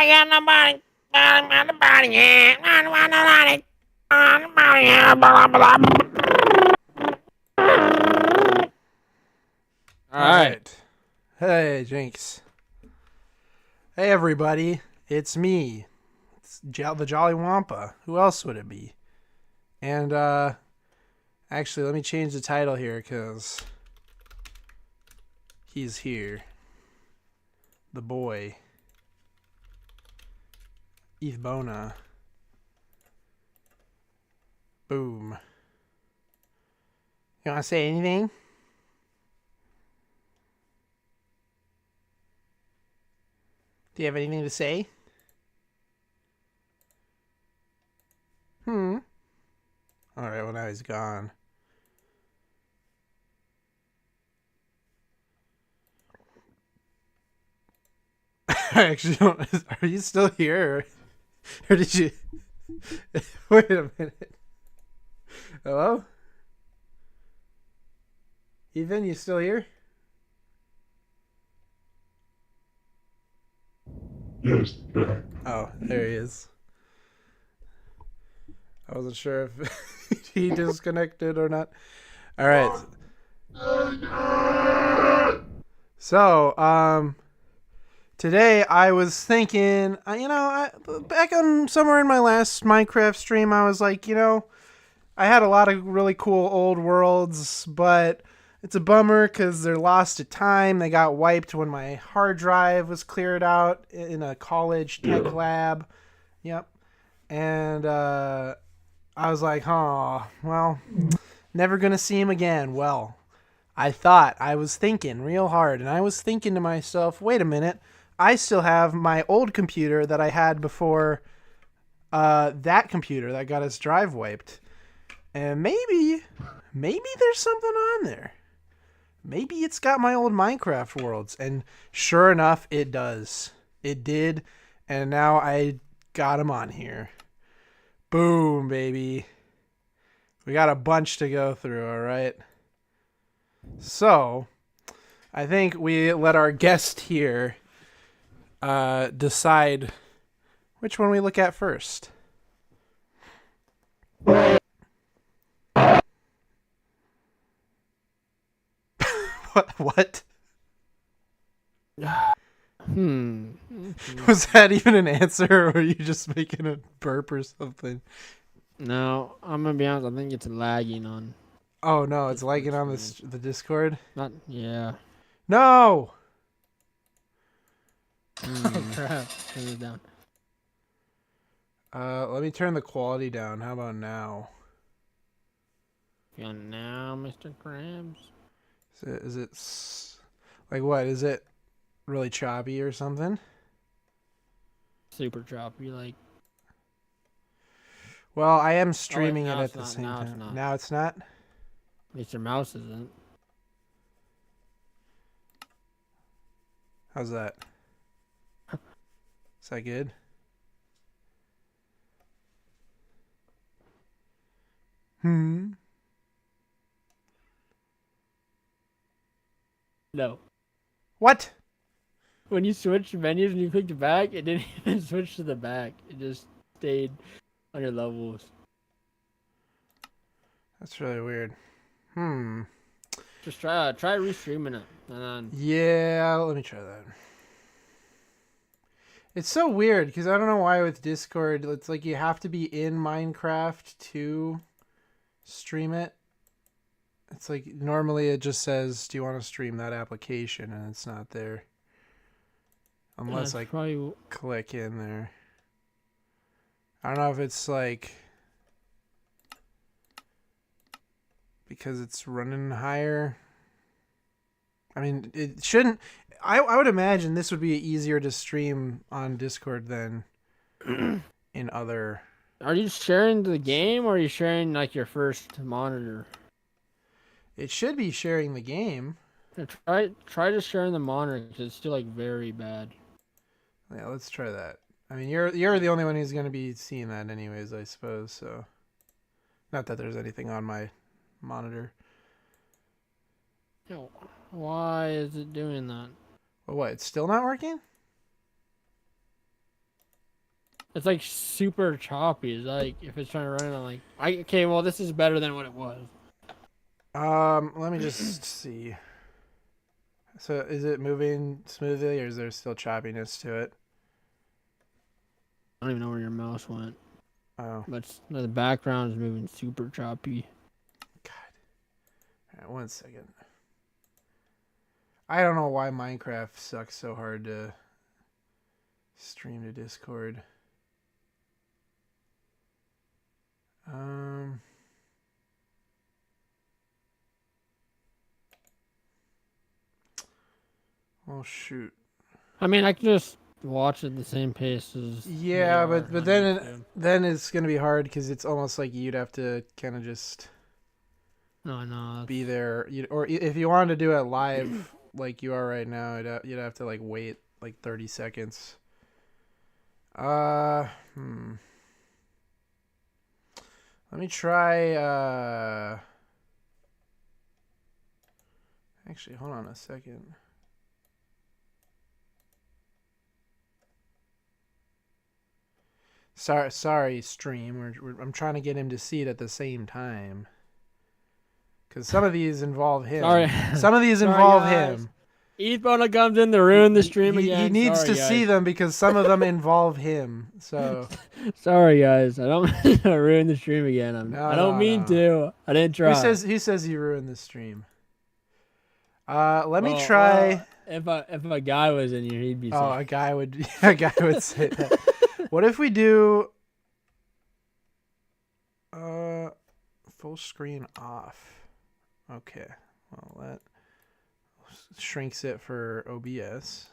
got nobody. Nobody. I don't want nobody. All right. Hey, Jinx. Hey, everybody. It's me. It's the Jolly Wampa. Who else would it be? And, actually, let me change the title here, because he's here. The boy. Eve Bona. Boom. You want to say anything? Do you have anything to say? Alright, well, now he's gone. I actually don't. Are you still here? Or did you. Wait a minute. Hello? Ethan, you still here? Yes. Oh, there he is. I wasn't sure if he disconnected or not. All right. So, today I was thinking, back on somewhere in my last Minecraft stream, I was like, I had a lot of really cool old worlds, but it's a bummer because they're lost to time. They got wiped when my hard drive was cleared out in a college tech lab. Yep. And I was like, oh, well, never going to see him again. Well, I was thinking real hard, and I was thinking to myself, wait a minute, I still have my old computer that I had before that computer that got its drive wiped. And maybe there's something on there. Maybe it's got my old Minecraft worlds. And sure enough, it does. It did. And now I got them on here. Boom, baby. We got a bunch to go through, all right? So, I think we let our guest here decide which one we look at first. What? Was that even an answer, or were you just making a burp or something? No, I'm gonna be honest. I think it's lagging on. Oh no, it's lagging on the Discord. Not yeah. No. Oh crap! Turn it down. Let me turn the quality down. How about now? Yeah, now, Mr. Krabs. Is it like what? Is it really choppy or something? Super choppy, like. Well, I am streaming it now at it's the not, same now it's time. not. Now it's not? At least your mouse isn't. How's that? Is that good? No. What? When you switched menus and you clicked back, it didn't even switch to the back. It just stayed on your levels. That's really weird. Just try restreaming it, and then Yeah, let me try that. It's so weird because I don't know why with Discord it's like you have to be in Minecraft to stream it. It's like normally it just says, "Do you want to stream that application?" and it's not there. Unless I probably click in there. I don't know if it's like because it's running higher. I mean, it shouldn't. I would imagine this would be easier to stream on Discord than in other. Are you sharing the game or are you sharing like your first monitor? It should be sharing the game. Yeah, try just sharing the monitor because it's still like very bad. Yeah, let's try that. I mean, you're the only one who's gonna be seeing that anyways, I suppose. So, not that there's anything on my monitor. Yo, why is it doing that? Well, what? It's still not working? It's like super choppy. It's like if it's trying to run it, I'm like, okay, well this is better than what it was. Let me just see. So is it moving smoothly or is there still choppiness to it? I don't even know where your mouse went. Oh. But the background is moving super choppy. God. All right, 1 second. I don't know why Minecraft sucks so hard to stream to Discord. Oh shoot. I mean, I can just watch at the same pace as. Yeah, they are but on then YouTube. it's gonna be hard because it's almost like you'd have to kind of just No. be there. Or if you wanted to do it live like you are right now, you'd have to like wait like 30 seconds. Let me try. Actually, hold on a second. Sorry, stream. I'm trying to get him to see it at the same time. Because some of these involve him. Sorry. Some of these Sorry, involve guys. him. Ethbona comes in to ruin the stream again. He needs Sorry, to see them because some of them involve him. So Sorry, guys. I don't mean to ruin the stream again. I don't mean to. I didn't try. Who says you ruined the stream? Let me Well, try. if a guy was in here, he'd be. Oh, saying. a guy would say that. What if we do full screen off? Okay. Well, that shrinks it for OBS.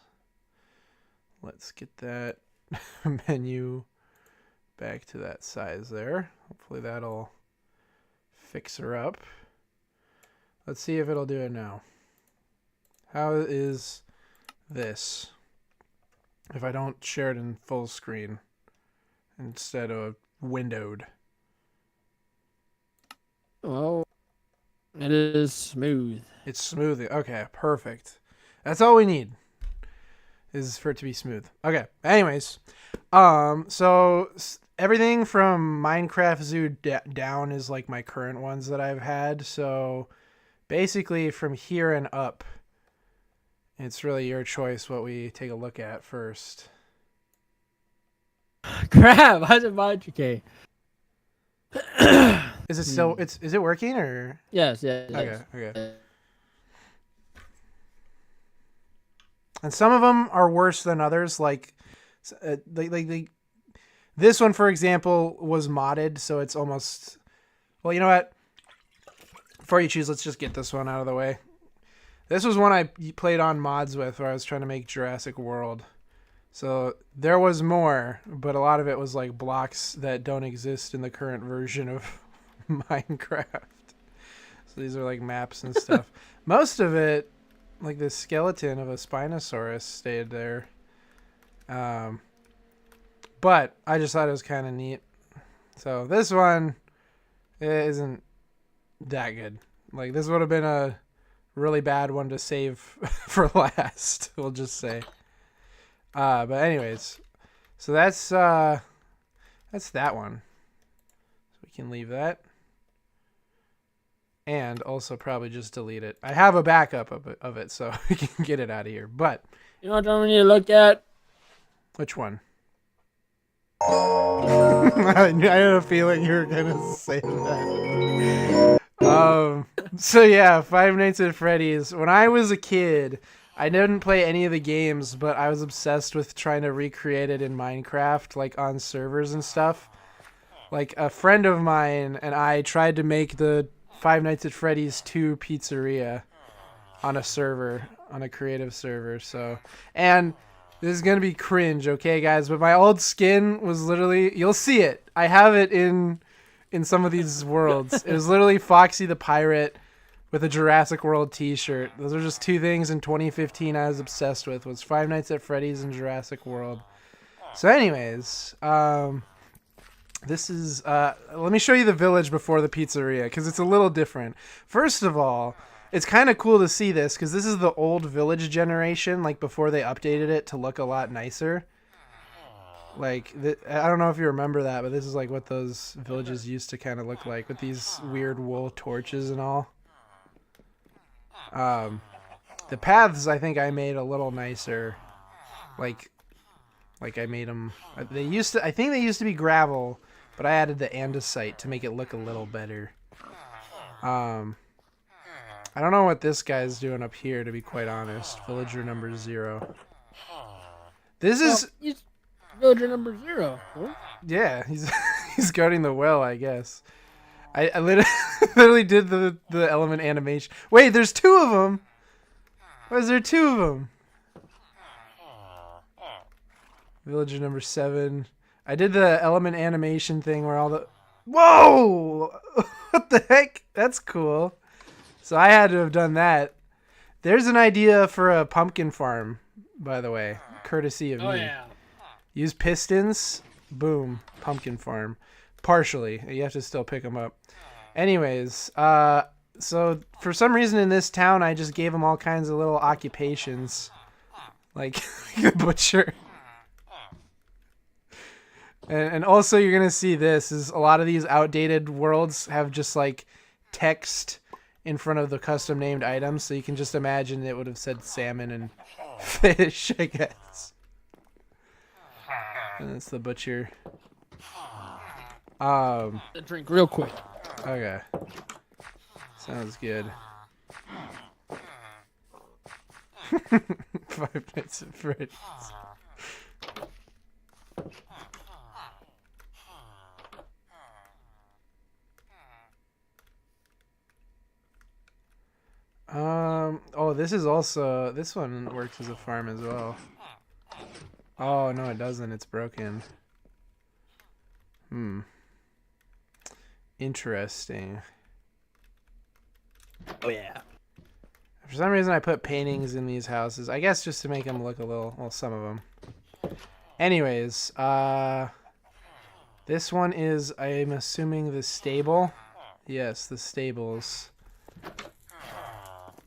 Let's get that menu back to that size there. Hopefully that'll fix her up. Let's see if it'll do it now. How is this if I don't share it in full screen instead of windowed? Well, it is smooth. It's smooth. Okay, perfect. That's all we need is for it to be smooth. Okay. Anyways, so everything from Minecraft Zoo down is like my current ones that I've had. So basically from here and up, it's really your choice what we take a look at first. Crap! Why is it okay? Is it still? Is it working or? Yes. Okay. And some of them are worse than others. Like this one, for example, was modded, so it's almost. Well, you know what? Before you choose, let's just get this one out of the way. This was one I played on mods with, where I was trying to make Jurassic World. So there was more, but a lot of it was like blocks that don't exist in the current version of Minecraft. So these are like maps and stuff. Most of it, like the skeleton of a Spinosaurus stayed there. But I just thought it was kind of neat. So this one isn't that good. Like this would have been a really bad one to save for last, we'll just say. But anyways, so that's that one. So we can leave that. And also probably just delete it. I have a backup of it, so we can get it out of here. But You know what we need to look at? which one? I had a feeling you were gonna say that. So yeah, Five Nights at Freddy's. When I was a kid, I didn't play any of the games, but I was obsessed with trying to recreate it in Minecraft, like on servers and stuff. Like a friend of mine and I tried to make the Five Nights at Freddy's 2 pizzeria on a server, on a creative server. So, and this is gonna be cringe, okay, guys? But my old skin was literally, you'll see it. I have it in some of these worlds. It was literally Foxy the Pirate with a Jurassic World t-shirt. Those are just two things in 2015 I was obsessed with, was Five Nights at Freddy's and Jurassic World. So anyways, this is, let me show you the village before the pizzeria, because it's a little different. First of all, it's kind of cool to see this, because this is the old village generation, like before they updated it to look a lot nicer. Like, I don't know if you remember that, but this is like what those villages used to kind of look like with these weird wool torches and all. The paths I think I made a little nicer. Like I made them. I think they used to be gravel, but I added the andesite to make it look a little better. I don't know what this guy's doing up here, to be quite honest. Villager number 0. This is villager number 0. Huh? Yeah, he's guarding the well, I guess. I literally did the element animation. Wait, there's 2 of them. Why is there 2 of them? Villager number 7. I did the element animation thing where all the... Whoa! What the heck? That's cool. So I had to have done that. There's an idea for a pumpkin farm, by the way, courtesy of me. Yeah. Use pistons. Boom. Pumpkin farm. Partially. You have to still pick them up. Anyways, so for some reason in this town, I just gave them all kinds of little occupations. Like a butcher. And also you're going to see this is a lot of these outdated worlds have just like text in front of the custom named items. So you can just imagine it would have said salmon and fish, I guess. And that's the butcher. Drink real quick. Okay. Sounds good. 5 Nights at Freddy's. Oh, this one works as a farm as well. Oh, no, it doesn't. It's broken. Interesting. Oh, yeah. For some reason, I put paintings in these houses. I guess just to make them look a little... Well, some of them. Anyways, this one is, I'm assuming, the stable. Yes, the stables.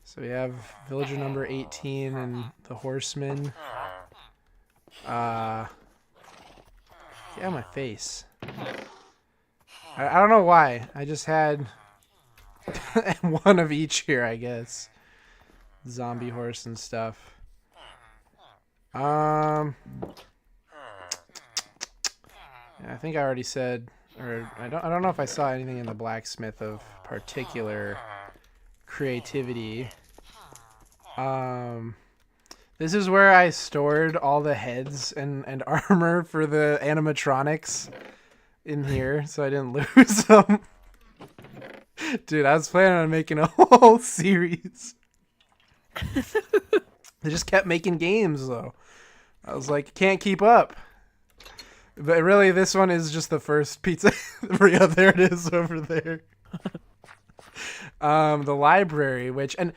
So we have villager number 18 and the horseman. Yeah, my face. I don't know why. I just had one of each here, I guess. Zombie horse and stuff. Yeah, I think I already said, or I don't know if I saw anything in the blacksmith of particular creativity. This is where I stored all the heads and armor for the animatronics in here, so I didn't lose them. Dude, I was planning on making a whole series. They just kept making games, though. I was like, can't keep up. But really, this one is just the first pizza. Yeah, there it is over there. The library, which, and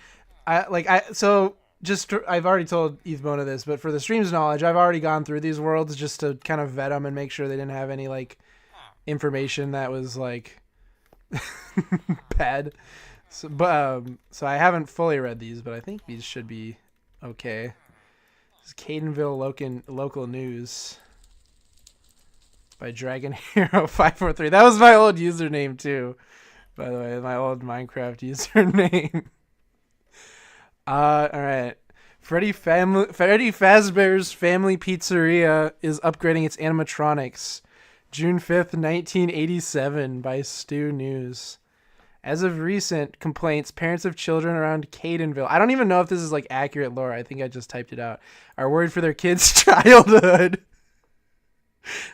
I've already told Ethbona this, but for the stream's knowledge, I've already gone through these worlds just to kind of vet them and make sure they didn't have any like information that was like bad. So I haven't fully read these, but I think these should be okay. This is Cadenville local news by Dragon Hero 543. That was my old username too, by the way, my old Minecraft username. All right. Freddy Fazbear's Family Pizzeria is upgrading its animatronics. June 5th, 1987 by Stu News. As of recent complaints, parents of children around Cadenville, I don't even know if this is like accurate lore, I think I just typed it out, are worried for their kids' childhood.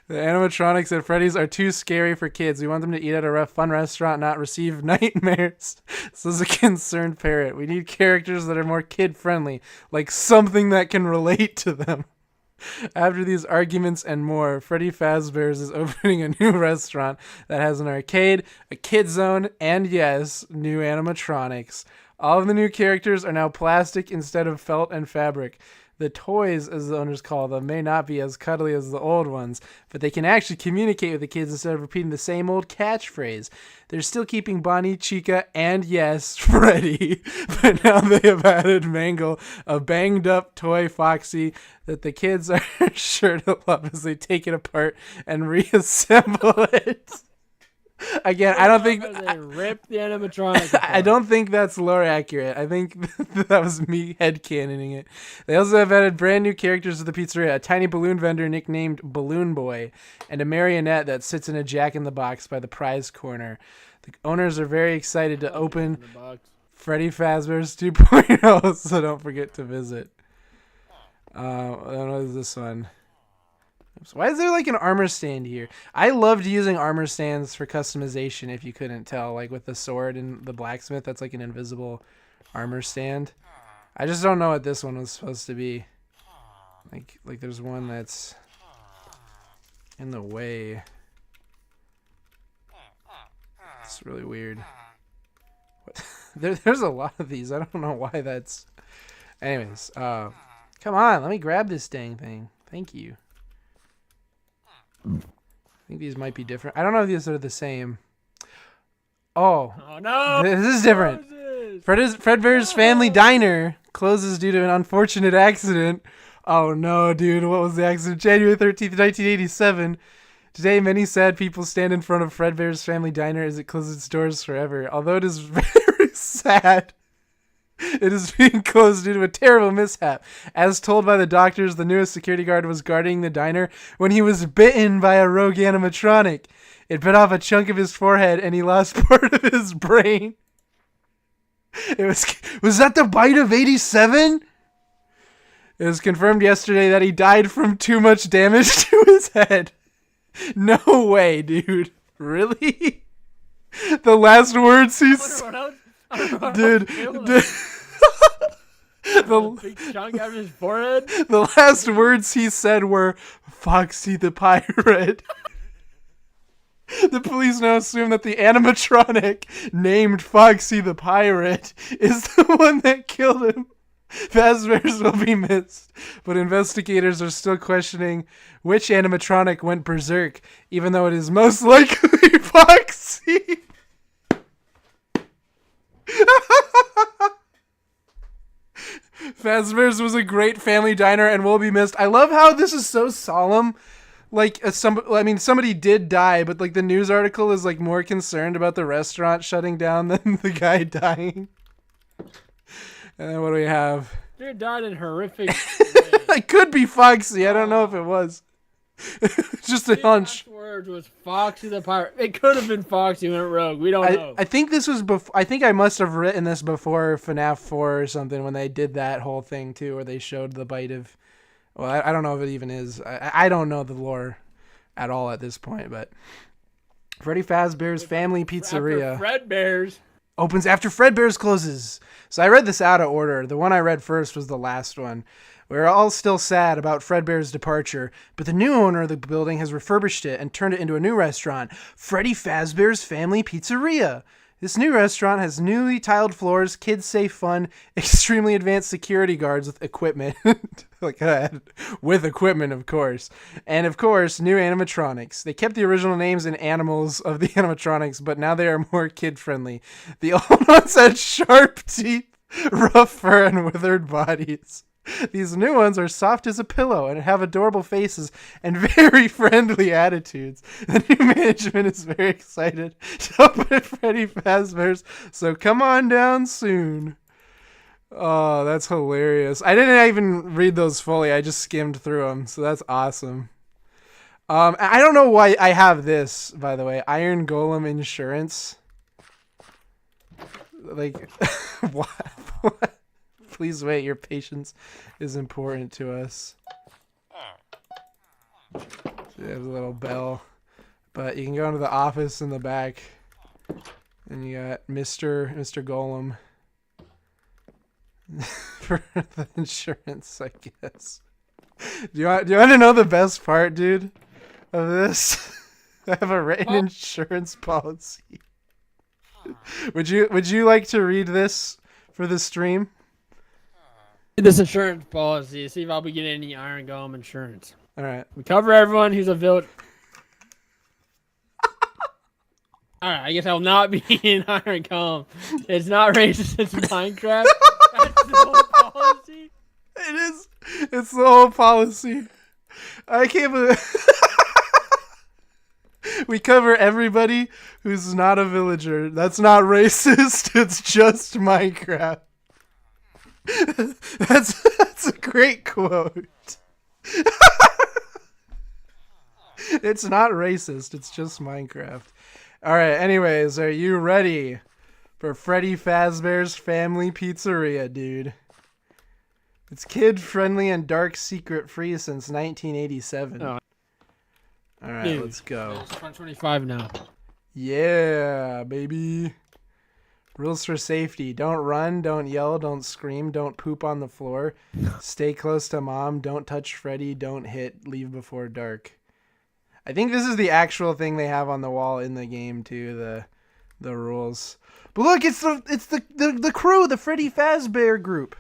The animatronics at Freddy's are too scary for kids. We want them to eat at a fun restaurant, not receive nightmares. Says a concerned parent. We need characters that are more kid-friendly, like something that can relate to them. After these arguments and more, Freddy Fazbear's is opening a new restaurant that has an arcade, a kid zone, and yes, new animatronics. All of the new characters are now plastic instead of felt and fabric. The toys, as the owners call them, may not be as cuddly as the old ones, but they can actually communicate with the kids instead of repeating the same old catchphrase. They're still keeping Bonnie, Chica, and yes, Freddy, but now they have added Mangle, a banged-up toy Foxy that the kids are sure to love as they take it apart and reassemble it. Again, I don't think They ripped the animatronic apart. I don't think that's lore accurate. I think that was me headcanoning it. They also have added brand new characters to the pizzeria: a tiny balloon vendor nicknamed Balloon Boy, and a marionette that sits in a Jack-in-the-Box by the prize corner. The owners are very excited to open Freddy Fazbear's 2.0, so don't forget to visit. What is this one? Why is there like an armor stand here? I loved using armor stands for customization, if you couldn't tell. Like with the sword and the blacksmith, that's like an invisible armor stand. I just don't know what this one was supposed to be. Like there's one that's in the way. It's really weird. What? There's a lot of these. I don't know why that's... Anyways, come on, let me grab this dang thing. Thank you. I think these might be different. I don't know if these are the same. Oh no! This is different. Fredbear's Family Diner closes due to an unfortunate accident. Oh no, dude. What was the accident? January 13th, 1987. Today, many sad people stand in front of Fredbear's Family Diner as it closes its doors forever. Although it is very sad, it is being closed due to a terrible mishap. As told by the doctors, the newest security guard was guarding the diner when he was bitten by a rogue animatronic. It bit off a chunk of his forehead and he lost part of his brain. Was that the bite of 87? It was confirmed yesterday that he died from too much damage to his head. No way, dude. Really? The last words he said... Dude, big chunk out of his forehead. The last words he said were "Foxy the Pirate." The police now assume that the animatronic named Foxy the Pirate is the one that killed him. Fazbear's will be missed, but investigators are still questioning which animatronic went berserk, even though it is most likely Foxy. Fazbear's was a great family diner and will be missed. I love how this is so solemn. Like, somebody did die, but like the news article is like more concerned about the restaurant shutting down than the guy dying. And then what do we have? Dude died in horrific. It could be Foxy. I don't know if it was. Just a hunch. The last word was Foxy the Pirate. It could have been Foxy went rogue. We don't know. I think this was before. I think I must have written this before FNAF 4 or something when they did that whole thing too, where they showed the bite of. Well, I don't know if it even is. I don't know the lore at all at this point, but Freddy Fazbear's Family Pizzeria Fredbear's opens after Fredbear's closes. So I read this out of order. The one I read first was the last one. We're all still sad about Fredbear's departure, but the new owner of the building has refurbished it and turned it into a new restaurant, Freddy Fazbear's Family Pizzeria. This new restaurant has newly tiled floors, kids-safe fun, extremely advanced security guards with equipment. With equipment, of course. And, of course, new animatronics. They kept the original names and animals of the animatronics, but now they are more kid-friendly. The old ones had sharp teeth, rough fur, and withered bodies. These new ones are soft as a pillow and have adorable faces and very friendly attitudes. The new management is very excited to open Freddy Fazbear's, so come on down soon. Oh, that's hilarious. I didn't even read those fully. I just skimmed through them, so that's awesome. I don't know why I have this, by the way. Iron Golem Insurance. Like, what? Please wait, your patience is important to us. There's a little bell. But you can go into the office in the back. And you got Mr. Golem. For the insurance, I guess. Do you want to know the best part, dude, of this? I have a written insurance policy. Would you like to read this for the stream? This insurance policy. See if I'll be getting any Iron Golem insurance. All right. We cover everyone who's a village. All right, I guess I will not be in Iron Golem. It's not racist. It's Minecraft. That's the whole policy. It is. It's the whole policy. I can't believe we cover everybody who's not a villager. That's not racist. It's just Minecraft. That's a great quote. It's not racist. It's just Minecraft. All right. Anyways, are you ready for Freddy Fazbear's Family Pizzeria, dude? It's kid-friendly and dark secret-free since 1987. Oh. All right, Dude, let's go. It's 2025 now. Yeah, baby. Rules for safety. Don't run, don't yell, don't scream, don't poop on the floor. Stay close to mom, don't touch Freddy, don't hit, leave before dark. I think this is the actual thing they have on the wall in the game too, the rules. But look, it's the crew, the Freddy Fazbear group.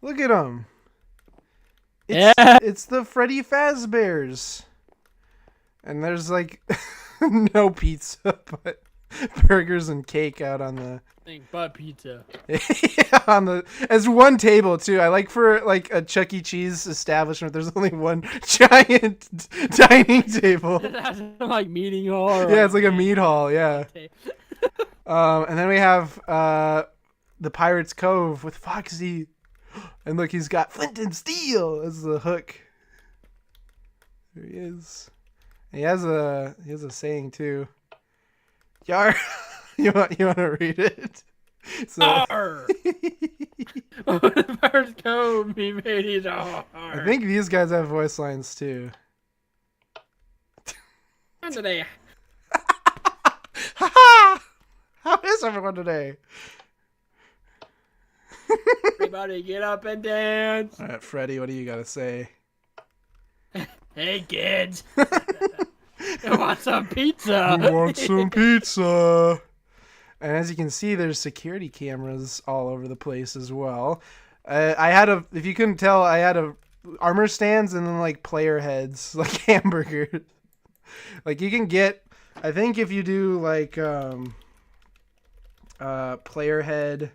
Look at them. It's the Freddy Fazbears. And there's like no pizza, but burgers and cake out on the But pizza. yeah, on the as one table too. I like for like a Chuck E. Cheese establishment. There's only one giant dining table. That's like meeting hall. Yeah, it's like a meat hall. Yeah. And then we have the Pirate's Cove with Foxy, and look, he's got flint and steel as the hook. There he is. He has a saying too. Yar. You want to read it? So. The first code me made it hard. I think these guys have voice lines too. Today. How is everyone today? Everybody get up and dance. All right, Freddy, what do you got to say? Hey kids. You want some pizza? We want some pizza. And as you can see, there's security cameras all over the place as well. If you couldn't tell, I had armor stands and then like player heads, like hamburgers. Like you can get, I think if you do like player head,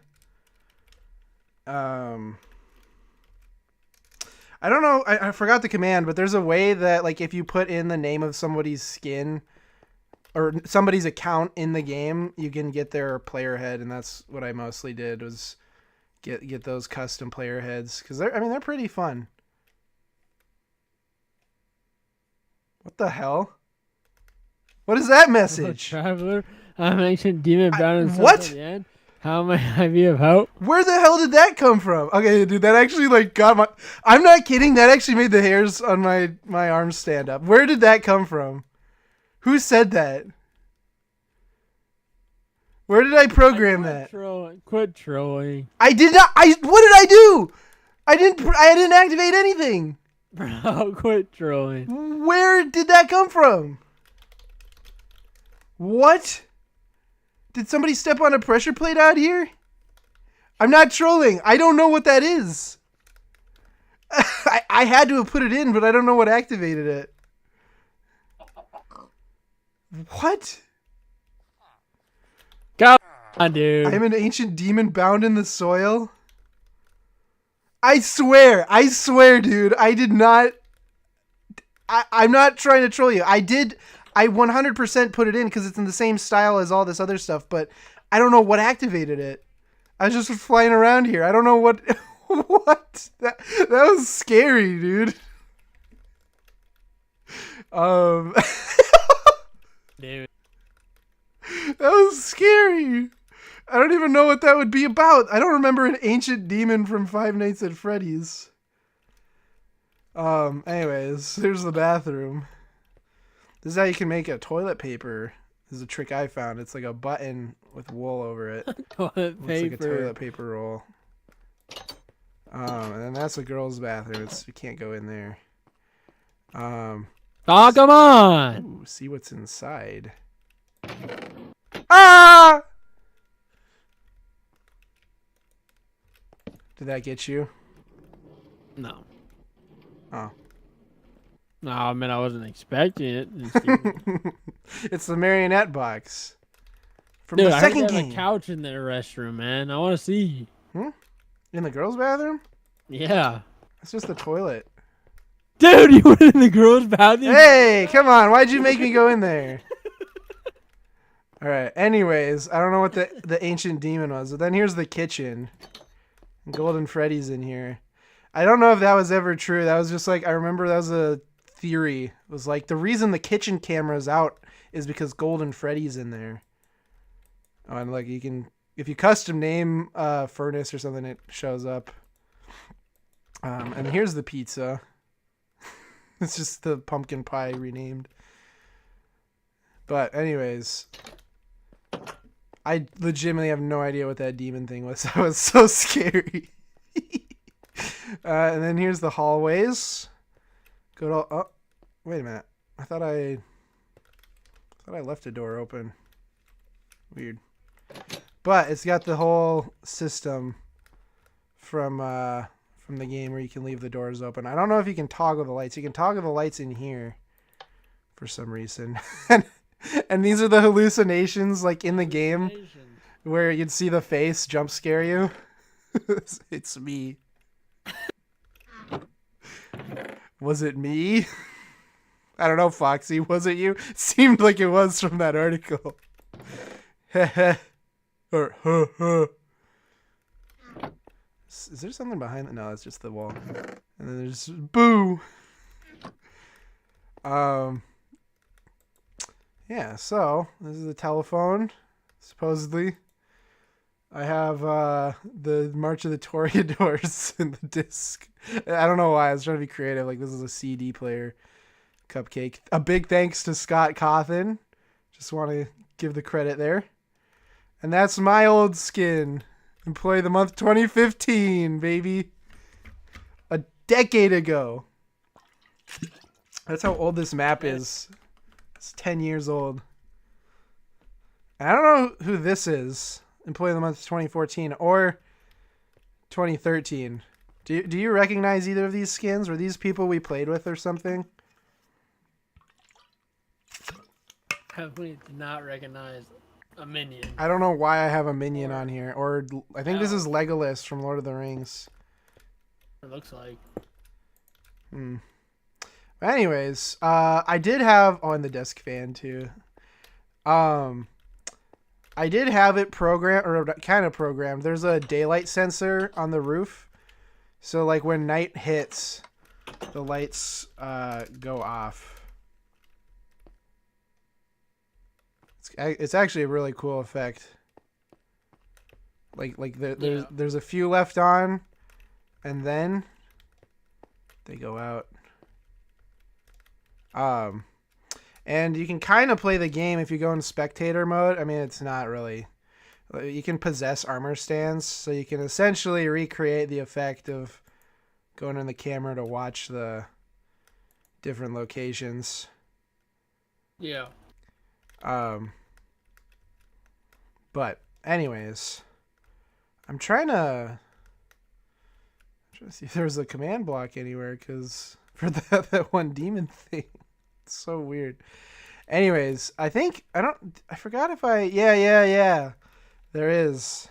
I don't know, I forgot the command, but there's a way that like if you put in the name of somebody's skin or somebody's account in the game, you can get their player head, and that's what I mostly did was get those custom player heads because they're pretty fun. What the hell? What is that message? Traveler, I'm an ancient demon bound in what? At the end. How may I be of help? Where the hell did that come from? Okay, dude, that actually like got my. I'm not kidding. That actually made the hairs on my arms stand up. Where did that come from? Who said that? Where did I program that? Quit trolling. I did not. What did I do? I didn't activate anything. Bro, quit trolling. Where did that come from? What? Did somebody step on a pressure plate out here? I'm not trolling. I don't know what that is. I had to have put it in, but I don't know what activated it. What? Come on, dude. I'm an ancient demon bound in the soil. I swear, dude. I did not. I'm not trying to troll you. I 100% put it in because it's in the same style as all this other stuff, but I don't know what activated it. I was just flying around here. I don't know what. What? That was scary, dude. Dude. That was scary. I don't even know what that would be about. I don't remember an ancient demon from Five Nights at Freddy's. Anyways, here's the bathroom. This is how you can make a toilet paper. This is a trick I found. It's like a button with wool over it. Toilet Looks paper. like a toilet paper roll. And then that's a girl's bathroom. We can't go in there. Oh, come on. Ooh, see what's inside. Ah! Did that get you? No. Oh. No, I mean I wasn't expecting it. It's the marionette box from Dude, the I heard second they have game. a couch in their restroom, man. I want to see. In the girls' bathroom? Yeah. It's just the toilet. Dude, you went in the girls' bathroom? Hey, come on. Why'd you make me go in there? All right. Anyways, I don't know what the ancient demon was. But then here's the kitchen. Golden Freddy's in here. I don't know if that was ever true. That was just like, I remember that was a theory. It was like the reason the kitchen camera's out is because Golden Freddy's in there. Oh, and like you can, if you custom name furnace or something, it shows up. And here's the pizza. It's just the pumpkin pie renamed. But anyways, I legitimately have no idea what that demon thing was. That was so scary. And then here's the hallways. Go to, oh, wait a minute. I thought I left a door open. Weird. But it's got the whole system from the game where you can leave the doors open. I don't know if you can toggle the lights. You can toggle the lights in here for some reason. And these are the hallucinations like in the game where you'd see the face jump scare you. It's me. Was it me? I don't know, Foxy. Was it you? It seemed like it was from that article. Or Is there something behind it? No, it's just the wall. And then there's boo. Yeah, so this is the telephone, supposedly. I have the March of the Toreadors in the disc. I don't know why. I was trying to be creative. Like, this is a CD player cupcake. A big thanks to Scott Cawthon. Just want to give the credit there. And that's my old skin. Employee of the month 2015, baby. A decade ago. That's how old this map is. It's 10 years old. And I don't know who this is. Employee of the month 2014 or 2013. Do you recognize either of these skins? Were these people we played with or something? I did not recognize a minion. I don't know why I have a minion on here. Or I think this is Legolas from Lord of the Rings. It looks like. But anyways, I did have on the desk fan too. I did have it programmed, or kind of programmed. There's a daylight sensor on the roof. So like when night hits, the lights go off. It's actually a really cool effect. Like there's a few left on, and then they go out. And you can kind of play the game if you go in spectator mode. I mean, it's not really. You can possess armor stands, so you can essentially recreate the effect of going in the camera to watch the different locations. Yeah. But anyways, I'm trying to see if there's a command block anywhere, because for that one demon thing. It's so weird. Anyways, I forgot if yeah. There is.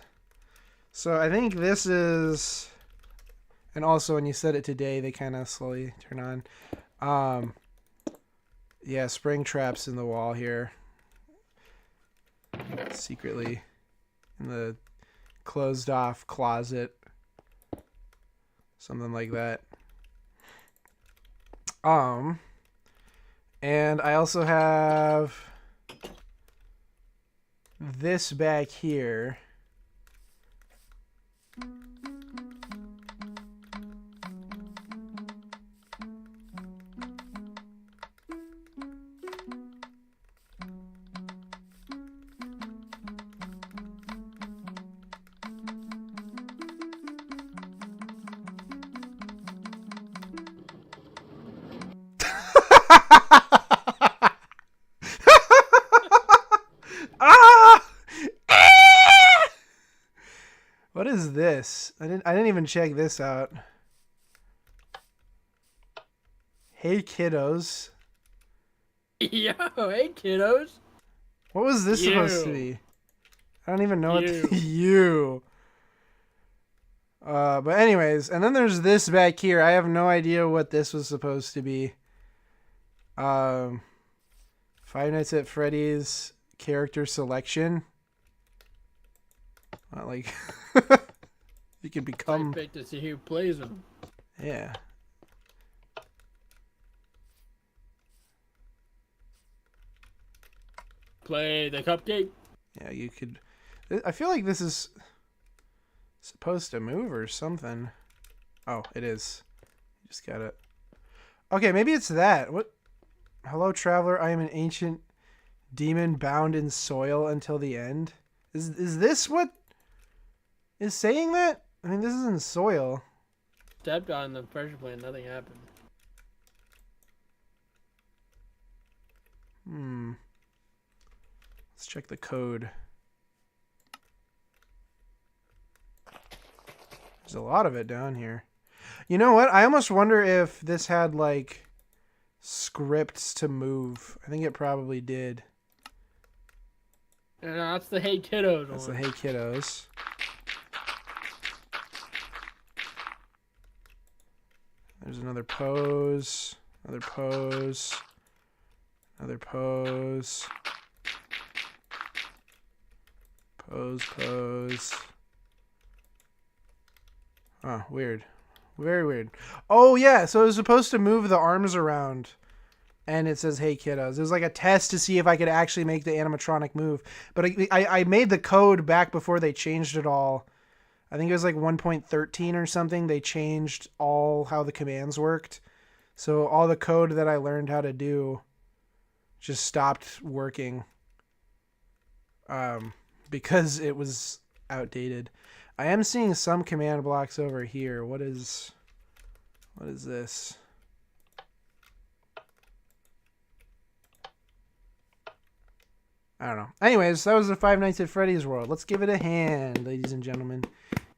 So I think this is, and also when you set it today, they kind of slowly turn on. Yeah, spring traps in the wall here. Secretly in the closed off closet. Something like that. And I also have this back here. this? I didn't even check this out. Hey kiddos. Yo, hey kiddos. What was this supposed to You. be? I don't even know what You. you. But anyways, and then there's this back here. I have no idea what this was supposed to be. Five Nights at Freddy's character selection. Not like you can become. Pick to see who plays them. Yeah. Play the cupcake. Yeah, you could. I feel like this is supposed to move or something. Oh, it is. Just got it. Okay, maybe it's that. What? Hello, traveler. I am an ancient demon bound in soil until the end. Is this what is saying that? I mean, this is in soil. Stepped on the pressure plate. Nothing happened. Let's check the code. There's a lot of it down here. You know what? I almost wonder if this had, like, scripts to move. I think it probably did. And that's the Hey Kiddos That's one. the Hey Kiddos. There's another pose. Another pose. Another pose. Pose. Oh, weird. Very weird. Oh, yeah. So it was supposed to move the arms around. And it says, hey, kiddos. It was like a test to see if I could actually make the animatronic move. But I made the code back before they changed it all. I think it was like 1.13 or something. They changed all how the commands worked. So all the code that I learned how to do just stopped working. Because it was outdated. I am seeing some command blocks over here. What is this? I don't know. Anyways, that was the Five Nights at Freddy's world. Let's give it a hand, ladies and gentlemen.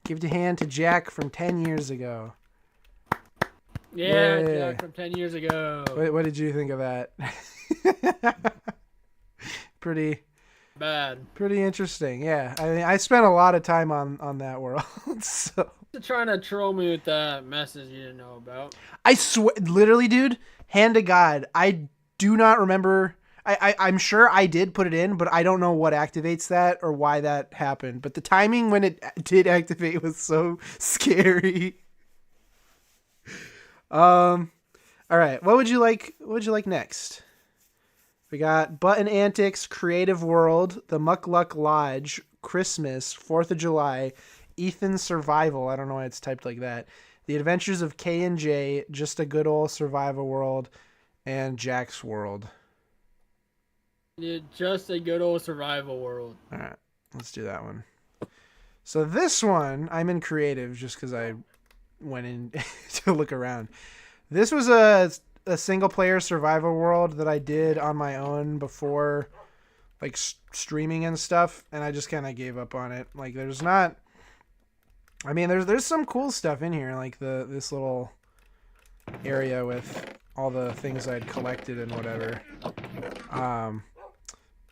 Give it a hand to Jack from 10 years ago. Yeah, Yeah. Jack from 10 years ago. What did you think of that? Pretty interesting. Yeah. I mean, I spent a lot of time on that world. So They're trying to troll me with that message you didn't know about. I swear, literally, dude, hand to God, I do not remember. I'm sure I did put it in, but I don't know what activates that or why that happened. But the timing when it did activate was so scary. All right. What would you like? What would you like next? We got Button Antics, Creative World, The Muck Luck Lodge, Christmas, 4th of July, Ethan's Survival. I don't know why it's typed like that. The Adventures of K and J, Just a Good Old Survival World, and Jack's World. Yeah, just a good old survival world. All right, let's do that one. So this one, I'm in creative just because I went in to look around. This was a single player survival world that I did on my own before, like, streaming and stuff, and I just kind of gave up on it. Like, there's not. I mean, there's some cool stuff in here, like this little area with all the things I'd collected and whatever.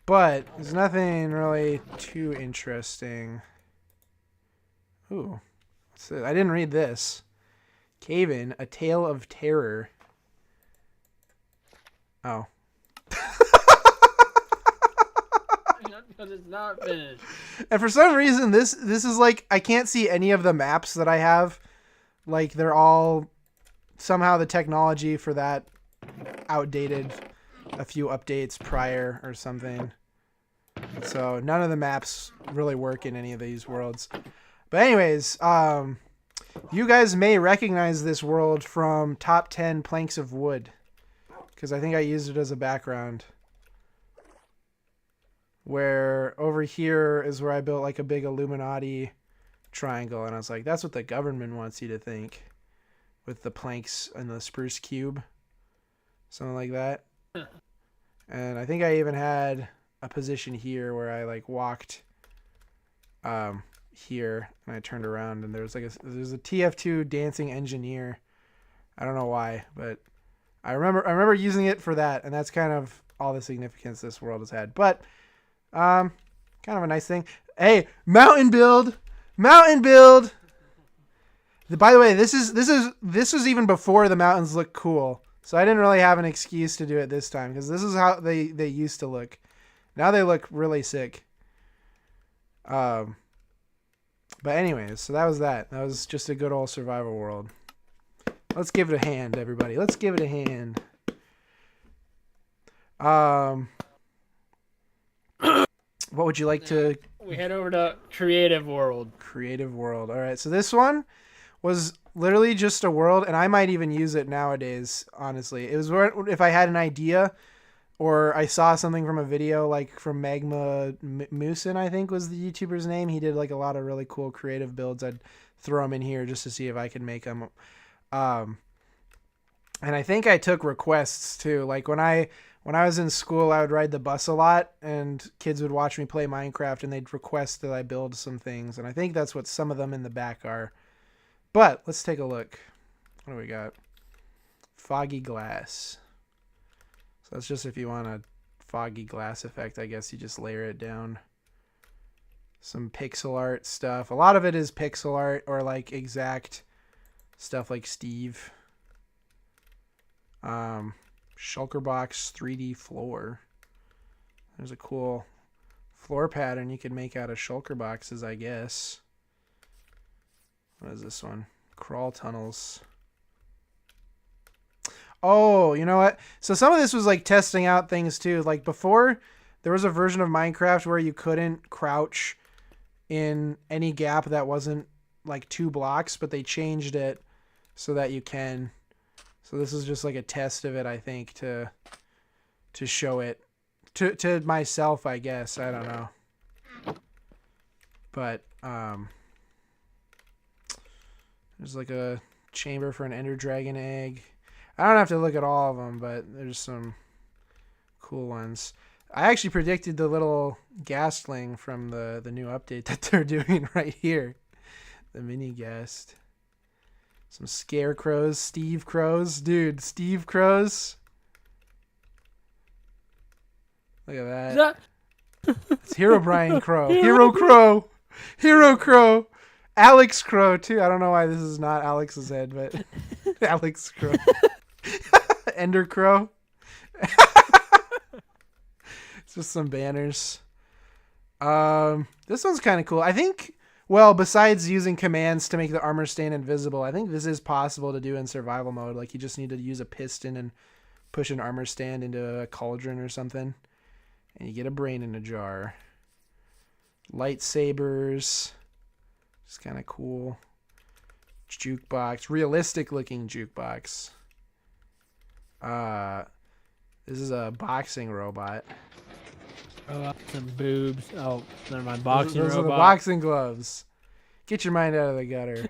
But there's nothing really too interesting. Ooh, what's this? I didn't read this. Cave-In, A Tale of Terror. Oh. Because it's not finished. And for some reason, this is like, I can't see any of the maps that I have. Like, they're all, somehow the technology for that outdated a few updates prior or something. So none of the maps really work in any of these worlds. But anyways, you guys may recognize this world from Top 10 Planks of Wood, because I think I used it as a background. Where over here is where I built like a big Illuminati triangle, and I was like, that's what the government wants you to think, with the planks and the spruce cube, something like that. And I think I even had a position here where I like walked here, and I turned around, and there's a TF2 dancing engineer. I don't know why, but I remember using it for that, and that's kind of all the significance this world has had. But kind of a nice thing. Hey, mountain build. By the way, this was even before the mountains looked cool, so I didn't really have an excuse to do it this time because this is how they used to look. Now they look really sick. But anyways, so that was that. That was just a good old survival world. Let's give it a hand, everybody. Let's give it a hand. What would you like to... We head over to Creative World. Creative World. All right, so this one was literally just a world, and I might even use it nowadays, honestly. It was where, if I had an idea or I saw something from a video, like from Magma Moosin, I think was the YouTuber's name. He did like a lot of really cool creative builds. I'd throw them in here just to see if I could make them. And I think I took requests too. Like when I was in school, I would ride the bus a lot, and kids would watch me play Minecraft, and they'd request that I build some things. And I think that's what some of them in the back are. But let's take a look. What do we got? Foggy glass. So that's just if you want a foggy glass effect, I guess you just layer it down. Some pixel art stuff. A lot of it is pixel art or like exact stuff like Steve. Shulker box 3D floor. There's a cool floor pattern you could make out of shulker boxes, I guess. What is this one? Crawl tunnels. Oh, you know what? So some of this was like testing out things too. Like before, there was a version of Minecraft where you couldn't crouch in any gap that wasn't like 2 blocks, but they changed it so that you can. So this is just like a test of it, I think, to show it to myself, I guess. I don't know. But there's like a chamber for an ender dragon egg. I don't have to look at all of them, but there's some cool ones. I actually predicted the little ghastling from the new update that they're doing right here. The mini ghast. Some scarecrows, Steve crows. Dude, Steve crows. Look at that. It's Hero Brian Crow. Hero Crow. Hero Crow. Alex Crow, too. I don't know why this is not Alex's head, but Alex Crow. Ender Crow. It's just some banners. This one's kind of cool. I think, well, besides using commands to make the armor stand invisible, I think this is possible to do in survival mode. Like, you just need to use a piston and push an armor stand into a cauldron or something. And you get a brain in a jar. Lightsabers. It's kind of cool. Jukebox. Realistic looking jukebox. This is a boxing robot. Oh, some boobs. Oh, never mind. Boxing those robot. Are the boxing gloves. Get your mind out of the gutter.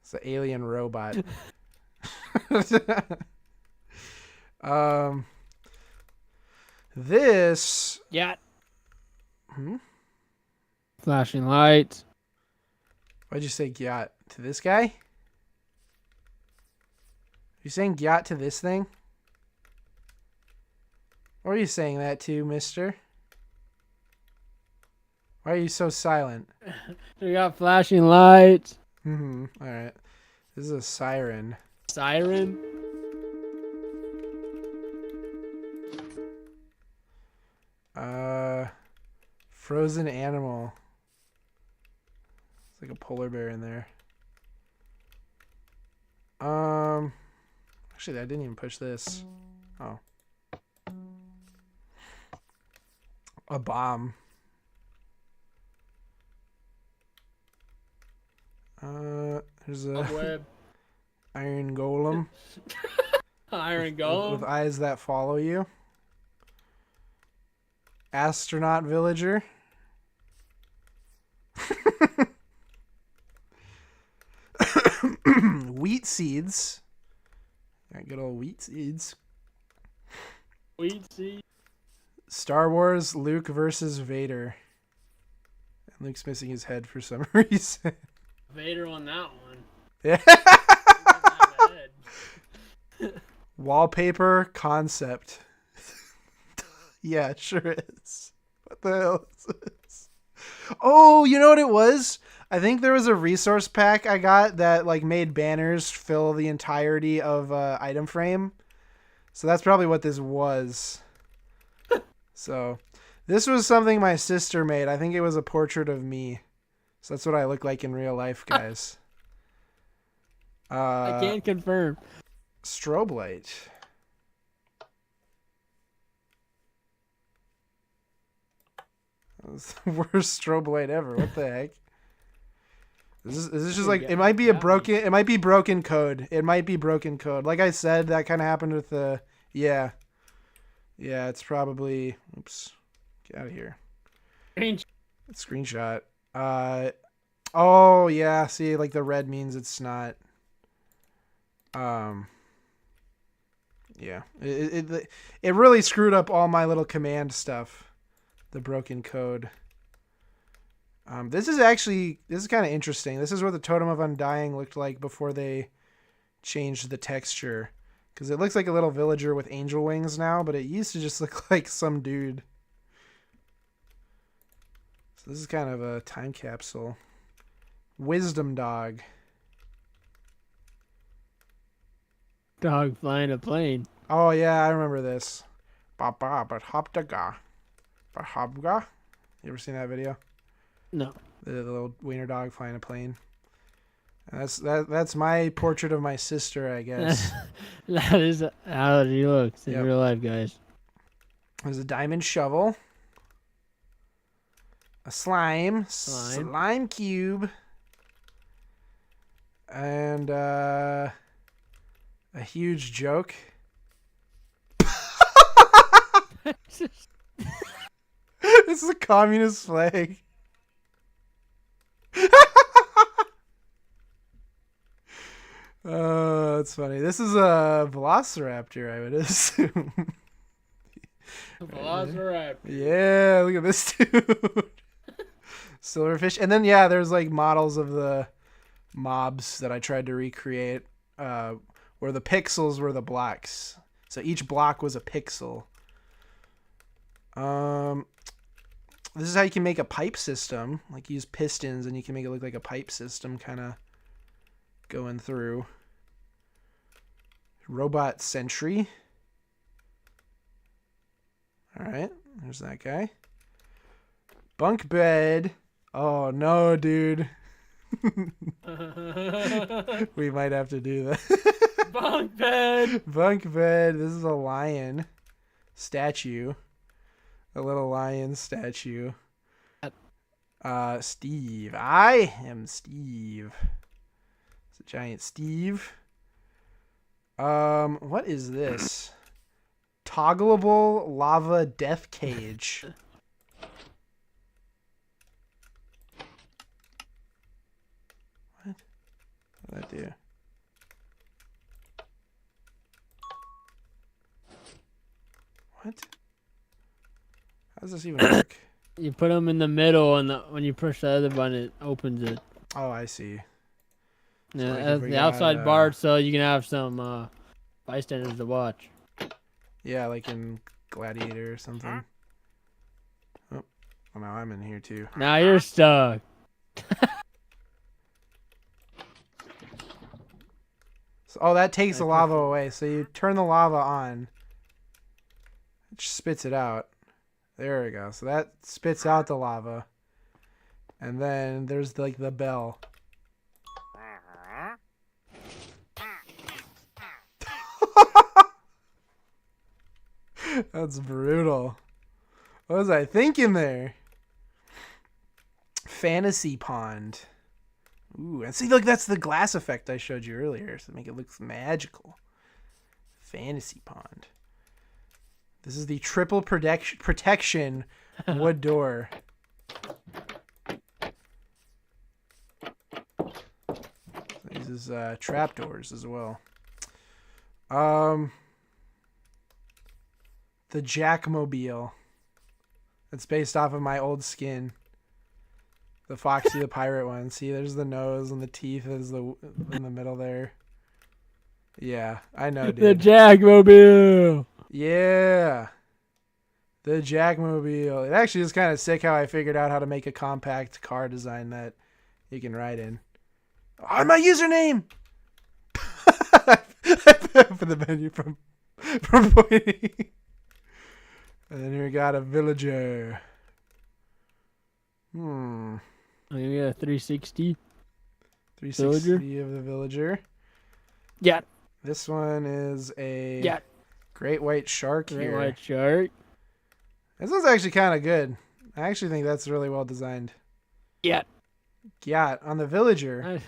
It's an alien robot. This. Yeah. Hmm? Flashing lights. Why'd you say gyat to this guy? You saying gyat to this thing? Or are you saying that to, mister? Why are you so silent? We got flashing lights. Alright. This is a siren. Siren? Frozen animal. It's like a polar bear in there. Actually, I didn't even push this. Oh. A bomb. There's a web. iron golem. Iron golem. With eyes that follow you. Astronaut villager. Wheat seeds. Got good old wheat seeds. Wheat seeds. Star Wars Luke versus Vader. And Luke's missing his head for some reason. Vader on that one. Yeah. Doesn't have a head. Wallpaper concept. Yeah, it sure is. What the hell is this? Oh, you know what it was? I think there was a resource pack I got that like made banners fill the entirety of item frame. So that's probably what this was. So this was something my sister made. I think it was a portrait of me. So that's what I look like in real life, guys. I can't confirm. Strobe light. That was the worst strobe light ever. What the heck? Is this just like, it might be broken code. It might be broken code. Like I said, that kind of happened with the, yeah, it's probably, oops, get out of here. Screenshot. Oh yeah, see, like the red means it's not, yeah, it really screwed up all my little command stuff. The broken code. This is kind of interesting. This is what the Totem of Undying looked like before they changed the texture. Because it looks like a little villager with angel wings now, but it used to just look like some dude. So this is kind of a time capsule. Wisdom dog. Dog flying a plane. Oh yeah, I remember this. Ba-ba, but hop-da-ga. Ba-hop-ga. You ever seen that video? No. The little wiener dog flying a plane. And that's my portrait of my sister, I guess. That is how he looks in real life, guys. There's a diamond shovel. A slime cube. And a huge joke. This is a communist flag. Oh, that's funny. This is a velociraptor, I would assume. Velociraptor. Yeah, look at this dude. Silverfish. And then, yeah, there's like models of the mobs that I tried to recreate where the pixels were the blocks. So each block was a pixel. This is how you can make a pipe system. Like use pistons and you can make it look like a pipe system kind of going through. Robot sentry. All right, there's that guy. Bunk bed. Oh no, dude. We might have to do that. Bunk bed. Bunk bed. This is a lion statue. A little lion statue. Steve. I am Steve. It's a giant Steve. What is this? Toggleable lava death cage. What? What did that do? What? How does this even work? You put them in the middle, and when you push the other button, it opens it. Oh, I see. Yeah, the outside bar, so you can have some bystanders to watch. Yeah, like in Gladiator or something. Oh, well, now I'm in here too. Now you're stuck. So, that takes the lava away. So you turn the lava on. It just spits it out. There we go. So that spits out the lava. And then there's like the bell. That's brutal. What was I thinking there? Fantasy pond. Ooh, and see, look, that's the glass effect I showed you earlier to make it look magical. Fantasy pond. This is the triple protection wood door. This is trapdoors as well. The Jackmobile. It's based off of my old skin. The Foxy the Pirate one. See, there's the nose and the teeth is in the middle there. Yeah, I know, dude. The Jackmobile. Yeah. The Jackmobile. It actually is kind of sick how I figured out how to make a compact car design that you can ride in. On my username! I opened the menu from pointing. And then we got a villager. Maybe a 360. 360 Villager? of the villager. Yeah. This one is a great white shark here. Great white shark. This one's actually kind of good. I actually think that's really well designed. Yeah. Yeah, on the villager.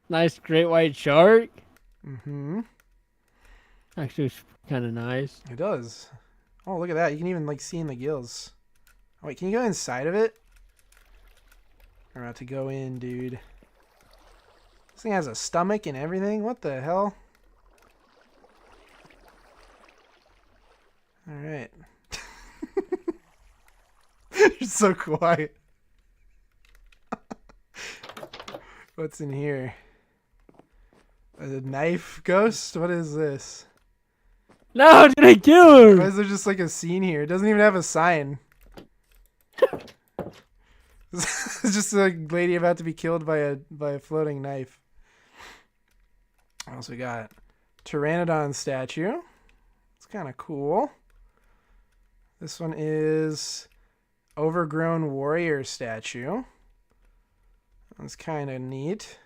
Nice great white shark. Mm-hmm. Actually, it's kind of nice. It does. Oh, look at that. You can even, like, see in the gills. Oh, wait, can you go inside of it? We're about to go in, dude. This thing has a stomach and everything? What the hell? Alright. You're so quiet. What's in here? A knife ghost? What is this? No, did I kill her? Why is there just like a scene here? It doesn't even have a sign. It's just a lady about to be killed by a floating knife. What else we got? Pteranodon statue. It's kind of cool. This one is overgrown warrior statue. That's kind of neat.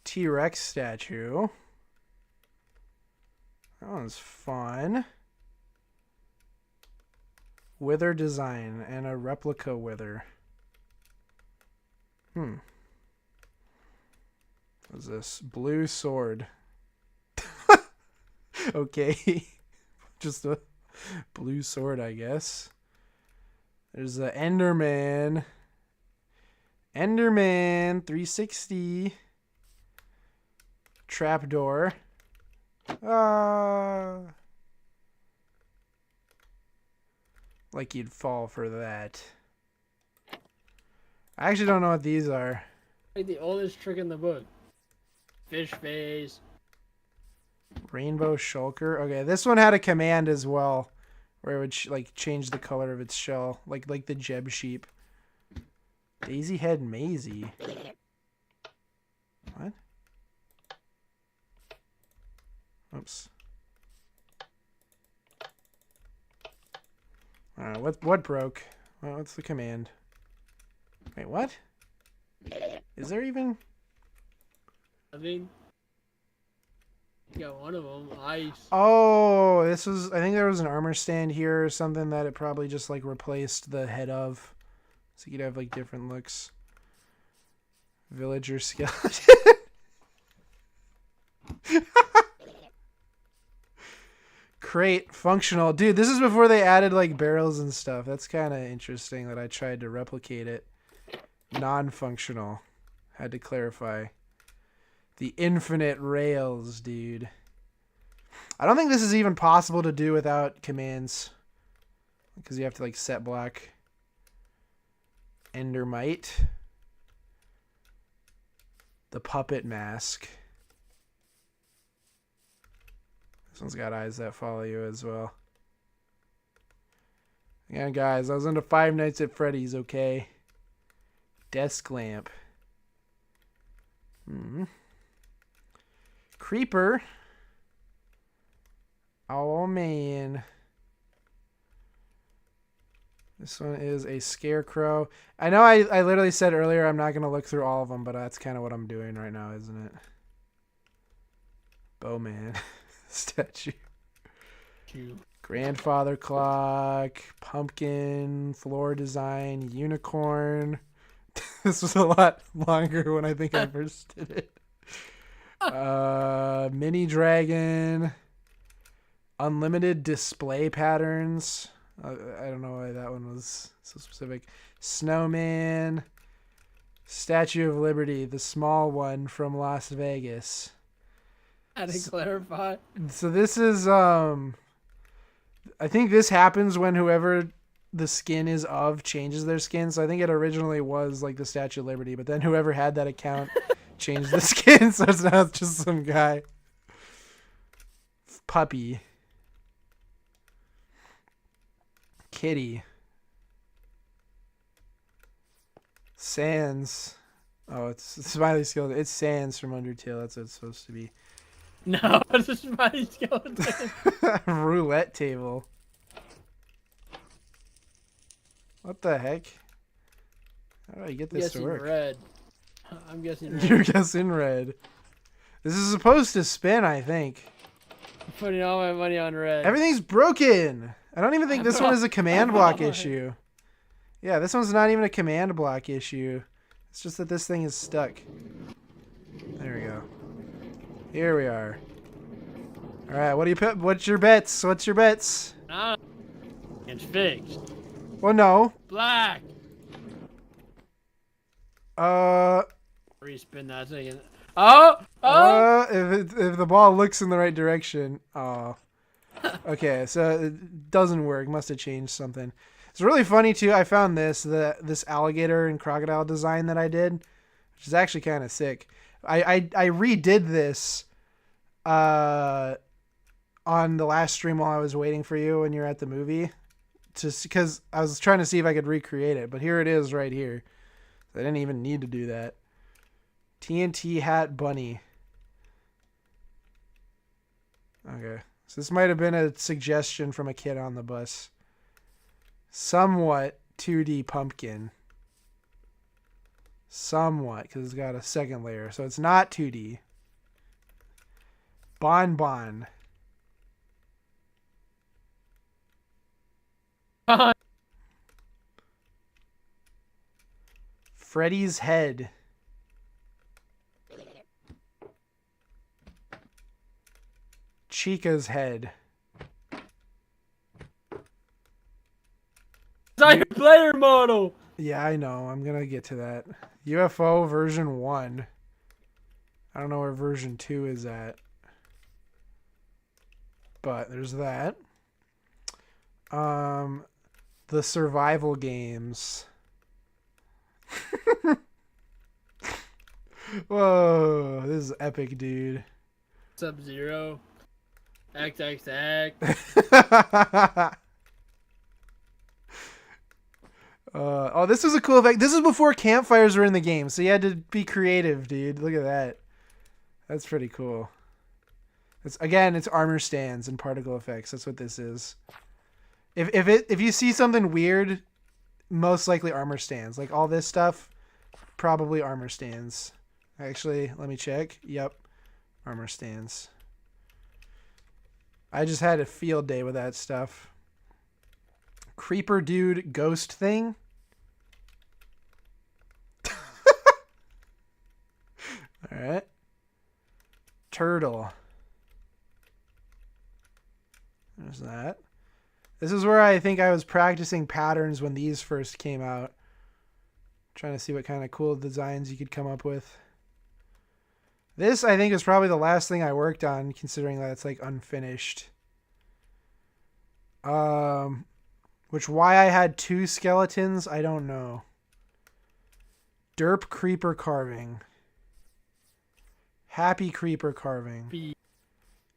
T-Rex statue. That one's fun. Wither design and a replica wither. What's this? Blue sword. Okay. Just a blue sword, I guess. There's the Enderman. Enderman 360. Trapdoor. Like you'd fall for that. I actually don't know what these are. Like the oldest trick in the book. Fish face. Rainbow shulker. Okay, this one had a command as well, where it would like change the color of its shell, like the Jeb sheep. Daisy head Maisie. What? Oops. What broke? What's the command? Wait, what? Is there even? I mean, you got one of them. Ice. Oh, I think there was an armor stand here or something that it probably just like replaced the head of. So you could have like different looks. Villager skeleton. Crate functional. Dude, this is before they added like barrels and stuff. That's kind of interesting that I tried to replicate it. Non-functional. Had to clarify. The infinite rails, dude. I don't think this is even possible to do without commands. Because you have to like set block. Endermite. The puppet mask. This one's got eyes that follow you as well. Yeah, guys, I was into Five Nights at Freddy's, okay? Desk lamp. Creeper. Oh, man. This one is a scarecrow. I know I literally said earlier I'm not going to look through all of them, but that's kind of what I'm doing right now, isn't it? Bowman. Statue. Grandfather clock. Pumpkin. Floor design. Unicorn. This was a lot longer when I think I first did it. Mini dragon. Unlimited display patterns. I don't know why that one was so specific. Snowman. Statue of Liberty, the small one from Las Vegas. Had to clarify. So this is I think this happens when whoever the skin is of changes their skin. So I think it originally was like the Statue of Liberty, but then whoever had that account changed the skin, so it's now just some guy. Puppy. Kitty. Sans. Oh, it's Smiley Skeleton. It's Sans from Undertale. That's what it's supposed to be. No, it's a Smiley Skeleton. Roulette table. What the heck? How do I get this to work? Red. I'm guessing red. You're guessing red. This is supposed to spin, I think. I'm putting all my money on red. Everything's broken. I don't even think this one is a command block issue. Yeah, this one's not even a command block issue. It's just that this thing is stuck. There we go. Here we are. All right, what do you put? What's your bets? What's your bets? It's fixed. Well, no. Black. Respin that thing. If the ball looks in the right direction. Oh. Okay, so it doesn't work. Must have changed something. It's really funny too. I found this alligator and crocodile design that I did, which is actually kind of sick. I redid this on the last stream while I was waiting for you when you were at the movie, just because I was trying to see if I could recreate it. But here it is right here. I didn't even need to do that. TNT hat bunny. Okay. So this might have been a suggestion from a kid on the bus. Somewhat 2D pumpkin. Somewhat, because it's got a second layer. So it's not 2D. Bon. Freddy's head. Chica's head. It's not your player model. Yeah, I know. I'm going to get to that. UFO version 1. I don't know where version 2 is at. But there's that. The survival games. Whoa, this is epic, dude. Sub-Zero. XXX. Oh, this was a cool effect. This is before campfires were in the game, so you had to be creative, dude. Look at that. That's pretty cool. It's armor stands and particle effects. That's what this is. If you see something weird, most likely armor stands. Like all this stuff, probably armor stands. Actually, let me check. Yep, armor stands. I just had a field day with that stuff. Creeper dude ghost thing. All right. Turtle. There's that. This is where I think I was practicing patterns when these first came out. Trying to see what kind of cool designs you could come up with. This, I think, is probably the last thing I worked on, considering that it's like unfinished. Which, why I had 2 skeletons, I don't know. Derp creeper carving. Happy creeper carving.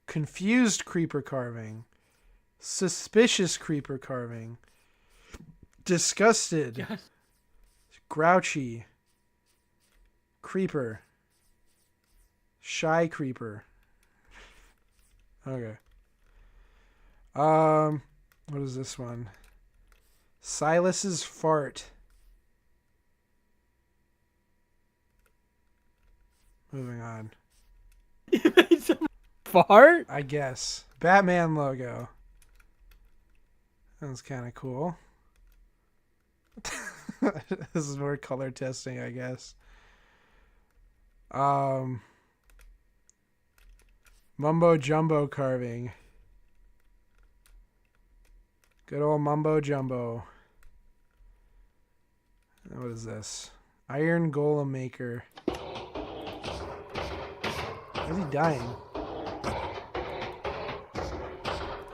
Confused creeper carving. Suspicious creeper carving. Disgusted. Yes. Grouchy. Creeper. Shy creeper. Okay. What is this one? Silas's fart. Moving on. You made some fart? I guess. Batman logo. That was kind of cool. This is more color testing, I guess. Mumbo jumbo carving. Good old mumbo jumbo. What is this? Iron golem maker. Is he dying?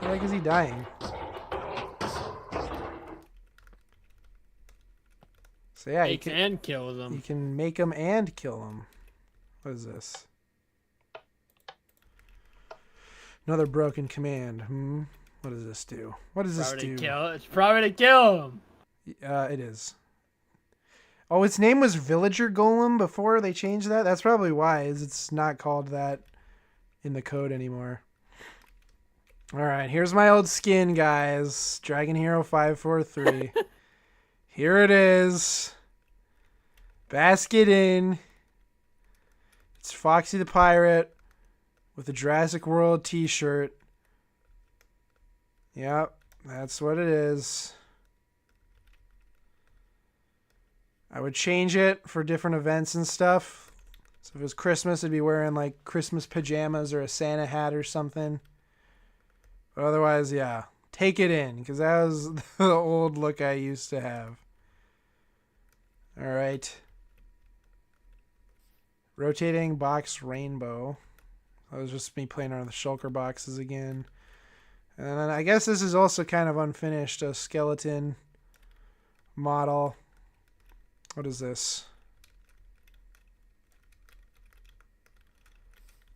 How the heck is he dying? So yeah, Makes and kills you them. can make them and kill them. What is this? Another broken command. What does this do? What does this do? It's probably to kill him. It is. Oh, its name was Villager Golem before they changed that? That's probably why. It's not called that in the code anymore. Alright, here's my old skin, guys. Dragon Hero 543. Here it is. Basket in. It's Foxy the Pirate with a Jurassic World t-shirt. Yep, that's what it is. I would change it for different events and stuff. So if it was Christmas, I'd be wearing like Christmas pajamas or a Santa hat or something. But otherwise, yeah, take it in, because that was the old look I used to have. All right. Rotating box rainbow. That was just me playing around with the shulker boxes again. And then I guess this is also kind of unfinished, a skeleton model. What is this?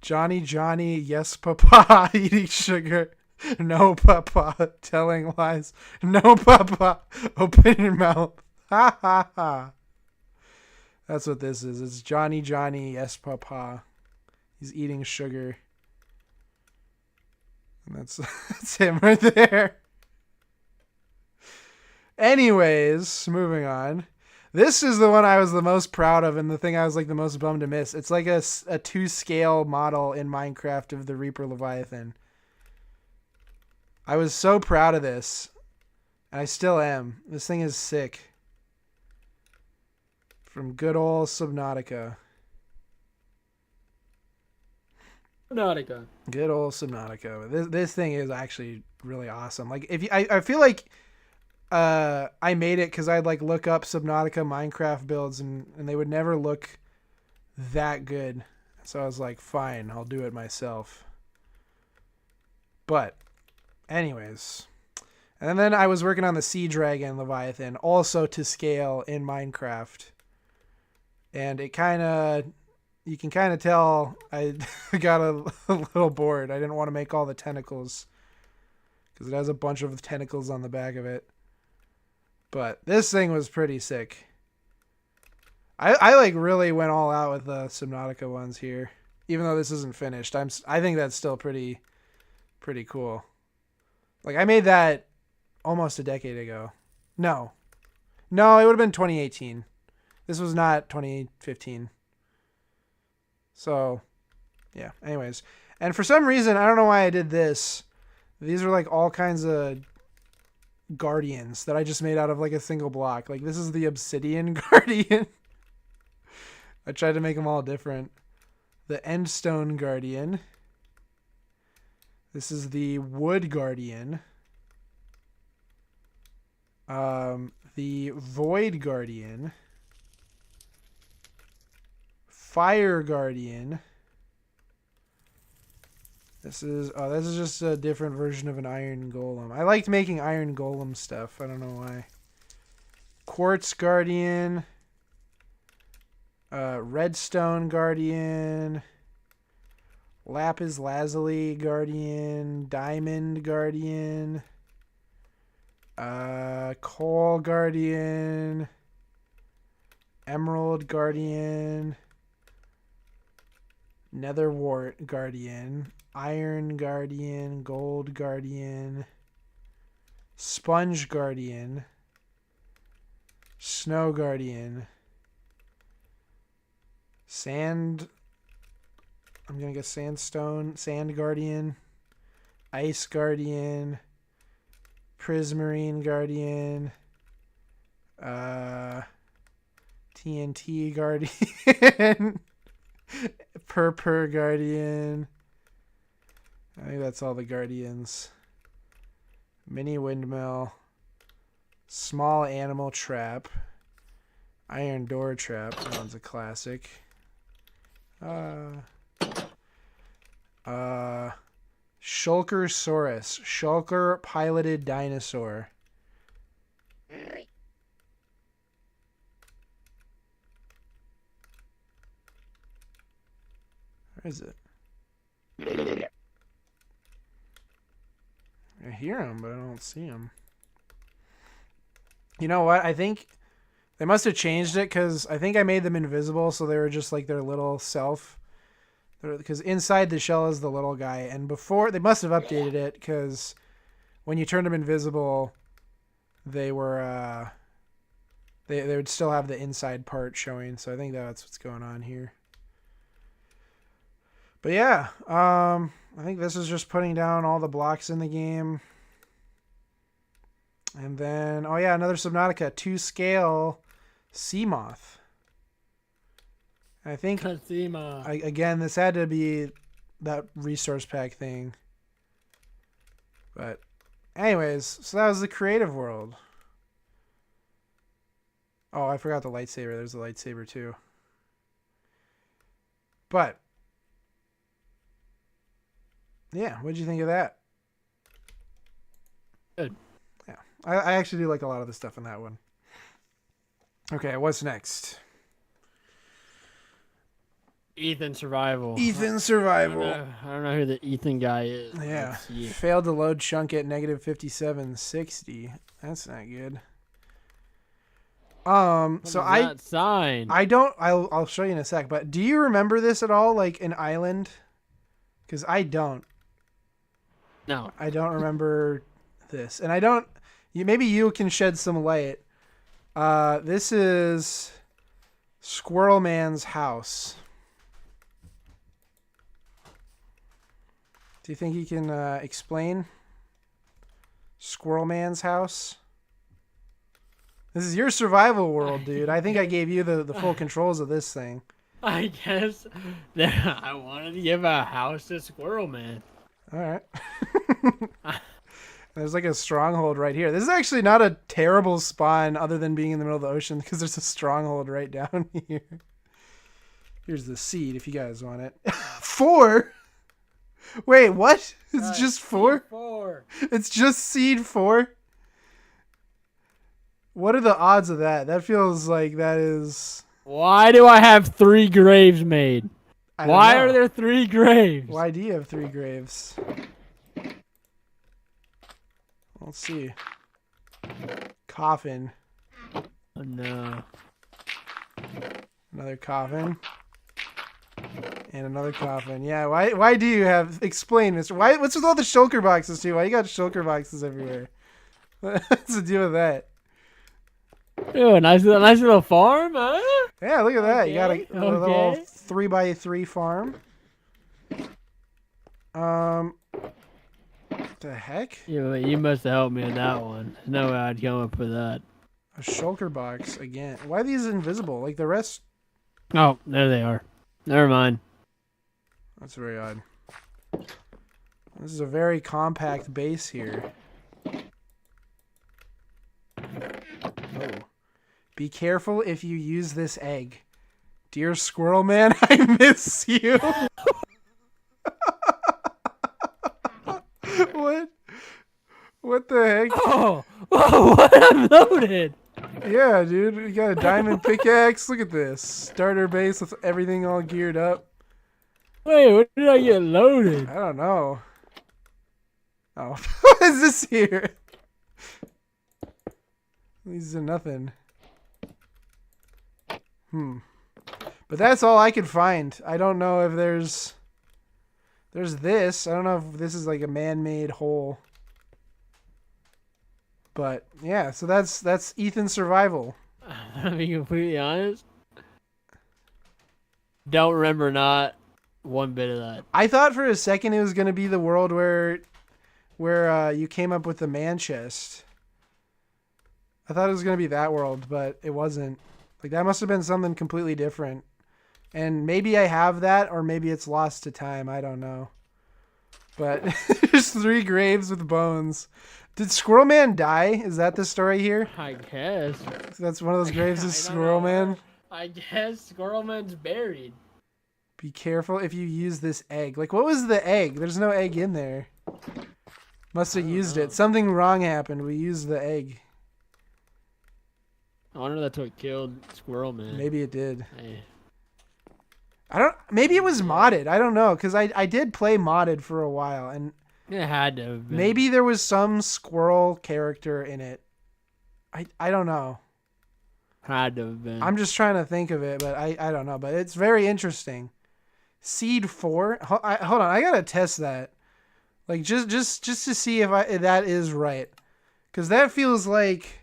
Johnny, yes, papa, eating sugar. No, papa, telling lies. No, papa, open your mouth. Ha, ha, ha. That's what this is. It's Johnny, yes, papa. He's eating sugar. And that's him right there. Anyways, moving on. This is the one I was the most proud of and the thing I was like the most bummed to miss. It's like a 2-scale model in Minecraft of the Reaper Leviathan. I was so proud of this. And I still am. This thing is sick. From good old Subnautica. Subnautica. Good old Subnautica. This thing is actually really awesome. Like I feel like I made it because I'd like look up Subnautica Minecraft builds and they would never look that good. So I was like, fine, I'll do it myself. But anyways, and then I was working on the Sea Dragon Leviathan, also to scale in Minecraft. And it kind of, you can kind of tell I got a little bored. I didn't want to make all the tentacles because it has a bunch of tentacles on the back of it. But this thing was pretty sick. I like really went all out with the Subnautica ones here, even though this isn't finished. I think that's still pretty cool. Like I made that almost a decade ago. No, it would have been 2018. This was not 2015. So, yeah. Anyways, and for some reason I don't know why I did this. These are like all kinds of guardians that I just made out of like a single block. Like this is the obsidian guardian. I tried to make them all different. The endstone guardian. This is the wood guardian. The void guardian. Fire guardian. This is just a different version of an iron golem. I liked making iron golem stuff. I don't know why. Quartz guardian. Redstone guardian. Lapis lazuli guardian. Diamond guardian. Coal guardian. Emerald guardian. Netherwart guardian. Iron guardian. Gold guardian. Sponge guardian. Snow guardian. Sand. I'm gonna get sandstone. Sand guardian. Ice guardian. Prismarine guardian. TNT guardian. Purpur guardian. I think that's all the guardians. Mini windmill. Small animal trap. Iron door trap. That one's a classic. Shulkersaurus. Shulker piloted dinosaur. Where is it? I hear him, but I don't see him. You know what? I think they must have changed it because I think I made them invisible, so they were just like their little self. Because inside the shell is the little guy, and before they must have updated it because when you turned them invisible, they were they would still have the inside part showing. So I think that's what's going on here. But yeah, I think this is just putting down all the blocks in the game. And then, oh yeah, another Subnautica 2 scale Seamoth. I think, again, this had to be that resource pack thing. But anyways, so that was the creative world. Oh, I forgot the lightsaber. There's a lightsaber too. But yeah, what'd you think of that? Good. Yeah, I actually do like a lot of the stuff in that one. Okay, what's next? Ethan Survival. Ethan Survival. I don't know who the Ethan guy is. Yeah. Failed to load chunk at negative 5760. That's not good. So I'll show you in a sec, but do you remember this at all? Like an island? Because I don't. No. I don't remember this. And I don't, maybe you can shed some light. This is Squirrel Man's house. Do you think you can explain Squirrel Man's house? This is your survival world, dude. I think I gave you the full controls of this thing. I guess that I wanted to give a house to Squirrel Man. All right. There's like a stronghold right here. This is actually not a terrible spawn other than being in the middle of the ocean because there's a stronghold right down here. Here's the seed if you guys want it. 4? Wait, what? It's just 4? 4. It's just seed 4? What are the odds of that? That feels like that is... Why do I have 3 graves made? Why are there 3 graves? Why do you have 3 graves? Let's see. Coffin. Oh no. Another coffin. And another coffin. Yeah, why do you have... Explain, Mr. What's with all the shulker boxes, too? Why you got shulker boxes everywhere? What's the deal with that? Ooh, a nice little farm, huh? Yeah, look at that. You got a little 3x3 farm. What the heck? Yeah, but you must have helped me with that one. There's no way I'd come up with that. A shulker box again. Why are these invisible? Like the rest... Oh, there they are. Never mind. That's very odd. This is a very compact base here. Oh. Be careful if you use this egg. Dear Squirrel Man, I miss you. What the heck? Oh, what? I'm loaded. Yeah, dude. We got a diamond pickaxe. Look at this. Starter base with everything all geared up. Wait, when did I get loaded? I don't know. Oh, what is this here? These are nothing. But that's all I could find. I don't know if there's this. I don't know if this is like a man-made hole. But yeah, so that's Ethan's survival. To be completely honest, don't remember not one bit of that. I thought for a second it was gonna be the world where you came up with the man chest. I thought it was gonna be that world, but it wasn't. Like that must have been something completely different. And maybe I have that, or maybe it's lost to time. I don't know. But there's 3 graves with bones. Did Squirrel Man die? Is that the story here? I guess. That's one of those graves is Squirrel Man? I guess Squirrel Man's buried. Be careful if you use this egg. Like, what was the egg? There's no egg in there. Must have used it. Something wrong happened. We used the egg. I wonder if that's what killed Squirrel Man. Maybe it did. Hey. Maybe it was modded. I don't know, because I did play modded for a while, and It had to have been. maybe there was some squirrel character in it. I don't know. Had to have been. I'm just trying to think of it, but I don't know. But it's very interesting. Seed 4. Hold on, I gotta test that. Like just to see if that is right, because that feels like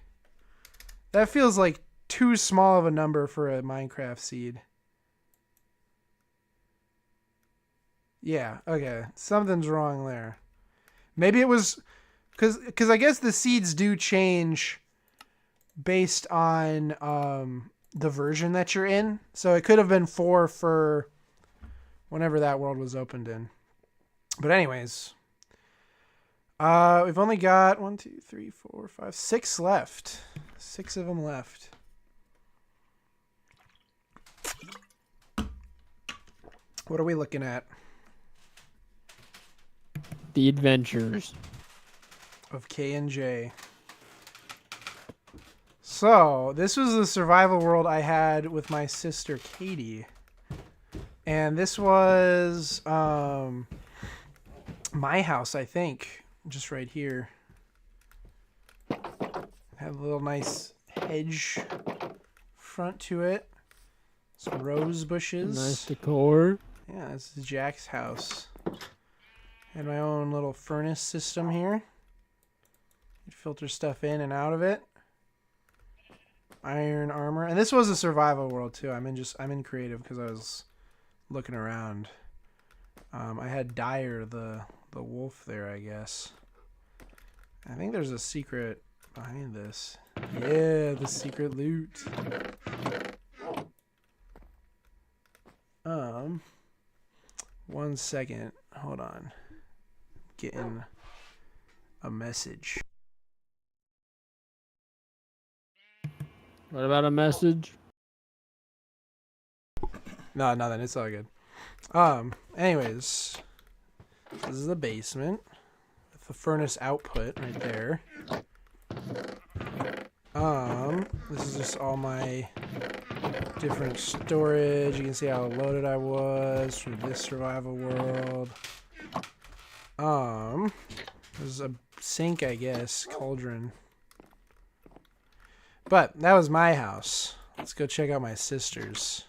too small of a number for a Minecraft seed. Yeah, okay. Something's wrong there. Maybe it was because I guess the seeds do change based on the version that you're in. So it could have been 4 for whenever that world was opened in. But anyways, we've only got 1, 2, 3, 4, 5, 6 left. 6 of them left. What are we looking at? The Adventures Of K and J. So, this was the survival world I had with my sister Katie. And this was my house, I think. Just right here. Had a little nice hedge front to it. Some rose bushes. nice decor. Yeah, this is Jack's house. Had my own little furnace system here. You'd filter stuff in and out of it. Iron armor, and this was a survival world too. I'm in creative because I was looking around. I had Dyer the wolf there, I guess. I think there's a secret behind this. Yeah, the secret loot. One second. Hold on. Getting a message. What about a message? No, nothing. It's all good. Anyways, this is the basement with the furnace output right there. This is just all my different storage. You can see how loaded I was from this survival world. There's a sink, I guess, cauldron. But that was my house. Let's go check out my sister's.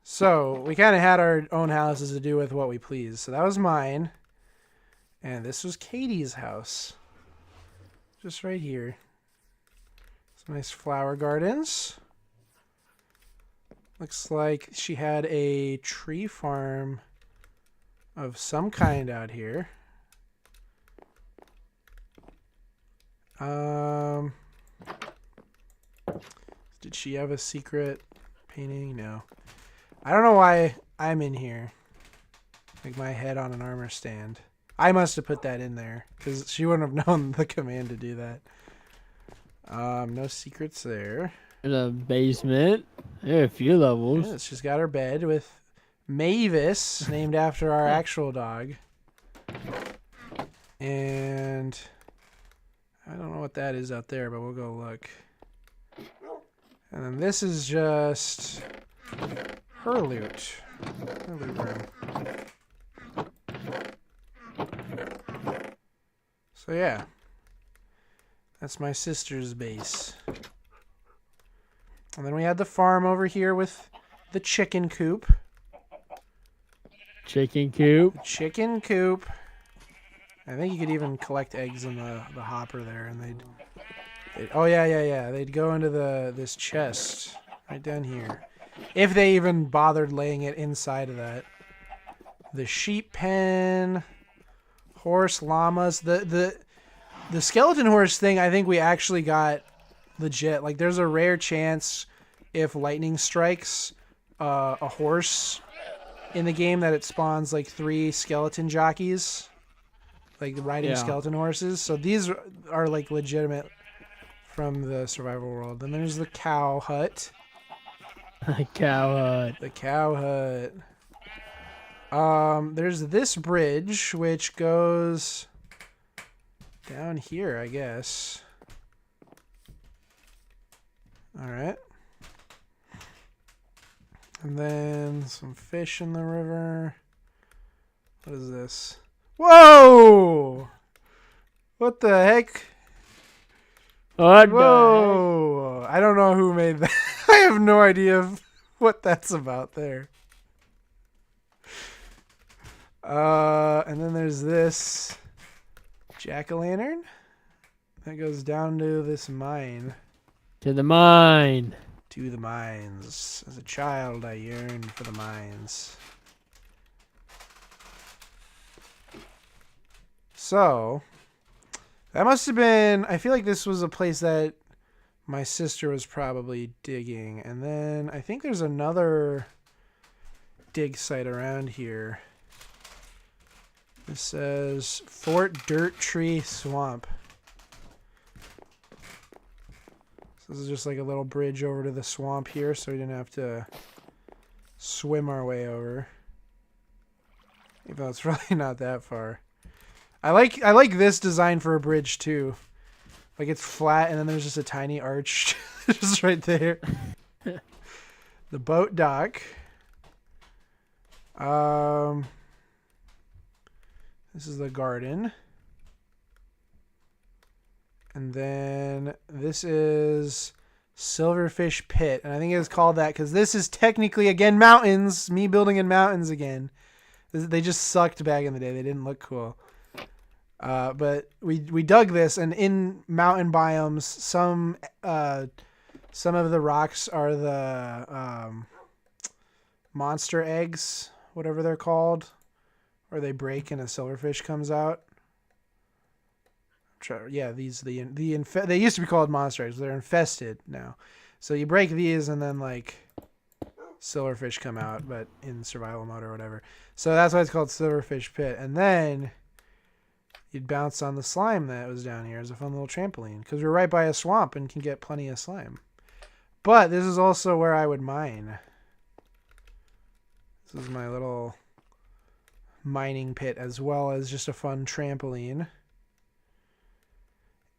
So we kind of had our own houses to do with what we please. So that was mine. And this was Katie's house. Just right here. Some nice flower gardens. Looks like she had a tree farm of some kind out here. Did she have a secret painting? No. I don't know why I'm in here. Like my head on an armor stand. I must have put that in there because she wouldn't have known the command to do that. No secrets there. In a basement. There are a few levels. Yeah, she's got her bed with Mavis, named after our actual dog. And I don't know what that is out there, but we'll go look. And then this is just her loot. Her loot room. So yeah. That's my sister's base. And then we had the farm over here with the chicken coop. Chicken coop. Chicken coop. I think you could even collect eggs in the hopper there, and they'd oh yeah. They'd go into this chest right down here, if they even bothered laying it inside of that. The sheep pen, horse, llamas. The skeleton horse thing, I think we actually got legit. Like, there's a rare chance if lightning strikes a horse in the game that it spawns like 3 skeleton jockeys, like riding skeleton horses. So these are like legitimate from the survival world. Then there's the cow hut. The cow hut. The cow hut. There's this bridge which goes down here, I guess. All right. And then some fish in the river. What is this? Whoa! What the heck? What Whoa! I don't know who made that. I have no idea what that's about there. And then there's this jack-o'-lantern that goes down to this mine. To the mine. To the mines. As a child, I yearned for the mines. So, that must have been... I feel like this was a place that my sister was probably digging. And then I think there's another dig site around here. It says Fort Dirt Tree Swamp. So this is just like a little bridge over to the swamp here, so we didn't have to swim our way over. Even though it's probably not that far. I like this design for a bridge too. Like it's flat and then there's just a tiny arch just right there. The boat dock. This is the garden. And then this is Silverfish Pit. And I think it's called that because this is technically, again, mountains. Me building in mountains again. They just sucked back in the day. They didn't look cool. But we dug this, and in mountain biomes, some of the rocks are the monster eggs, whatever they're called. Or they break and a silverfish comes out. Yeah, they used to be called monster eggs. They're infested now. So you break these and then like silverfish come out, but in survival mode or whatever. So that's why it's called Silverfish Pit. And then you'd bounce on the slime that was down here as a fun little trampoline because we're right by a swamp and can get plenty of slime. But this is also where I would mine. This is my little mining pit as well as just a fun trampoline.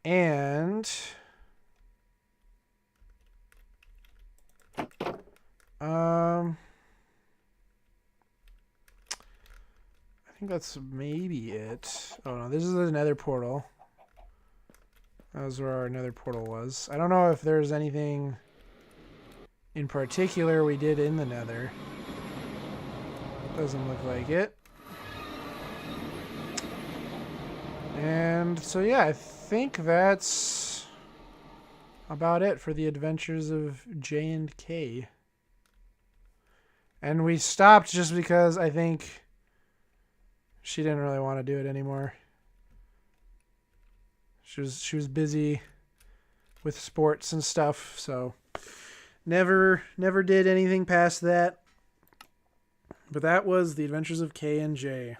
And I think that's maybe it. Oh no, this is the nether portal. That was where our nether portal was. I don't know if there's anything in particular we did in the nether. Doesn't look like it. And so yeah, I think that's about it for the adventures of J and K. And we stopped just because I think she didn't really want to do it anymore. She was busy with sports and stuff, so never did anything past that. But that was the adventures of K and J.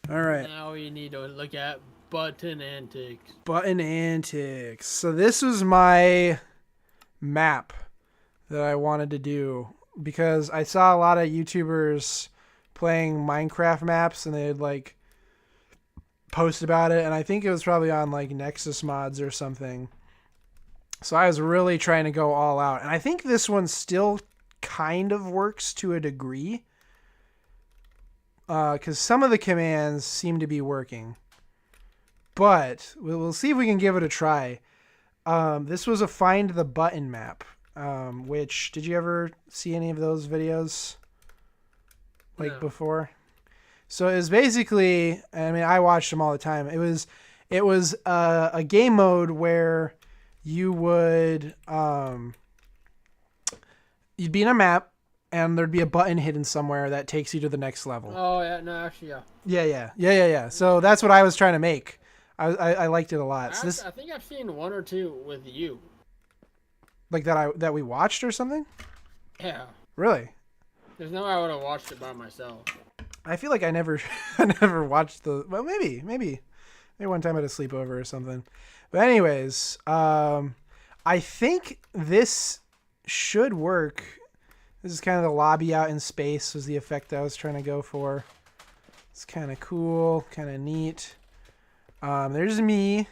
All right. Now we need to look at button antics. Button antics. So this was my map that I wanted to do because I saw a lot of YouTubers playing Minecraft maps and they'd like post about it, and I think it was probably on like Nexus Mods or something. So I was really trying to go all out, and I think this one still kind of works to a degree. Because some of the commands seem to be working. But we'll see if we can give it a try. This was a Find the Button map. Which, did you ever see any of those videos? Like No. before? So it was basically, I mean, I watched them all the time. It was a game mode where you would, you'd be in a map, and there'd be a button hidden somewhere that takes you to the next level. Oh yeah, no, actually, yeah. Yeah. So that's what I was trying to make. I liked it a lot. So this, I think I've seen one or two with you. like that we watched or something? Yeah. Really? There's no way I would have watched it by myself. I feel like I never watched the. Well, maybe one time at a sleepover or something. But anyways, I think this should work. This is kind of the lobby out in space was the effect I was trying to go for. It's kind of cool, kind of neat. There's me.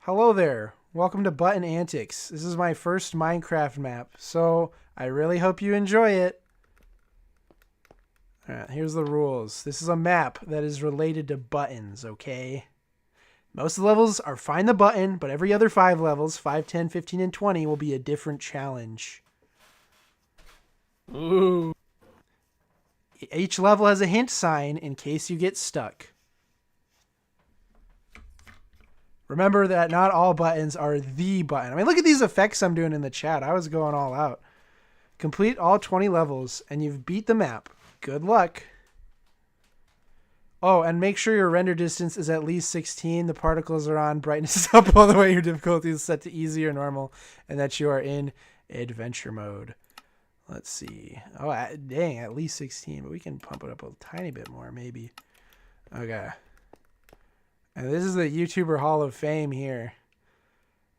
Hello there. Welcome to Button Antics. This is my first Minecraft map, so I really hope you enjoy it. Alright, here's the rules. This is a map that is related to buttons, okay? Most of the levels are find the button, but every other 5 levels, 5, 10, 15, and 20, will be a different challenge. Ooh. Each level has a hint sign in case you get stuck. Remember that not all buttons are the button. I mean, look at these effects I'm doing in the chat. I was going all out. Complete all 20 levels, and you've beat the map. Good luck. Oh, and make sure your render distance is at least 16. The particles are on. Brightness is up all the way. Your difficulty is set to easy or normal, and that you are in adventure mode. Let's see. Oh, dang, at least 16, but we can pump it up a tiny bit more, maybe. Okay. And this is the YouTuber Hall of Fame here.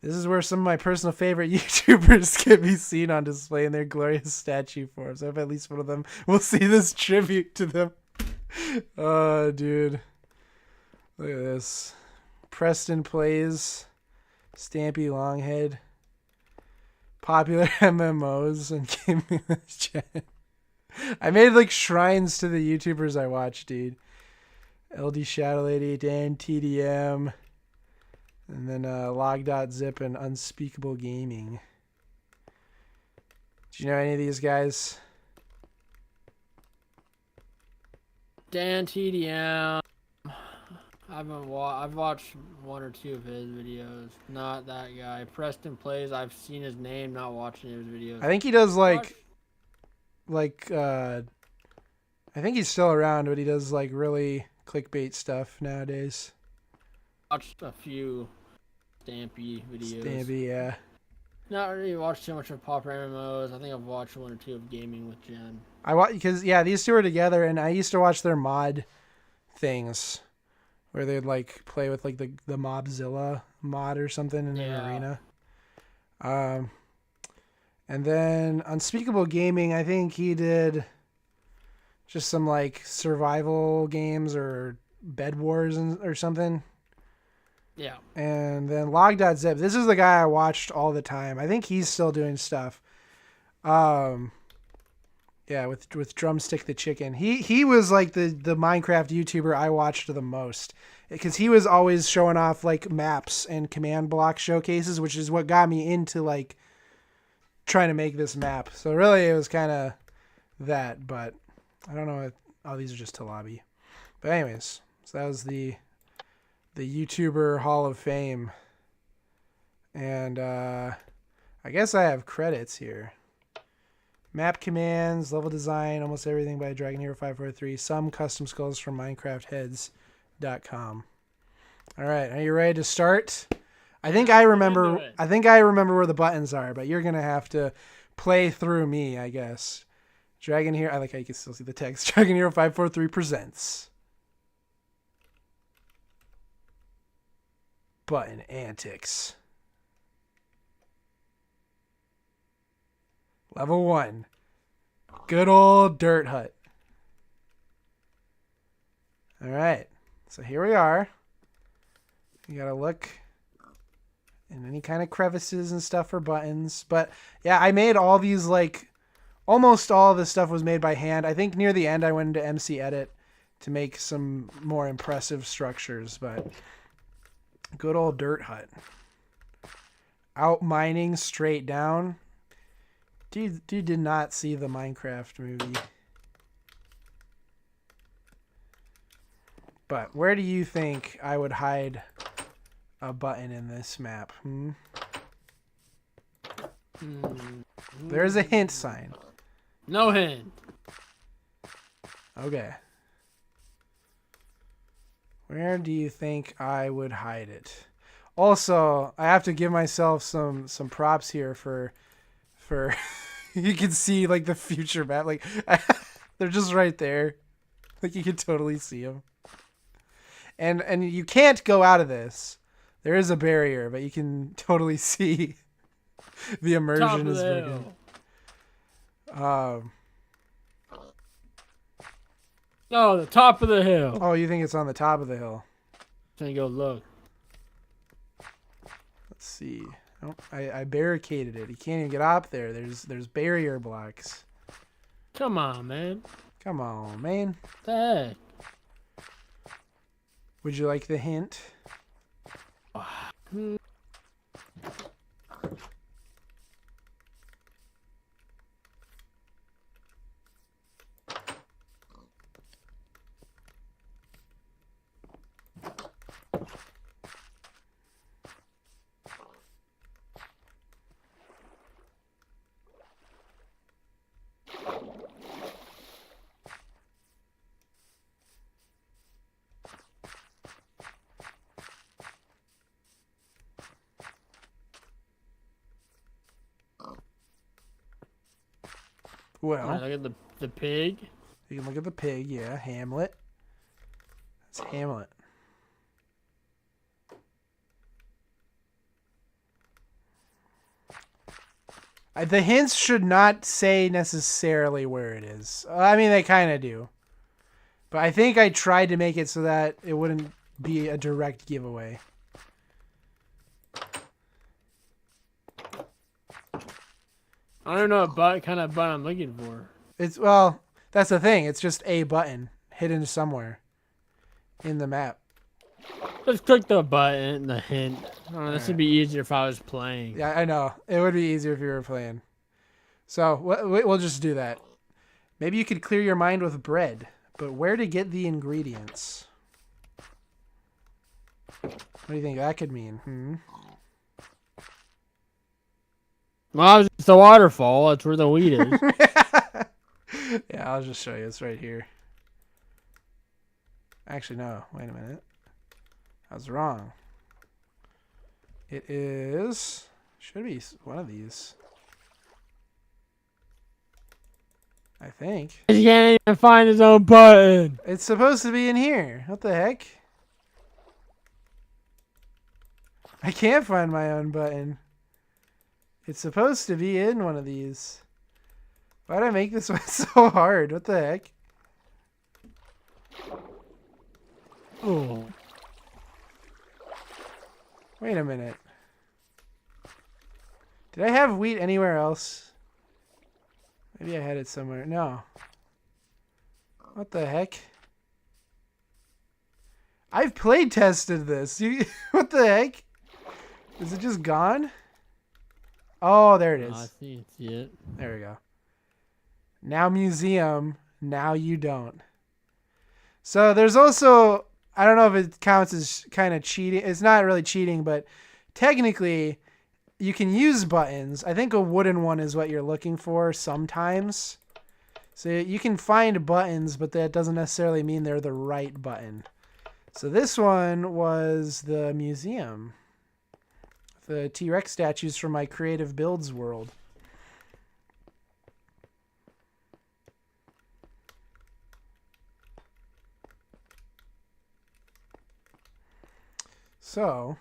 This is where some of my personal favorite YouTubers can be seen on display in their glorious statue forms. I hope at least one of them will see this tribute to them. Oh, dude. Look at this. Preston Plays. Stampy Longhead. Popular MMOs and gaming with chat. I made like shrines to the YouTubers I watch, dude. LD Shadow Lady, Dan TDM, and then Log.zip and Unspeakable Gaming. Do you know any of these guys? Dan TDM. I've watched 1 or 2 of his videos. Not that guy. Preston Plays. I've seen his name, not watching his videos. I think he does I think he's still around, but he does like really clickbait stuff nowadays. Watched a few Stampy videos. Stampy, yeah. Not really watched too much of popular MMOs. I think I've watched 1 or 2 of Gaming with Jen. Because these two are together, and I used to watch their mod things, where they'd like play with like the Mobzilla mod or something in an arena. And then Unspeakable Gaming, I think he did just some like survival games or Bed Wars or something. Yeah. And then Log.zip. This is the guy I watched all the time. I think he's still doing stuff. Yeah, with Drumstick the Chicken. He was like the Minecraft YouTuber I watched the most, because he was always showing off like maps and command block showcases, which is what got me into like trying to make this map. So really it was kind of that, but I don't know. Oh, these are just to lobby. But anyways, so that was the YouTuber Hall of Fame. And I guess I have credits here. Map commands, level design, almost everything by Dragon Hero 543. Some custom skulls from MinecraftHeads.com. All right, are you ready to start? I think I remember where the buttons are, but you're gonna have to play through me, I guess. Dragon Hero, I like how you can still see the text. Dragon Hero 543 presents Button Antics. Level 1. Good old dirt hut. Alright. So here we are. You gotta look in any kind of crevices and stuff for buttons. But yeah, I made all these like... Almost all of this stuff was made by hand. I think near the end I went into MC Edit to make some more impressive structures. But good old dirt hut. Out mining straight down. Dude did not see the Minecraft movie. But where do you think I would hide a button in this map? There's a hint sign. No hint. Okay. Where do you think I would hide it? Also, I have to give myself some props here for you can see like the future map, like they're just right there, like you can totally see them. And you can't go out of this. There is a barrier, but you can totally see the immersion is broken. No, the top of the hill. Oh, you think it's on the top of the hill? Then go look. Let's see. Oh, I barricaded it. You can't even get up there. There's barrier blocks. Come on, man. Come on, man. What the heck? Would you like the hint? Well, Alright, look at the pig. you can look at the pig. Yeah, Hamlet. That's Hamlet. The hints should not say necessarily where it is. I mean, they kind of do. But I think I tried to make it so that it wouldn't be a direct giveaway. I don't know what kind of button I'm looking for. Well, that's the thing. It's just a button hidden somewhere in the map. Just click the button, the hint. Oh, this would be easier if I was playing. Yeah, I know. It would be easier if you were playing. So we'll just do that. Maybe you could clear your mind with bread, but where to get the ingredients? What do you think that could mean? Well, it's the waterfall. That's where the wheat is. Yeah, I'll just show you. It's right here. Actually, no. Wait a minute. I was wrong. It is... should be one of these. I think. He can't even find his own button. It's supposed to be in here. What the heck? I can't find my own button. It's supposed to be in one of these. Why'd I make this one so hard? What the heck? Oh. Wait a minute. Did I have wheat anywhere else? Maybe I had it somewhere. No. What the heck? I've play tested this. What the heck? Is it just gone? Oh, there it is. I see it. There we go. Now museum. Now you don't. So there's also... I don't know if it counts as kind of cheating. It's not really cheating, but technically you can use buttons. I think a wooden one is what you're looking for sometimes. So you can find buttons, but that doesn't necessarily mean they're the right button. So this one was the museum. The T-Rex statues from my creative builds world. So,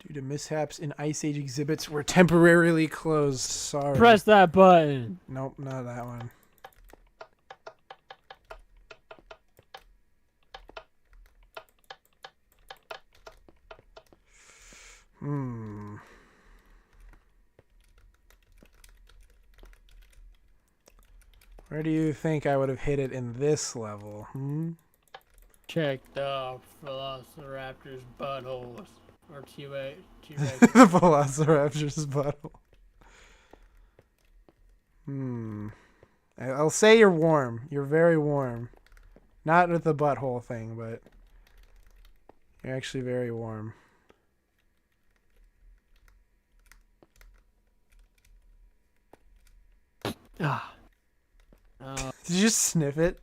due to mishaps in Ice Age exhibits were temporarily closed. Sorry. Press that button. Nope, not that one. Where do you think I would have hit it in this level? Check the Velociraptor's buttholes. Or T-Rex. The Velociraptor's butthole. I'll say you're warm. You're very warm. Not with the butthole thing, but you're actually very warm. Ah. Did you just sniff it?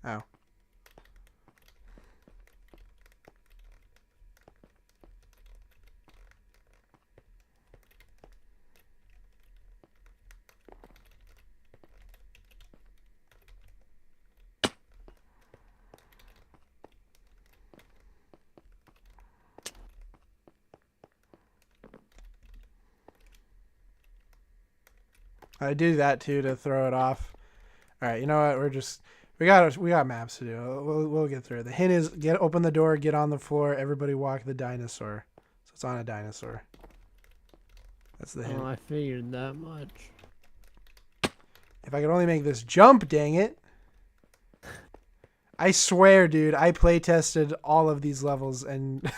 Oh. I do that too to throw it off. All right, you know what? We got maps to do. We'll get through it. The hint is open the door, get on the floor, everybody walk the dinosaur. So it's on a dinosaur. That's the hint. Oh, I figured that much. If I could only make this jump, dang it. I swear, dude, I play tested all of these levels and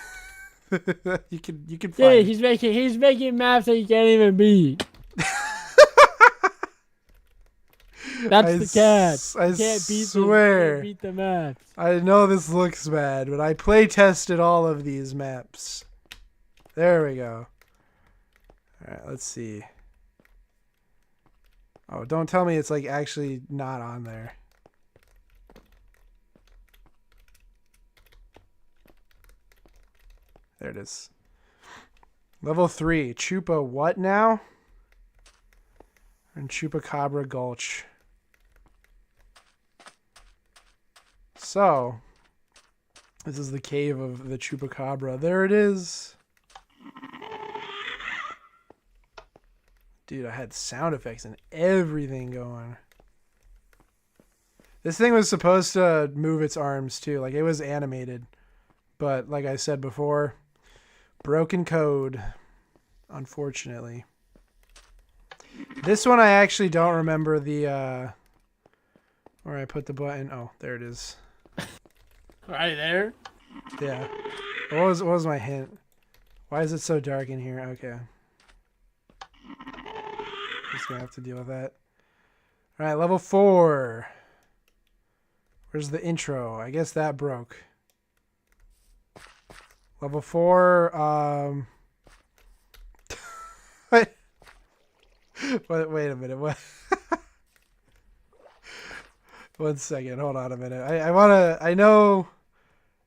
you can find Dude, he's making maps that you can't even beat. That's the catch. I You can't swear. beat the maps. I know this looks bad, but I play tested all of these maps. There we go. Alright, let's see. Oh, don't tell me it's like actually not on there. There it is. Level 3. Chupa what now? And Chupacabra Gulch. So, this is the cave of the Chupacabra. There it is. Dude, I had sound effects and everything going. This thing was supposed to move its arms too. Like, it was animated. But, like I said before, broken code, unfortunately. This one I actually don't remember the, where I put the button. Oh, there it is. Right there? Yeah. What was my hint? Why is it so dark in here? Okay. Just gonna have to deal with that. Alright, level 4. Where's the intro? I guess that broke. Level 4, wait a minute, what? One second, hold on a minute. I know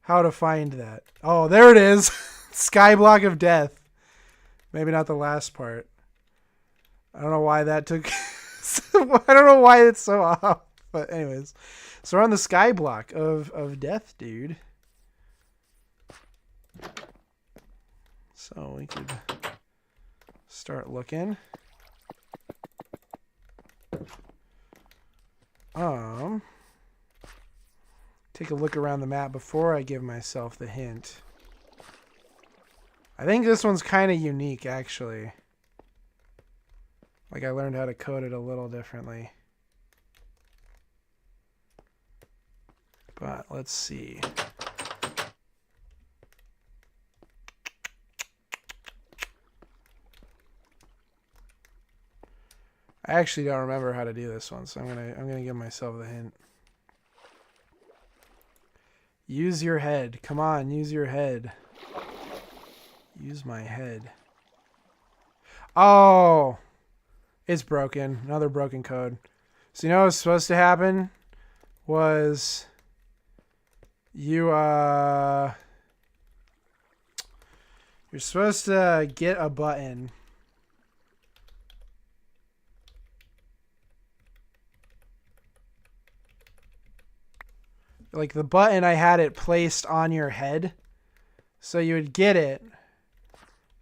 how to find that. Oh, there it is. Skyblock of Death. Maybe not the last part. I don't know why that took... I don't know why it's so off. But anyways. So we're on the Skyblock of Death, dude. So we could start looking. Take a look around the map before I give myself the hint. I think this one's kind of unique, actually. Like, I learned how to code it a little differently. But let's see. I actually don't remember how to do this one, so I'm gonna give myself the hint. Use your head. Come on, use your head. Use my head. Oh! It's broken. Another broken code. So you know what was supposed to happen? Was you're supposed to get a button. Like the button, I had it placed on your head. So you would get it.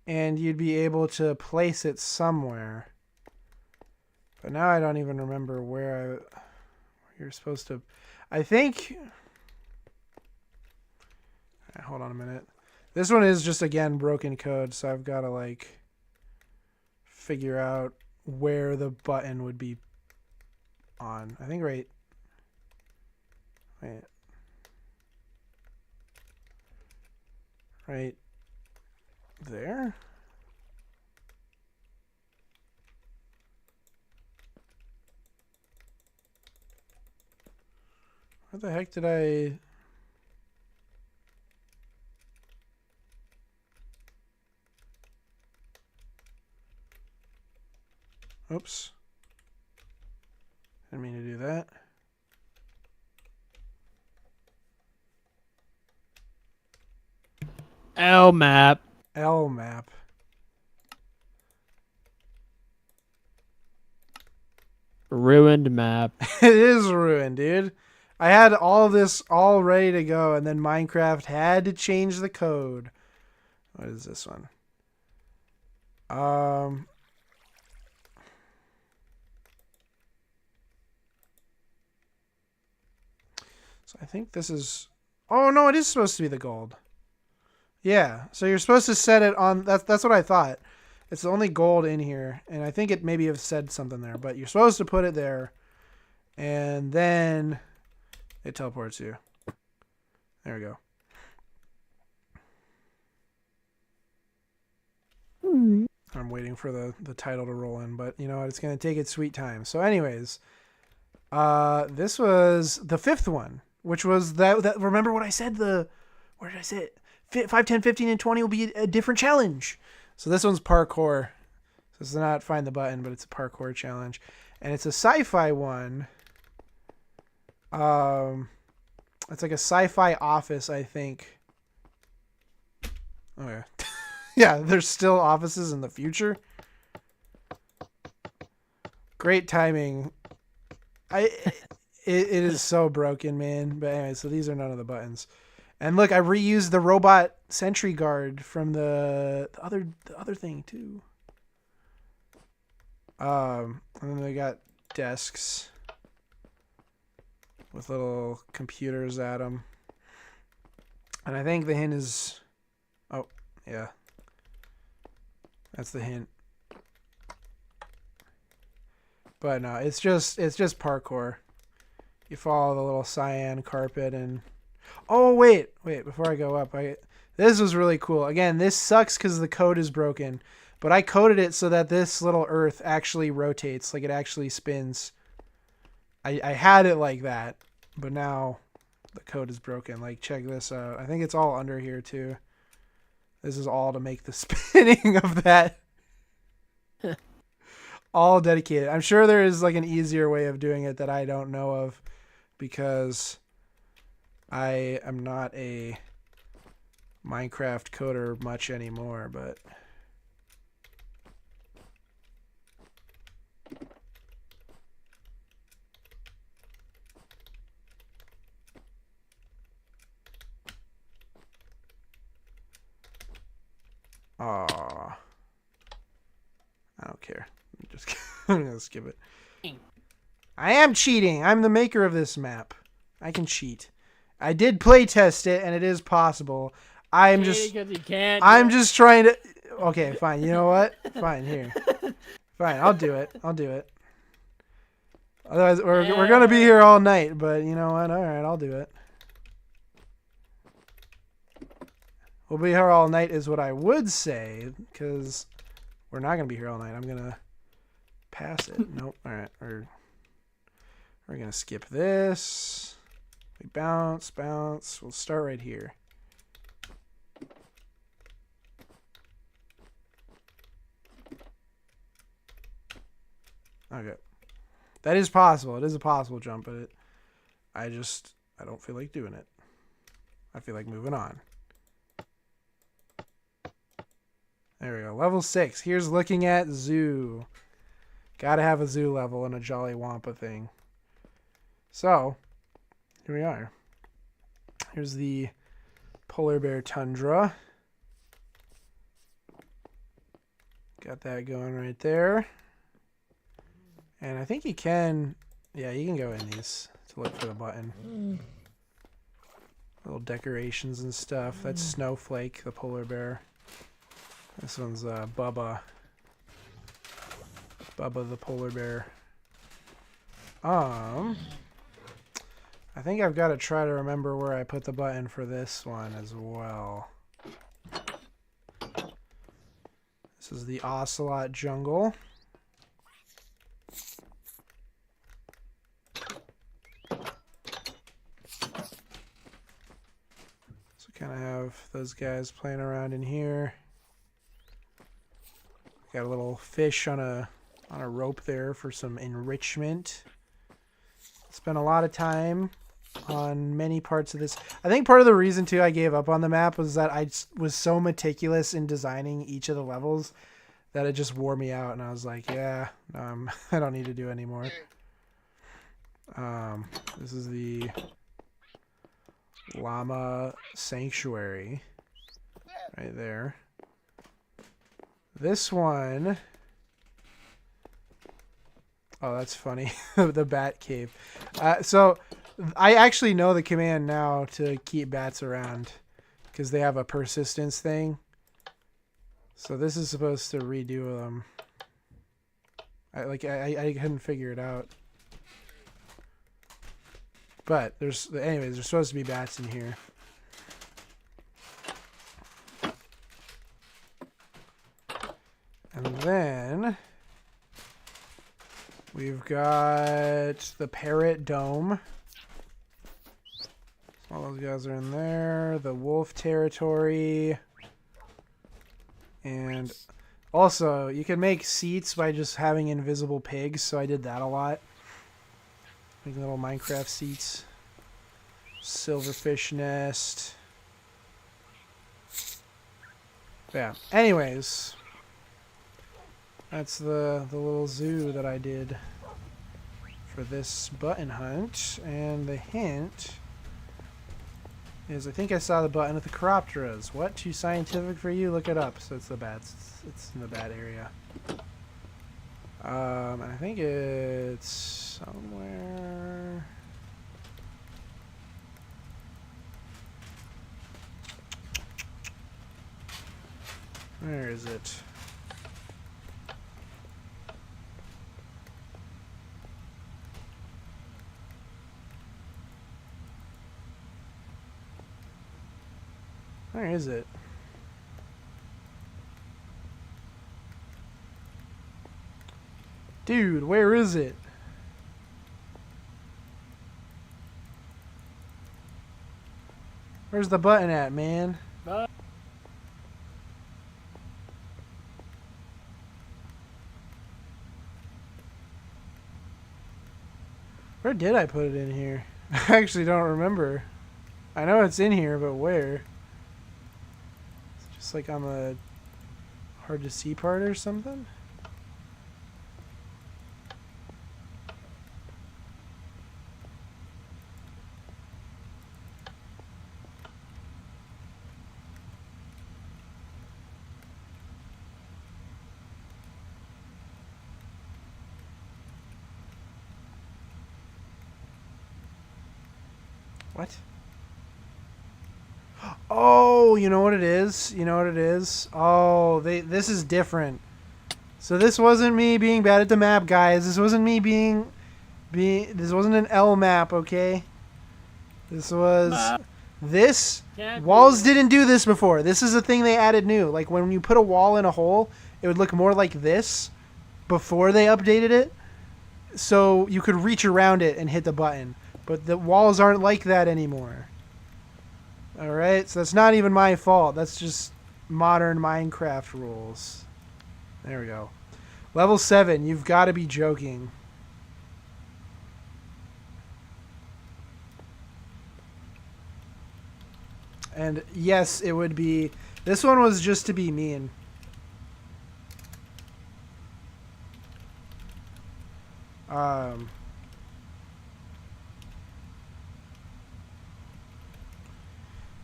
And you'd be able to place it somewhere. But now I don't even remember where you're supposed to... I think... Right, hold on a minute. This one is just, again, broken code. So I've got to, like, figure out where the button would be on. I think right... Wait... Right there? Where the heck did I... Oops. Didn't mean to do that. L map. L map. Ruined map. It is ruined, dude. I had all this all ready to go, and then Minecraft had to change the code. What is this one? So I think this is... Oh, no, it is supposed to be the gold. Yeah, so you're supposed to set it on... That's what I thought. It's the only gold in here, and I think it maybe have said something there, but you're supposed to put it there, and then it teleports you. There we go. I'm waiting for the title to roll in, but you know what? It's going to take its sweet time. So anyways, this was the 5th one, which was that remember what I said? Where did I say it? 5, 10, 15, and 20 will be a different challenge. So this one's parkour. So it's not find the button, but it's a parkour challenge. And it's a sci-fi one. It's like a sci-fi office, I think. Okay. Yeah, there's still offices in the future. Great timing. It is so broken, man. But anyway, so these are none of the buttons. And look, I reused the robot sentry guard from the other thing too. And then they got desks with little computers at them. And I think the hint is... Oh, yeah. That's the hint. But no, it's just parkour. You follow the little cyan carpet and... Oh, wait, before I go up, this was really cool. Again, this sucks because the code is broken. But I coded it so that this little earth actually rotates, like it actually spins. I had it like that, but now the code is broken. Like, check this out. I think it's all under here, too. This is all to make the spinning of that. All dedicated. I'm sure there is, like, an easier way of doing it that I don't know of because... I am not a Minecraft coder much anymore, but I don't care. I'm gonna skip it. I am cheating. I'm the maker of this map. I can cheat. I did play test it, and it is possible. I'm just trying to... Okay, fine. You know what? Fine, here. Fine, I'll do it. Otherwise, we're going to be here all night, but you know what? All right, I'll do it. We'll be here all night is what I would say, because we're not going to be here all night. I'm going to pass it. Nope. All right. We're going to skip this. We bounce. We'll start right here. Okay. That is possible. It is a possible jump, but I don't feel like doing it. I feel like moving on. There we go. Level 6. Here's looking at zoo. Gotta have a zoo level and a Jolly Wampa thing. So... here we are. Here's the polar bear tundra. Got that going right there. And I think you can... Yeah, you can go in these to look for the button. Little decorations and stuff. That's Snowflake, the polar bear. This one's Bubba. Bubba the polar bear. I think I've got to try to remember where I put the button for this one as well. This is the Ocelot Jungle. So kind of have those guys playing around in here. Got a little fish on a rope there for some enrichment. Spent a lot of time on many parts of this. I think part of the reason too I gave up on the map was that I was so meticulous in designing each of the levels that it just wore me out, and I was like, yeah, I don't need to do anymore. This is the llama sanctuary right there. This one... Oh, that's funny. The bat cave. So I actually know the command now to keep bats around because they have a persistence thing. So this is supposed to redo them. I couldn't figure it out. But anyways, there's supposed to be bats in here. And then we've got the parrot dome. All those guys are in there. The wolf territory. And also, you can make seats by just having invisible pigs, so I did that a lot. Make little Minecraft seats. Silverfish nest. Yeah. Anyways, that's the little zoo that I did for this button hunt. And the hint is I think I saw the button with the Chiropteras. What? Too scientific for you? Look it up. So it's the bats. It's in the bat area. I think it's somewhere. Where is it? Where is it? Dude, where is it? Where's the button at, man? Where did I put it in here? I actually don't remember. I know it's in here, but where? It's just like on the hard to see part or something? What? Oh, you know what it is? You know what it is? Oh, this is different. So this wasn't me being bad at the map, guys. This wasn't me this wasn't an L map, okay? This was walls didn't do this before. This is a thing they added new. Like when you put a wall in a hole, it would look more like this before they updated it. So you could reach around it and hit the button. But the walls aren't like that anymore. Alright, so that's not even my fault. That's just modern Minecraft rules. There we go. Level 7, you've got to be joking. And yes, it would be... This one was just to be mean.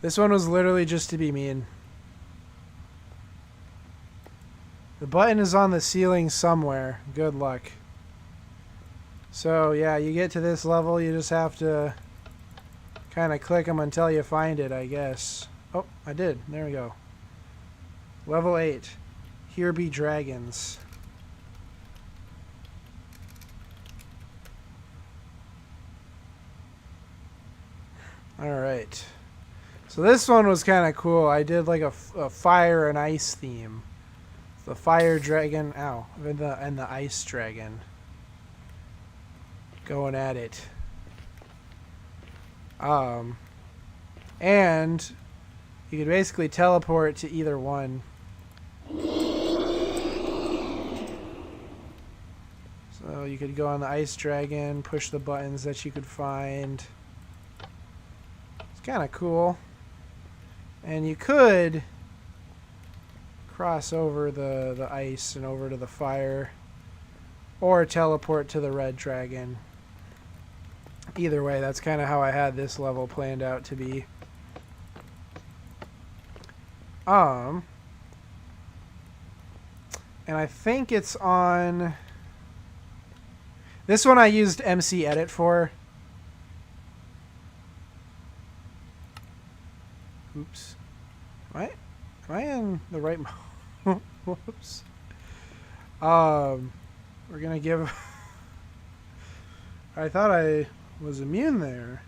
This one was literally just to be mean. The button is on the ceiling somewhere. Good luck. So, yeah, you get to this level, you just have to kind of click them until you find it, I guess. Oh, I did. There we go. Level 8. Here be dragons. Alright. So this one was kind of cool. I did like a fire and ice theme. The fire dragon, and the ice dragon. Going at it. And you could basically teleport to either one. So you could go on the ice dragon, push the buttons that you could find. It's kind of cool. And you could cross over the ice and over to the fire, or teleport to the red dragon. Either way, that's kind of how I had this level planned out to be. And I think it's on... This one I used MC Edit for. Oops. Am I in the right mode? Whoops. We're gonna give... I thought I was immune there.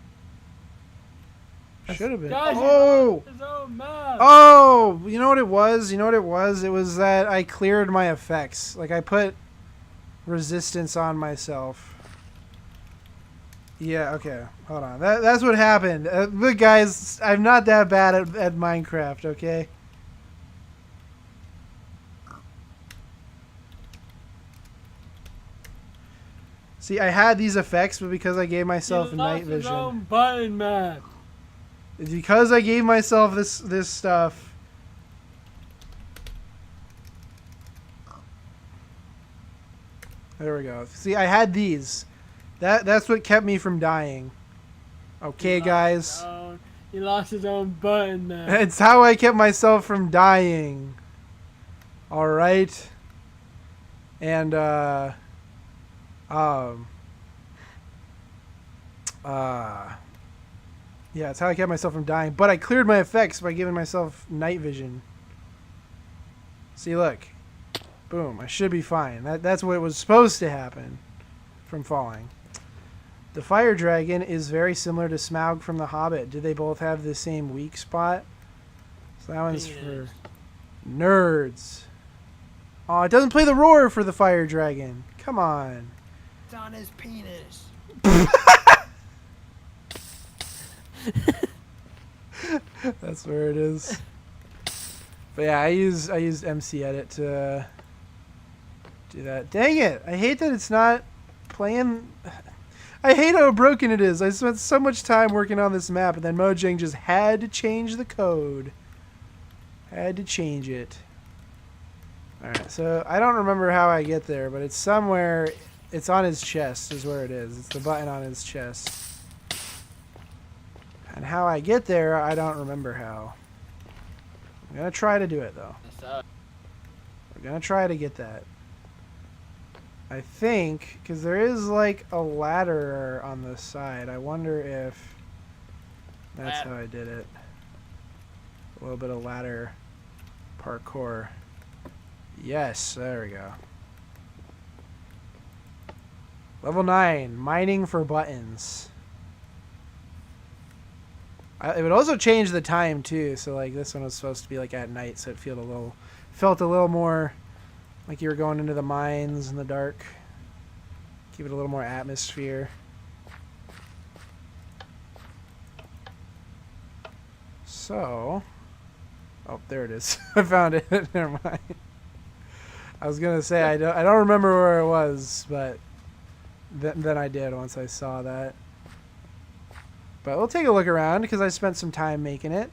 Should have been. Guys, Oh! his own map. Oh! You know what it was? You know what it was? It was that I cleared my effects. Like, I put resistance on myself. Yeah, okay. Hold on. That's what happened. Look, guys, I'm not that bad at Minecraft, okay? See, I had these effects, but because I gave myself night His vision. own button map. It's because I gave myself this stuff. There we go. See, I had these. That's what kept me from dying. Okay, guys. He lost his own button map. It's how I kept myself from dying. All right. And yeah, it's how I kept myself from dying. But I cleared my effects by giving myself night vision. See, look. Boom. I should be fine. That's what was supposed to happen from falling. The fire dragon is very similar to Smaug from The Hobbit. Do they both have the same weak spot? So that one's for nerds. Oh, it doesn't play the roar for the fire dragon. Come on. It's on his penis. That's where it is. But yeah, I used MC Edit to do that. Dang it! I hate that it's not playing. I hate how broken it is. I spent so much time working on this map, and then Mojang just had to change the code. Had to change it. Alright, so I don't remember how I get there, but it's somewhere. It's on his chest is where it is. It's the button on his chest. And how I get there, I don't remember how. I'm going to try to do it, though. We're going to try to get that. I think, because there is, like, a ladder on the side. I wonder if that's how I did it. A little bit of ladder parkour. Yes, there we go. Level 9, mining for buttons. It would also change the time too, so like this one was supposed to be like at night, so it felt a little more like you were going into the mines in the dark. Give it a little more atmosphere. So, oh, there it is. I found it. Never mind. I was gonna say I don't remember where it was, but then I did once I saw that. But we'll take a look around because I spent some time making it.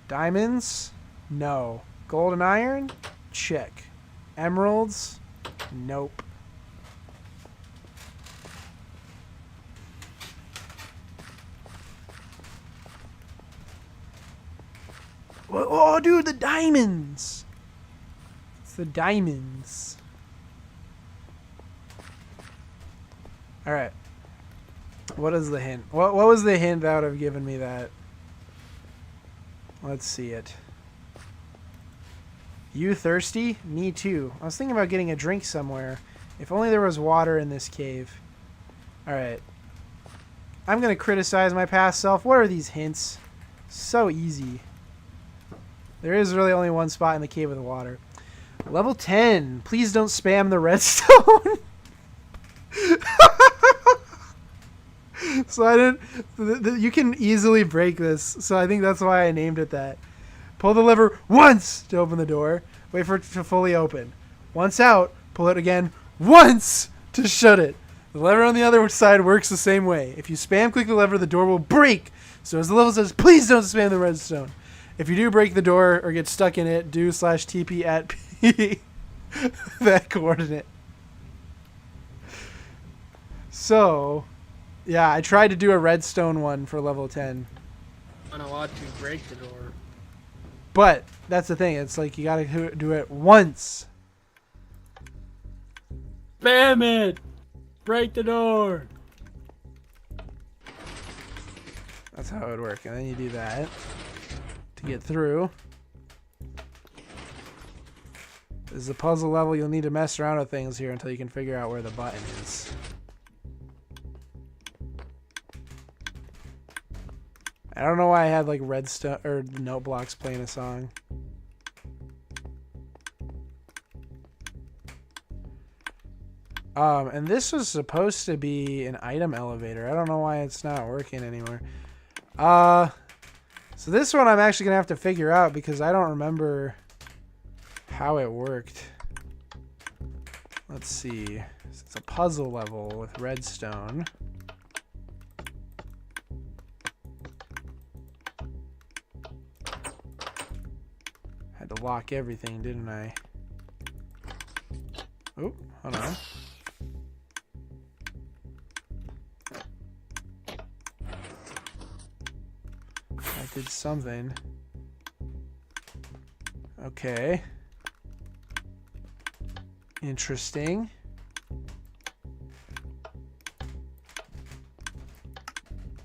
Diamonds? No. Gold and iron? Check. Emeralds? Nope. Oh, dude, the diamonds! It's the diamonds. Alright. What is the hint? What was the hint that would have given me that? Let's see it. You thirsty? Me too. I was thinking about getting a drink somewhere. If only there was water in this cave. Alright. I'm going to criticize my past self. What are these hints? So easy. There is really only one spot in the cave with water. Level 10. Please don't spam the redstone. So I didn't. You can easily break this, so I think that's why I named it that. Pull the lever once to open the door. Wait for it to fully open. Once out, pull it again once to shut it. The lever on the other side works the same way. If you spam click the lever, the door will break. So as the level says, please don't spam the redstone. If you do break the door or get stuck in it, do /TP at P that coordinate. So, yeah, I tried to do a redstone one for level 10. I don't want to break the door. But that's the thing. It's like you gotta do it once. Spam it! Break the door! That's how it would work. And then you do that. to get through. This is a puzzle level. You'll need to mess around with things here until you can figure out where the button is. I don't know why I had like redstone or note blocks playing a song. And this was supposed to be an item elevator. I don't know why it's not working anymore. So this one I'm actually gonna have to figure out because I don't remember how it worked. Let's see. It's a puzzle level with redstone. Had to lock everything, didn't I? Oh, hold on. I did something. Okay. Interesting.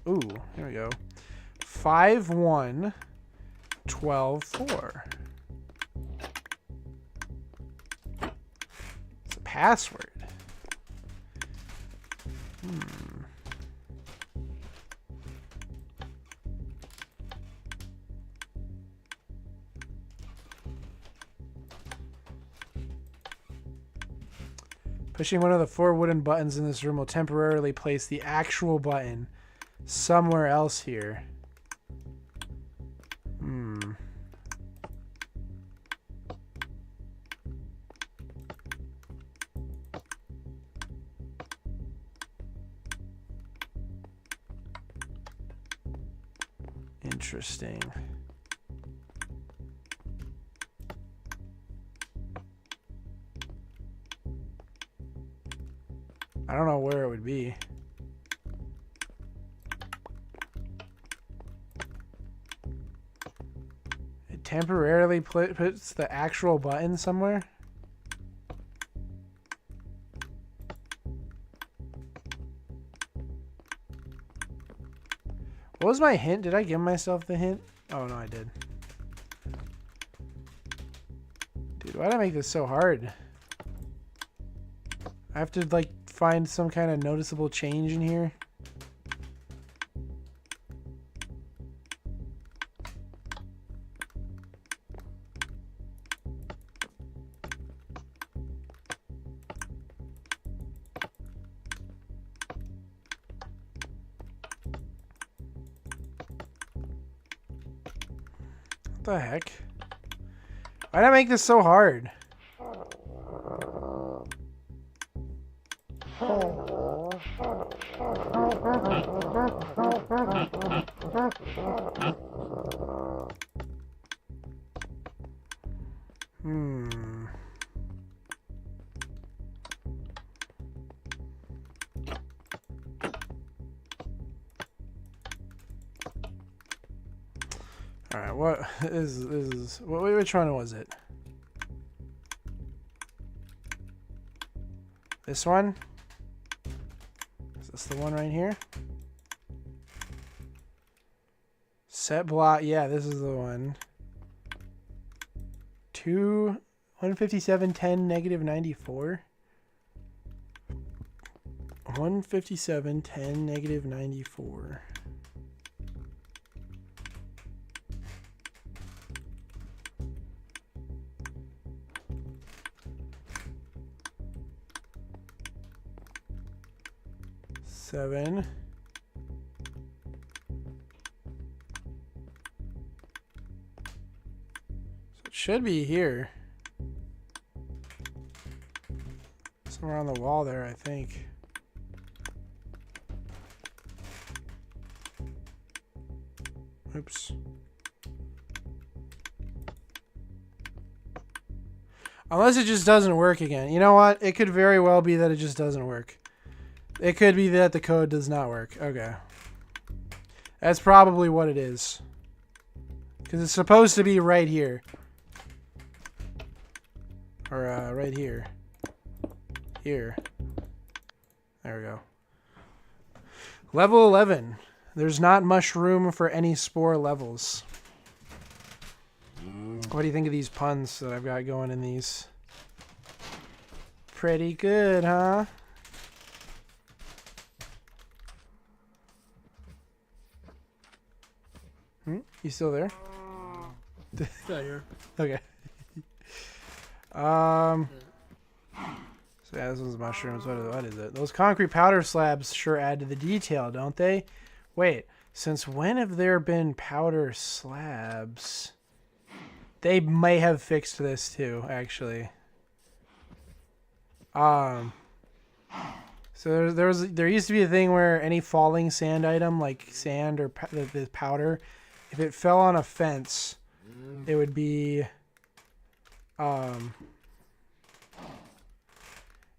Ooh, here we go. 5 1 12 4. It's a password. Pushing one of the 4 wooden buttons in this room will temporarily place the actual button somewhere else here. Interesting. I don't know where it would be. It temporarily puts the actual button somewhere. What was my hint? Did I give myself the hint? Oh, no, I did. Dude, why did I make this so hard? I have to, like, find some kind of noticeable change in here. What the heck? Why did I make this so hard? All right, what is which one was it? This one? Is this the one right here? Set block. Yeah, this is the one. 157.10 negative 94. 157.10 negative 94. Seven. So it should be here. Somewhere on the wall there, I think. Oops. Unless it just doesn't work again. You know what? It could very well be that it just doesn't work. It could be that the code does not work. Okay. That's probably what it is. Because it's supposed to be right here. Or right here. Here. There we go. Level 11. There's not much room for any spore levels. What do you think of these puns that I've got going in these? Pretty good, huh? You still there? Still here. Okay. So yeah, this one's mushrooms. What is it? Those concrete powder slabs sure add to the detail, don't they? Wait, since when have there been powder slabs? They may have fixed this too, actually. So there used to be a thing where any falling sand item, like sand or the powder, if it fell on a fence, it would be it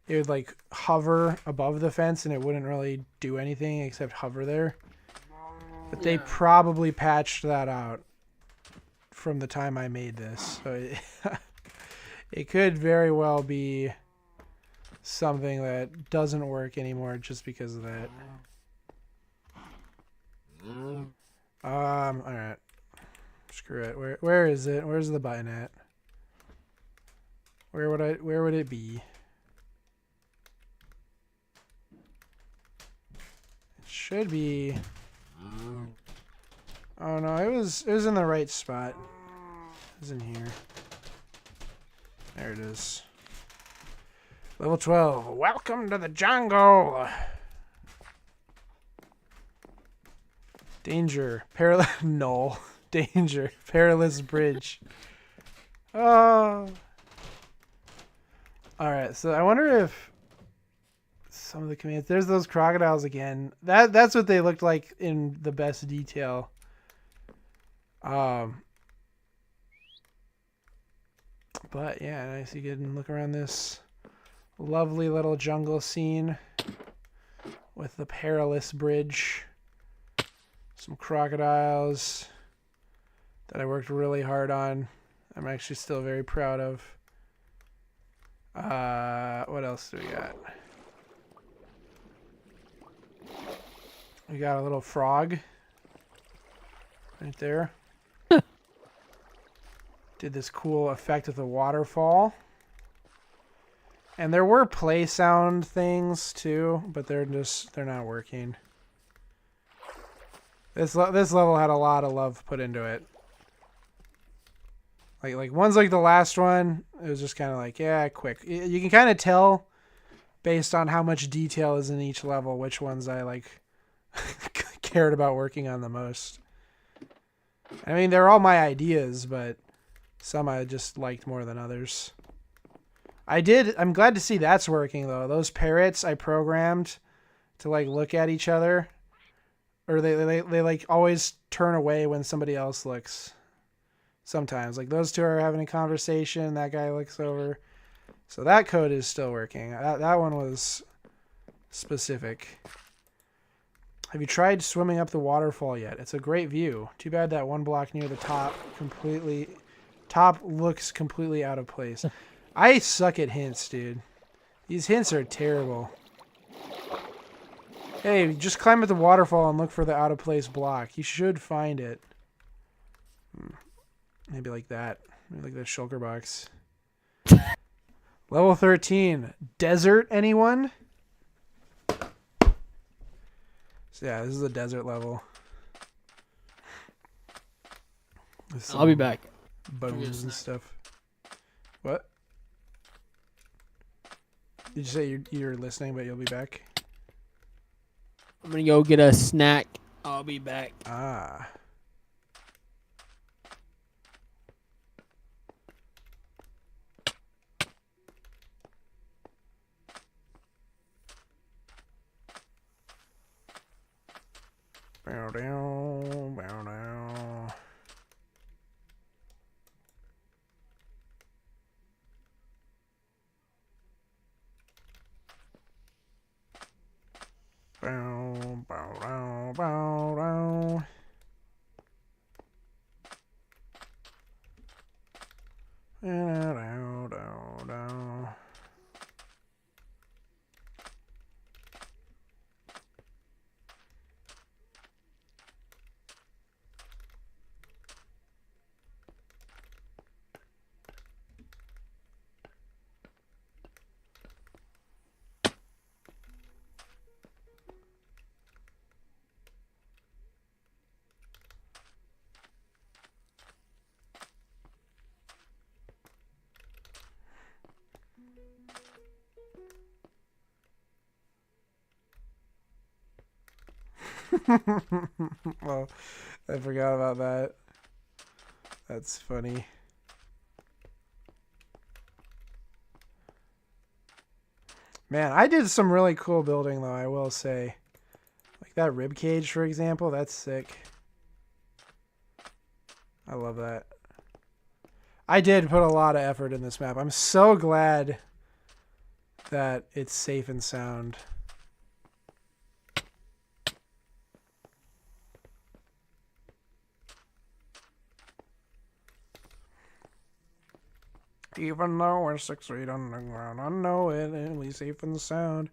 would like hover above the fence and it wouldn't really do anything except hover there. But they probably patched that out from the time I made this. So it could very well be something that doesn't work anymore just because of that. Alright. Screw it. Where is it? Where's the button at? Where would it be? It should be. Oh no, it was in the right spot. It was in here. There it is. Level 12. Welcome to the jungle. Danger. No. Danger. Perilous bridge. Oh. Alright, so I wonder if some of the commands... There's those crocodiles again. That's what they looked like in the best detail. But yeah, nice. You can look around this lovely little jungle scene with the perilous bridge. Some crocodiles that I worked really hard on. I'm actually still very proud of. What else do we got? We got a little frog right there. Did this cool effect with the waterfall. And there were play sound things too, but they're not working. This level had a lot of love put into it. Like ones like the last one, it was just kind of like, yeah, quick. You can kind of tell based on how much detail is in each level which ones I like cared about working on the most. I mean, they're all my ideas, but some I just liked more than others. I'm glad to see that's working though. Those parrots I programmed to like look at each other, or they like always turn away when somebody else looks. Sometimes like those two are having a conversation, that guy looks over. So that code is still working. That one was specific. Have you tried swimming up the waterfall yet? It's a great view. Too bad that one block near the top looks completely out of place. I suck at hints, dude. These hints are terrible. Hey, just climb at the waterfall and look for the out of place block. You should find it. Maybe like that. Maybe like that shulker box. Level 13. Desert, anyone? So yeah, this is a desert level. I'll be back. Bones and stuff. What? Did you say you're listening, but you'll be back? I'm gonna go get a snack. I'll be back. Ah. Bow down, bow down. Bow, bow, bow, bow, bow. Dow, dow, dow, dow. Well, I forgot about that. That's funny. Man, I did some really cool building, though, I will say. Like that rib cage, for example, that's sick. I love that. I did put a lot of effort in this map. I'm so glad that it's safe and sound. Even though we're 6 feet underground, I know it, and we safe and sound.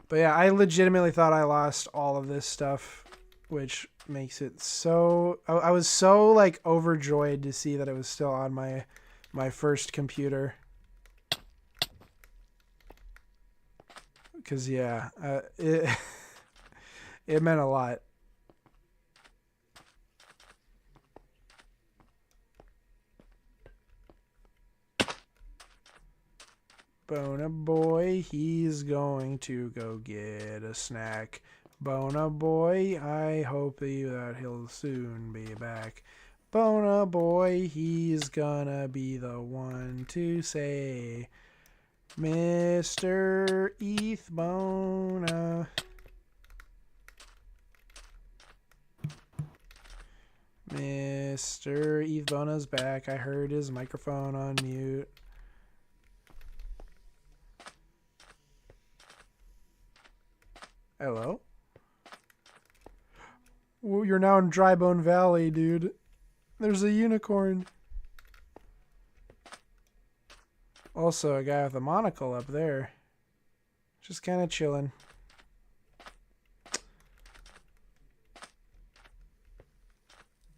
But yeah, I legitimately thought I lost all of this stuff, which makes it so... I was so, like, overjoyed to see that it was still on my first computer. Because, yeah, it meant a lot. Bona boy, he's going to go get a snack. Bona boy, I hope that he'll soon be back. Bona boy, he's gonna be the one to say, Mr. Eth Bona. Mr. Eth Bona's back. I heard his microphone on mute. Hello? Well, you're now in Drybone Valley, dude. There's a unicorn. Also, a guy with a monocle up there. Just kind of chilling.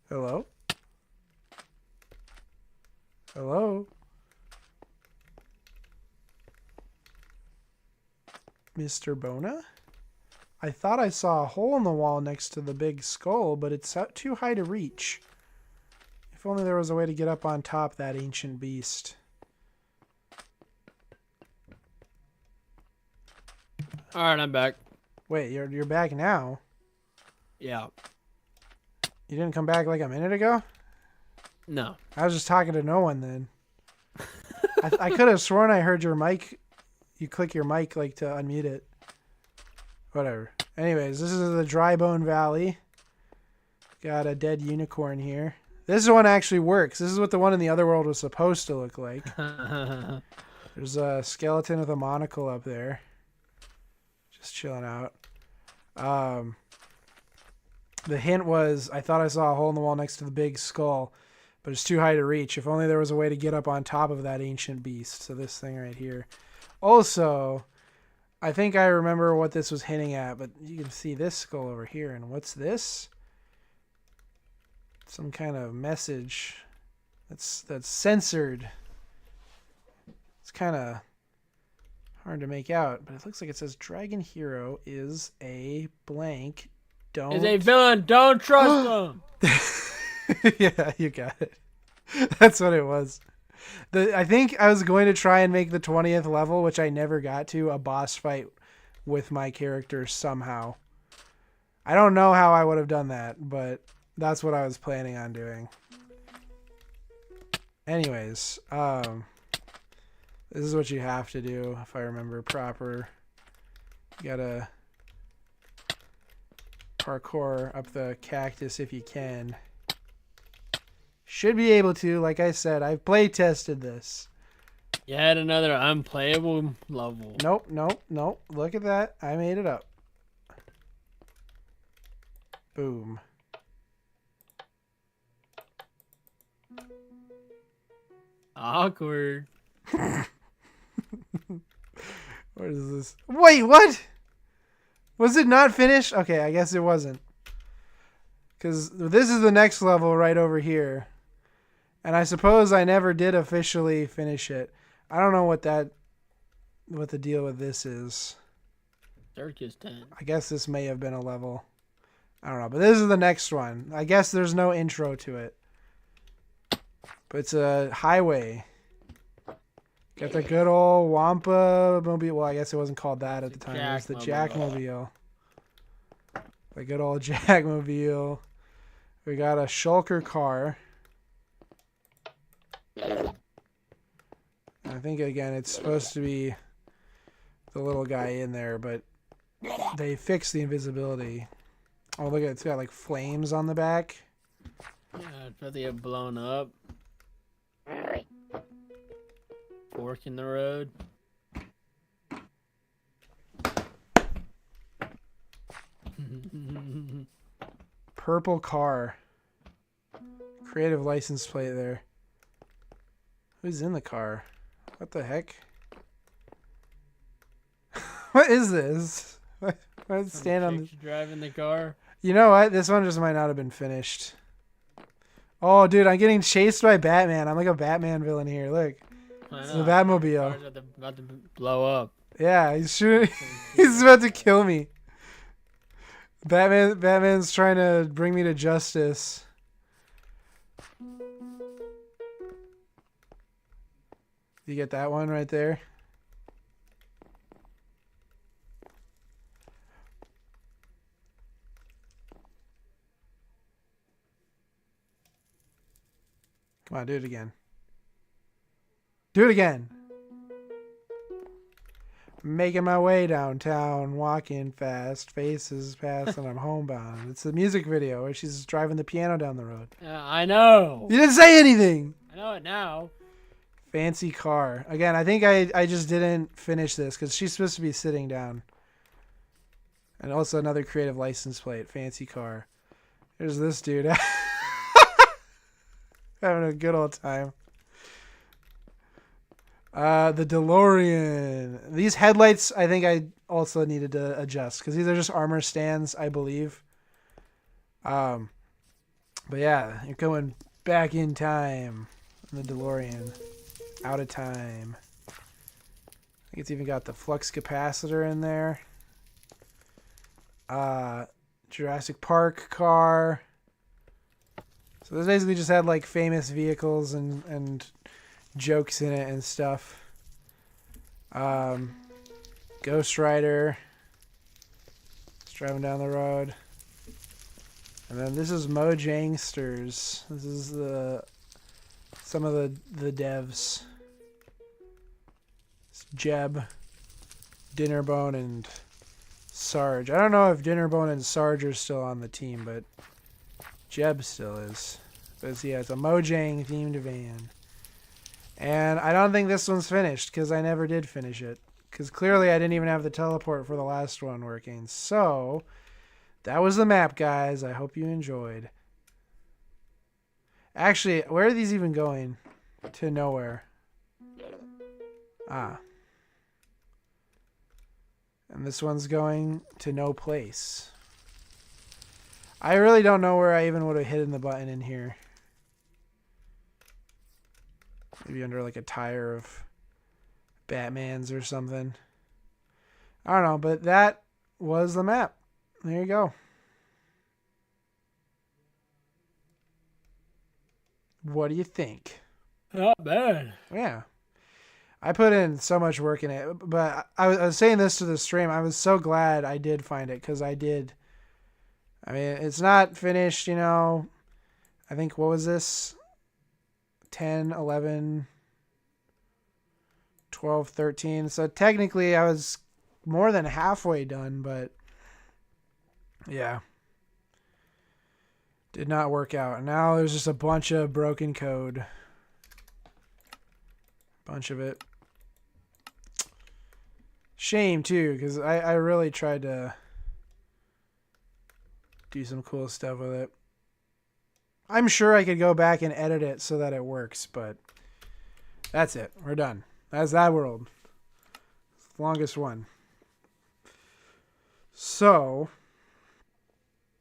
Hello? Hello? Mr. Bona? I thought I saw a hole in the wall next to the big skull, but it's too high to reach. If only there was a way to get up on top that ancient beast. Alright, I'm back. Wait, you're back now? Yeah. You didn't come back like a minute ago? No. I was just talking to no one then. I could have sworn I heard your mic. You click your mic like to unmute it. Whatever. Anyways, this is the Drybone Valley. Got a dead unicorn here. This one actually works. This is what the one in the other world was supposed to look like. There's a skeleton with a monocle up there. Just chilling out. The hint was, I thought I saw a hole in the wall next to the big skull, but it's too high to reach. If only there was a way to get up on top of that ancient beast. So this thing right here. Also, I think I remember what this was hinting at, but you can see this skull over here. And what's this? Some kind of message that's censored. It's kind of hard to make out, but it looks like it says Dragon Hero is a blank. Don't. Is a villain. Don't trust him. Yeah, you got it. That's what it was. I think I was going to try and make the 20th level, which I never got to, a boss fight with my character somehow. I don't know how I would have done that, but that's what I was planning on doing. Anyways, this is what you have to do, if I remember proper. You gotta parkour up the cactus if you can. Should be able to, like I said, I've play tested this. Yet another unplayable level. Nope, nope, nope. Look at that. I made it up. Boom. Awkward. What is this? Wait, what? Was it not finished? Okay, I guess it wasn't. Because this is the next level right over here. And I suppose I never did officially finish it. I don't know what the deal with this is. Circus tent. I guess this may have been a level. I don't know. But this is the next one. I guess there's no intro to it. But it's a highway. Got the good old Wampa mobile. Well, I guess it wasn't called that at the time. It was the Jackmobile. The good old Jackmobile. We got a shulker car. I think, again, it's supposed to be the little guy in there, but they fixed the invisibility. Oh, look at it. It's got, like, flames on the back. Yeah, it's about to get blown up. Fork in the road. Purple car. Creative license plate there. Who's in the car? What the heck? What is this? Let's stand on the... driving the car. You know what? This one just might not have been finished. Oh, dude, I'm getting chased by Batman. I'm like a Batman villain here. Look. It's the Batmobile. Car's about to blow up. Yeah, he's shooting. He's about to kill me. Batman's trying to bring me to justice. You get that one right there? Come on, do it again. Do it again. Making my way downtown, walking fast, faces past, and I'm homebound. It's a music video where she's driving the piano down the road. I know. You didn't say anything. I know it now. Fancy car. Again, I think I just didn't finish this because she's supposed to be sitting down. And also another creative license plate. Fancy car. There's this dude. Having a good old time. The DeLorean. These headlights, I think I also needed to adjust because these are just armor stands, I believe. But yeah, you're going back in time. The DeLorean. Out of time. I think it's even got the flux capacitor in there. Jurassic Park car. So this basically just had like famous vehicles and jokes in it and stuff. Ghost Rider. It's driving down the road. And then this is Mojangsters. This is some of the devs. It's Jeb, Dinnerbone, and Sarge. I don't know if Dinnerbone and Sarge are still on the team, but Jeb still is. But yeah, it's a Mojang themed van. And I don't think this one's finished because I never did finish it. Because clearly I didn't even have the teleport for the last one working. So that was the map, guys. I hope you enjoyed. Actually, where are these even going? To nowhere. Ah. And this one's going to no place. I really don't know where I even would have hidden the button in here. Maybe under like a tire of Batman's or something. I don't know, but that was the map. There you go. What do you think? Not bad. Yeah. I put in so much work in it, but I was saying this to the stream. I was so glad I did find it because I did. I mean, it's not finished, you know. I think, what was this? 10, 11, 12, 13. So technically I was more than halfway done, but yeah. Did not work out. And now there's just a bunch of broken code. Bunch of it. Shame too, because I really tried to do some cool stuff with it. I'm sure I could go back and edit it so that it works, but that's it. We're done. That's that world. It's the longest one. So,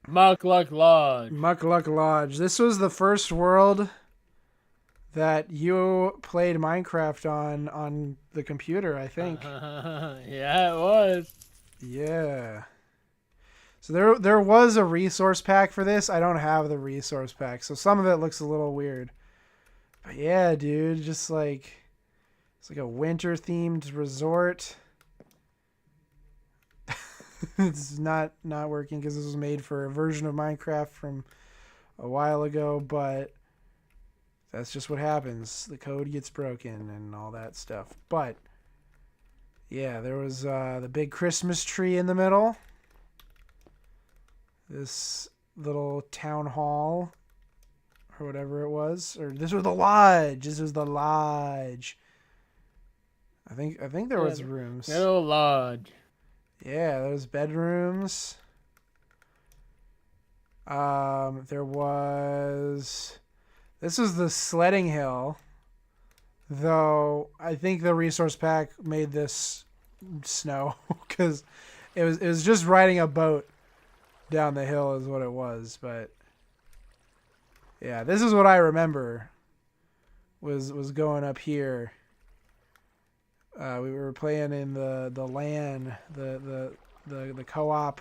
Muckluck Lodge. Muckluck Lodge. This was the first world that you played Minecraft on the computer, I think. Yeah, it was. Yeah. So there was a resource pack for this. I don't have the resource pack, so some of it looks a little weird. But yeah, dude, just like it's like a winter themed resort. It's not working because this was made for a version of Minecraft from a while ago, but that's just what happens. The code gets broken and all that stuff. But yeah, there was the big Christmas tree in the middle. This little town hall or whatever it was, or this was the lodge. This was the lodge. I think there was rooms. Little lodge. Yeah, there was bedrooms. There was. This was the sledding hill, though I think the resource pack made this snow because it was just riding a boat down the hill is what it was. But yeah, this is what I remember was going up here. We were playing in the LAN, the co-op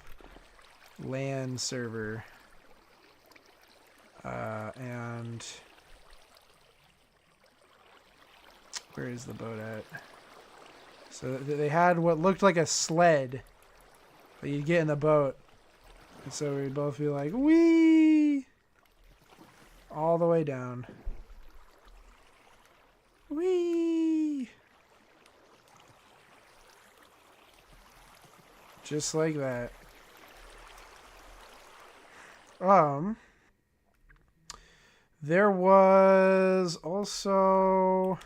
LAN server, and where is the boat at? So they had what looked like a sled that you'd get in the boat, and so we'd both be like, wee, all the way down, wee. Just like that. There was also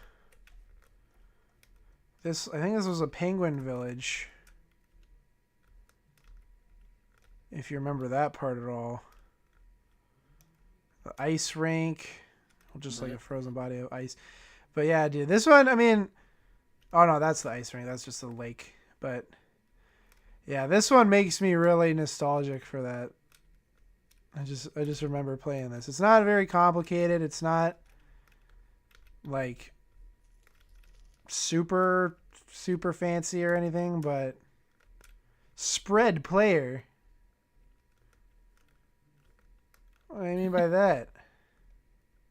this. I think this was a penguin village. If you remember that part at all. The ice rink, just like a frozen body of ice. But yeah, dude, this one. I mean, oh no, that's the ice rink. That's just the lake. But yeah, this one makes me really nostalgic for that. I just remember playing this. It's not very complicated. It's not like super fancy or anything, but spread player. What do you mean by that?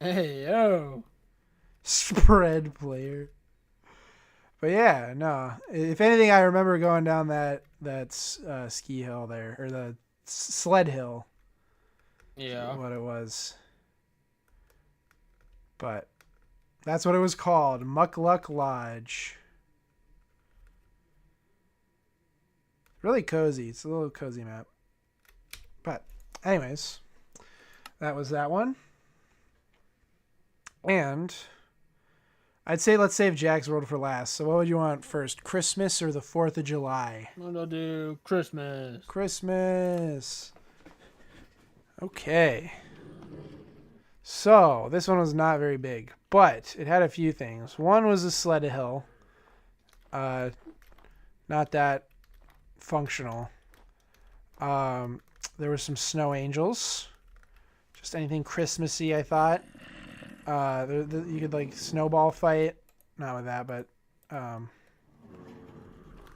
Hey, yo. Spread player. But yeah, no. If anything, I remember going down that ski hill there, or the sled hill. Yeah. What it was. But that's what it was called. Muckluck Lodge. Really cozy. It's a little cozy map. But anyways, that was that one. And I'd say let's save Jack's World for last. So what would you want first? Christmas or the 4th of July? I'll do Christmas. Christmas. Okay. So this one was not very big, but it had a few things. One was the sled hill. Not that functional. There were some snow angels. Just anything Christmassy, I thought. You could like snowball fight. Not with that, but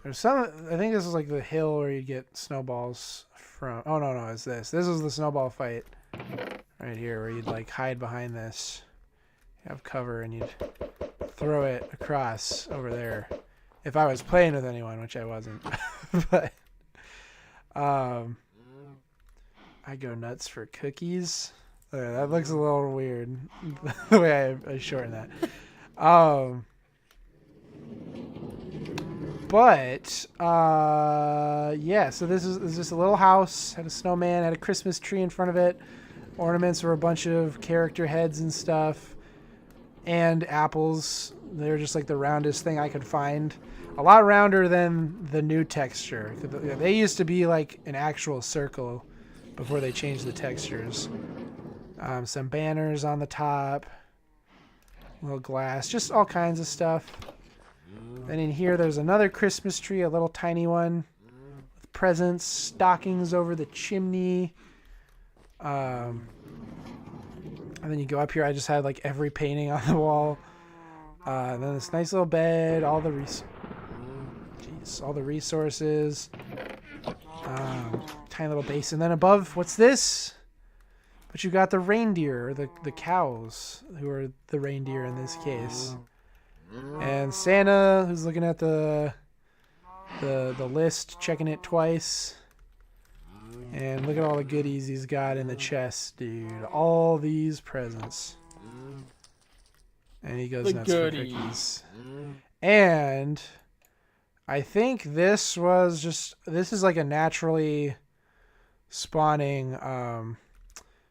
there's some. I think this is like the hill where you get snowballs from. Oh no, it's this. This is the snowball fight right here, where you'd like hide behind this, have cover, and you'd throw it across over there. If I was playing with anyone, which I wasn't, but I go nuts for cookies. That looks a little weird, the way I shorten that. But yeah, so this is just a little house, had a snowman, had a Christmas tree in front of it. Ornaments were a bunch of character heads and stuff, and apples. They're just like the roundest thing I could find. A lot rounder than the new texture. They used to be like an actual circle before they changed the textures. Some banners on the top, a little glass, just all kinds of stuff. Then in here, there's another Christmas tree, a little tiny one, with presents, stockings over the chimney. And then you go up here. I just had like every painting on the wall. And then this nice little bed, all the resources. Tiny little basin. Then above, what's this? But you got the reindeer, or the cows, who are the reindeer in this case. And Santa, who's looking at the the list, checking it twice. And look at all the goodies he's got in the chest, dude. All these presents. And he goes The nuts goodies. for cookies. And I think this is like a naturally spawning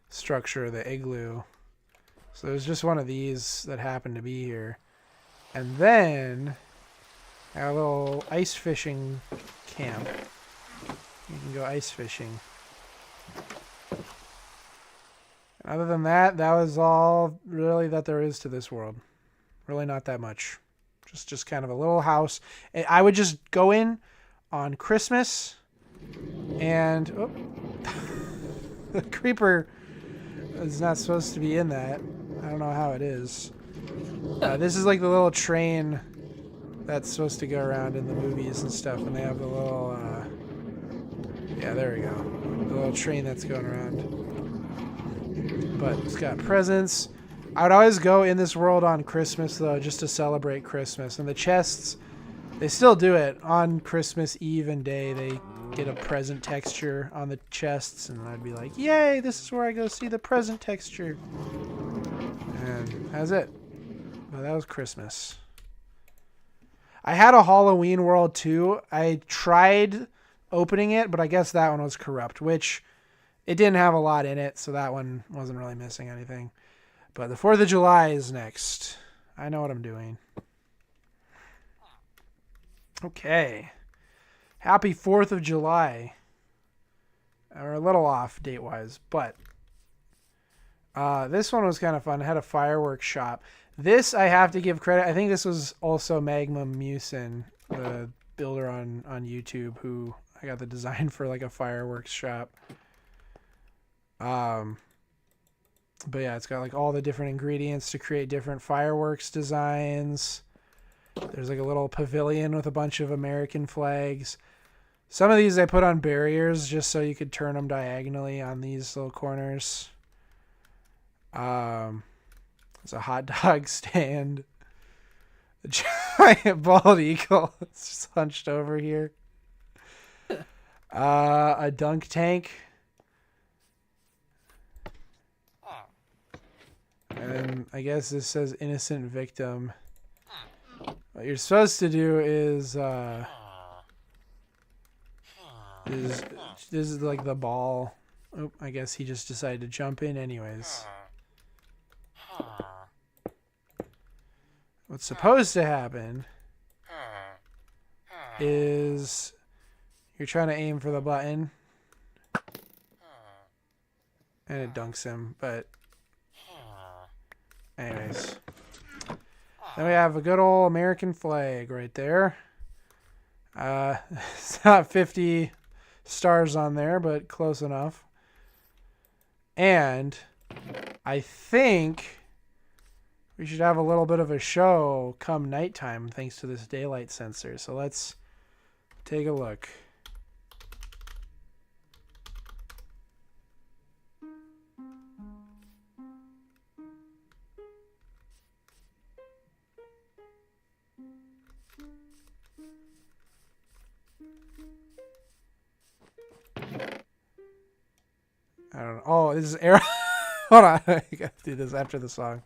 structure, the igloo. So there's just one of these that happened to be here. And then a little ice fishing camp. You can go ice fishing. Other than that, that was all really that there is to this world. Really not that much. Just kind of a little house. I would just go in on Christmas and the creeper is not supposed to be in that. I don't know how it is. This is like the little train that's supposed to go around in the movies and stuff, and they have the little yeah, there we go. The little train that's going around. But it's got presents. I would always go in this world on Christmas, though, just to celebrate Christmas. And the chests, they still do it on Christmas Eve and day. They get a present texture on the chests, and I'd be like, yay, this is where I go see the present texture. And that's it. But that was Christmas. I had a Halloween world, too. I tried opening it, but I guess that one was corrupt, which it didn't have a lot in it, so that one wasn't really missing anything. But the 4th of July is next. I know what I'm doing. Okay. Happy 4th of July. We're a little off date-wise, but this one was kind of fun. It had a fireworks shop. This, I have to give credit. I think this was also Magma Musin, the builder on YouTube, who I got the design for like a fireworks shop. But yeah, it's got like all the different ingredients to create different fireworks designs. There's like a little pavilion with a bunch of American flags. Some of these I put on barriers just so you could turn them diagonally on these little corners. There's a hot dog stand. A giant bald eagle. It's just hunched over here. A dunk tank. And I guess this says innocent victim. What you're supposed to do is this is like the ball. Oh, I guess he just decided to jump in anyways. What's supposed to happen is you're trying to aim for the button and it dunks him, but anyways. Then we have a good old American flag right there. It's not 50 stars on there, but close enough. And I think we should have a little bit of a show come nighttime thanks to this daylight sensor. So let's take a look. I don't know. Oh, this is Arrow. Hold on. I gotta do this after the song.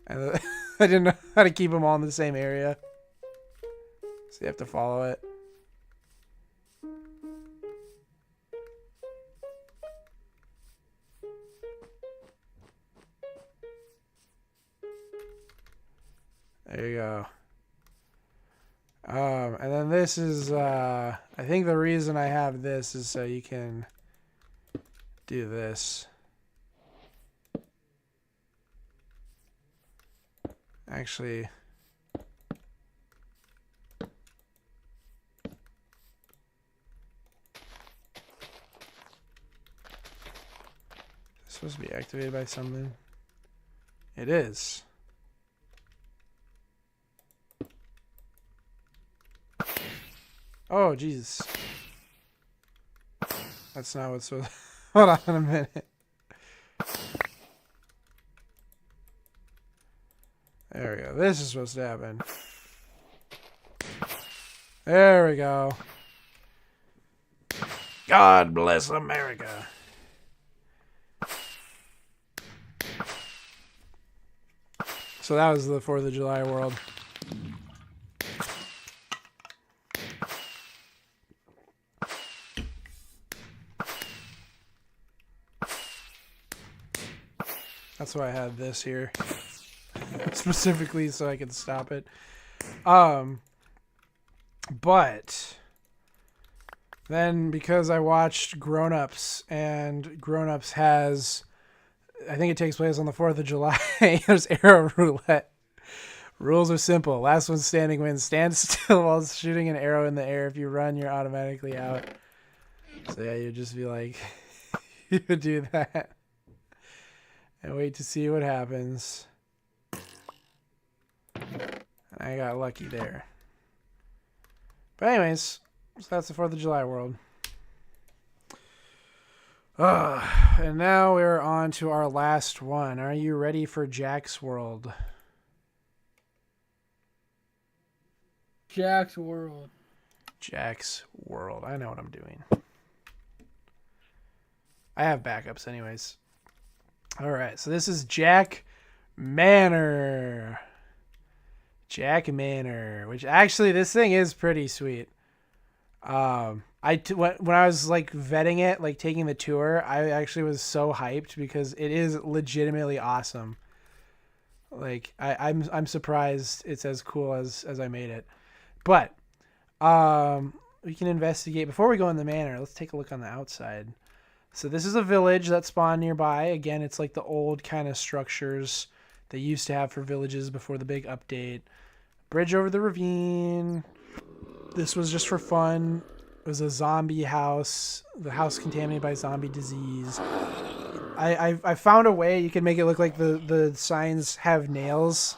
And I didn't know how to keep them all in the same area. So you have to follow it. There you go. And then this is, I think the reason I have this is so you can do this. Actually, it's supposed to be activated by something. It is. Oh, Jesus. That's not what's supposed. Hold on a minute. There we go. go. This is supposed to happen. There we go. God bless America. So that was the 4th of July world. That's why I had this here. Specifically so I could stop it. But then because I watched Grown Ups, and Grown Ups has, I think it takes place on the 4th of July, there's arrow roulette. Rules are simple. Last one standing wins. Stand still while shooting an arrow in the air. If you run, you're automatically out. So yeah, you'd just be like, you would do that. And wait to see what happens. I got lucky there. But anyways, so that's the 4th of July world. And now we're on to our last one. Are you ready for Jack's World? Jack's World. Jack's World. I know what I'm doing. I have backups anyways. All right, so this is Jack Manor. Jack Manor, which actually this thing is pretty sweet. When I was like vetting it, like taking the tour, I actually was so hyped because it is legitimately awesome. Like I'm surprised it's as cool as I made it. But we can investigate before we go in the manor. Let's take a look on the outside. So this is a village that spawned nearby. Again, it's like the old kind of structures they used to have for villages before the big update. Bridge over the ravine. This was just for fun. It was a zombie house. The house contaminated by zombie disease. I found a way you can make it look like the signs have nails.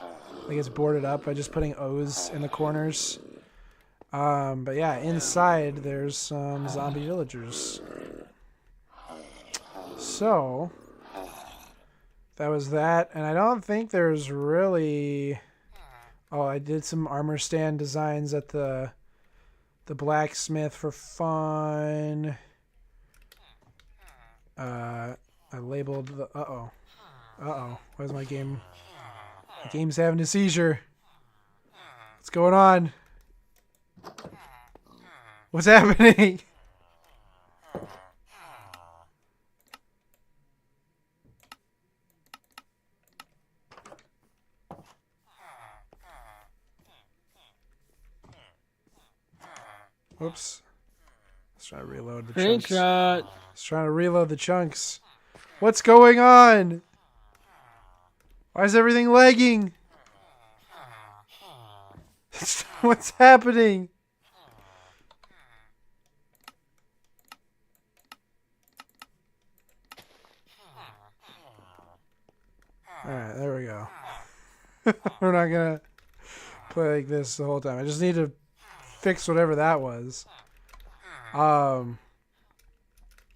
Like it's boarded up by just putting O's in the corners. But yeah, inside there's some zombie villagers. So that was that, and I don't think there's really. Oh, I did some armor stand designs at the blacksmith for fun. I labeled the. Why is my game? My game's having a seizure. What's going on? What's happening? Whoops. Let's try to reload the chunks. Screenshot. Let's try to reload the chunks. What's going on? Why is everything lagging? What's happening? Alright, there we go. We're not gonna play like this the whole time. I just need to fix whatever that was.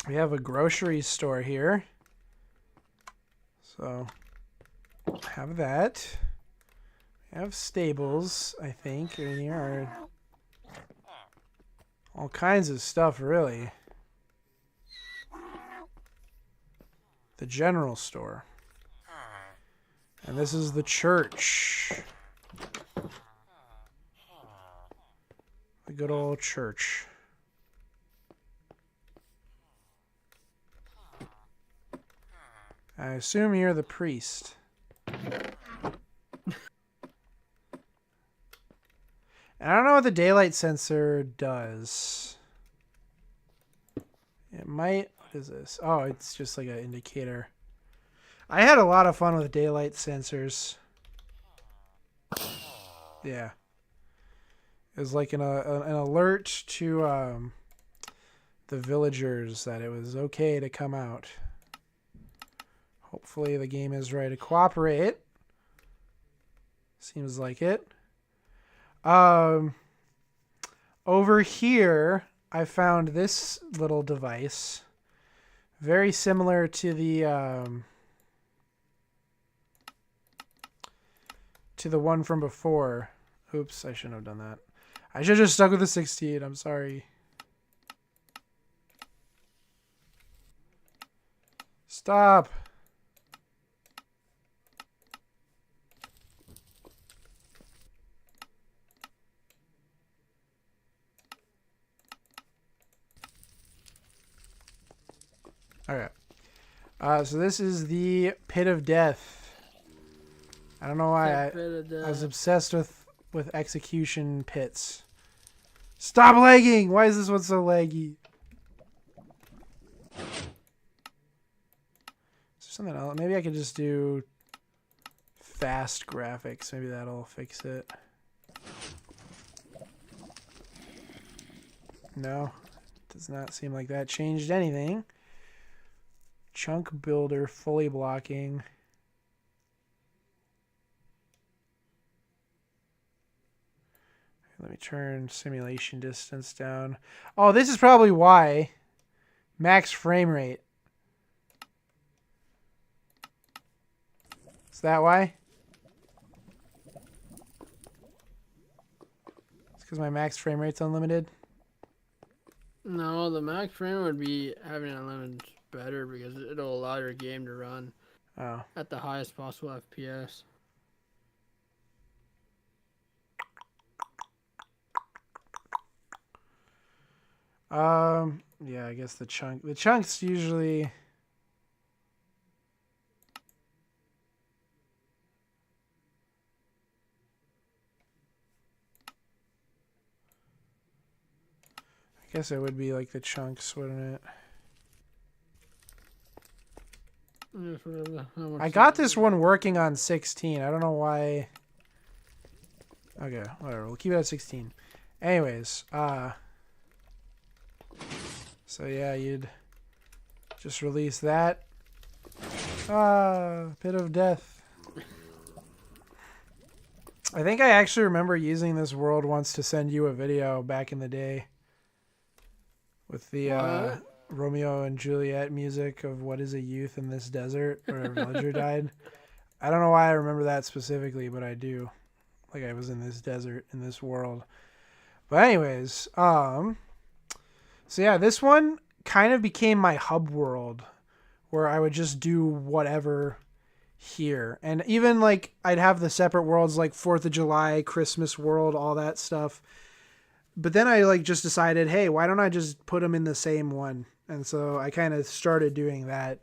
We have a grocery store here. So, have that. We have stables, I think. In here are all kinds of stuff, really. The general store. And this is the church. The good old church. I assume you're the priest. And I don't know what the daylight sensor does. It might... What is this? Oh, it's just like an indicator. I had a lot of fun with daylight sensors. Yeah. It was like an alert to the villagers that it was okay to come out. Hopefully the game is ready to cooperate. Seems like it. Over here, I found this little device. Very similar to to the one from before. Oops, I shouldn't have done that. I should have just stuck with the 16. I'm sorry. Stop. Okay. So this is the Pit of Death. I don't know why I was obsessed with execution pits. Stop lagging! Why is this one so laggy? Is there something else? Maybe I could just do fast graphics. Maybe that'll fix it. No, does not seem like that changed anything. Chunk builder fully blocking. Let me turn simulation distance down. Oh, this is probably why. Max frame rate. Is that why? It's because my max frame rate's unlimited? No, the max frame would be having unlimited better because it'll allow your game to run at the highest possible FPS. Yeah, I guess the chunks usually. I guess it would be like the chunks, wouldn't it? I got this one working on 16. I don't know why. Okay, whatever. We'll keep it at 16. Anyways, so yeah, you'd just release that. Pit of Death. I think I actually remember using this world once to send you a video back in the day with the Romeo and Juliet music of What is a Youth in This Desert, where a villager died. I don't know why I remember that specifically, but I do. Like I was in this desert, in this world. But anyways, so yeah, this one kind of became my hub world where I would just do whatever here. And even like I'd have the separate worlds like 4th of July, Christmas world, all that stuff. But then I like just decided, hey, why don't I just put them in the same one? And so I kind of started doing that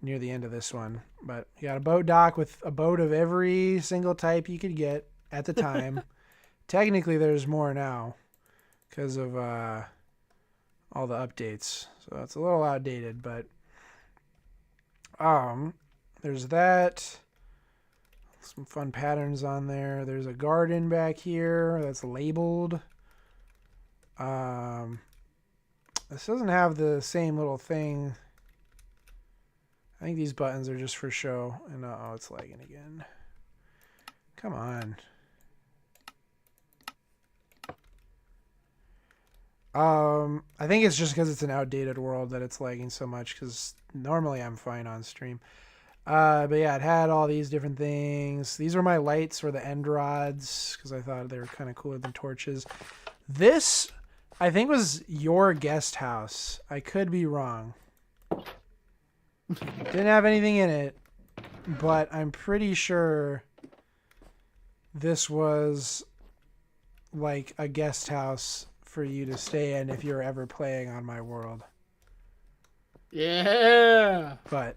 near the end of this one. But you got a boat dock with a boat of every single type you could get at the time. Technically, there's more now because of all the updates. So it's a little outdated, but there's that. Some fun patterns on there. There's a garden back here that's labeled. This doesn't have the same little thing. I think these buttons are just for show. And oh, it's lagging again. Come on. I think it's just because it's an outdated world that it's lagging so much, because normally I'm fine on stream. But yeah, it had all these different things. These were my lights, or the end rods, because I thought they were kind of cooler than torches. This, I think, was your guest house. I could be wrong. Didn't have anything in it, but I'm pretty sure this was like a guest house for you to stay in if you're ever playing on my world. Yeah. But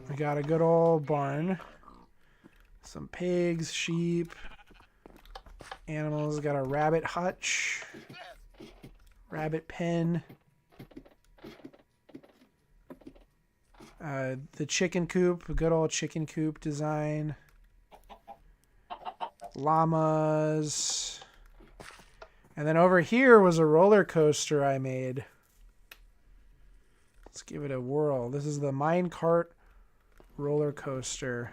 we got a good old barn. Some pigs, sheep, animals. Got a rabbit hutch, rabbit pen. The chicken coop, a good old chicken coop design. Llamas. And then over here was a roller coaster I made. Let's give it a whirl. This is the minecart roller coaster.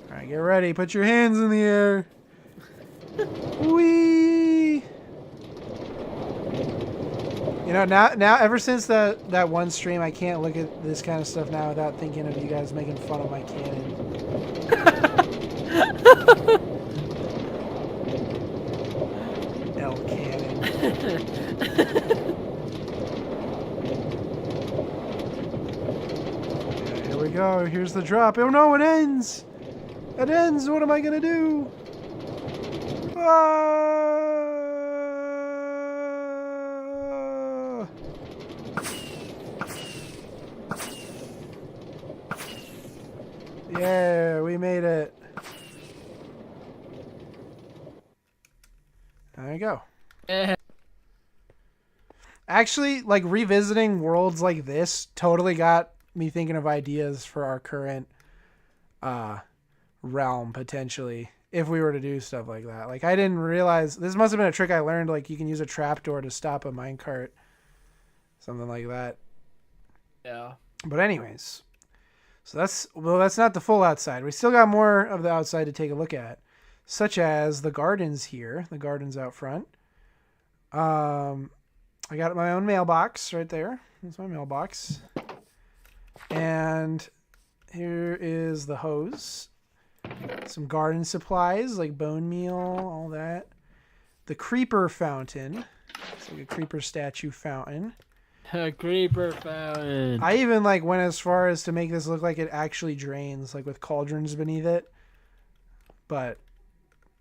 All right, get ready. Put your hands in the air. Whee! You know, now ever since that one stream, I can't look at this kind of stuff now without thinking of you guys making fun of my cannon. L cannon. Yeah, here we go. Here's the drop. Oh no, it ends. It ends. What am I gonna do? Ah! Yeah, we made it. There you go. Actually, like revisiting worlds like this totally got me thinking of ideas for our current realm potentially if we were to do stuff like that. Like I didn't realize this must have been a trick I learned. Like you can use a trapdoor to stop a minecart, something like that. Yeah. But anyways, so that's not the full outside. We still got more of the outside to take a look at, such as the gardens here. The gardens out front. I got my own mailbox right there. That's my mailbox. And here is the hose. Some garden supplies like bone meal, all that. The creeper fountain. It's like a creeper statue fountain. A creeper fountain. I even like went as far as to make this look like it actually drains, like with cauldrons beneath it. But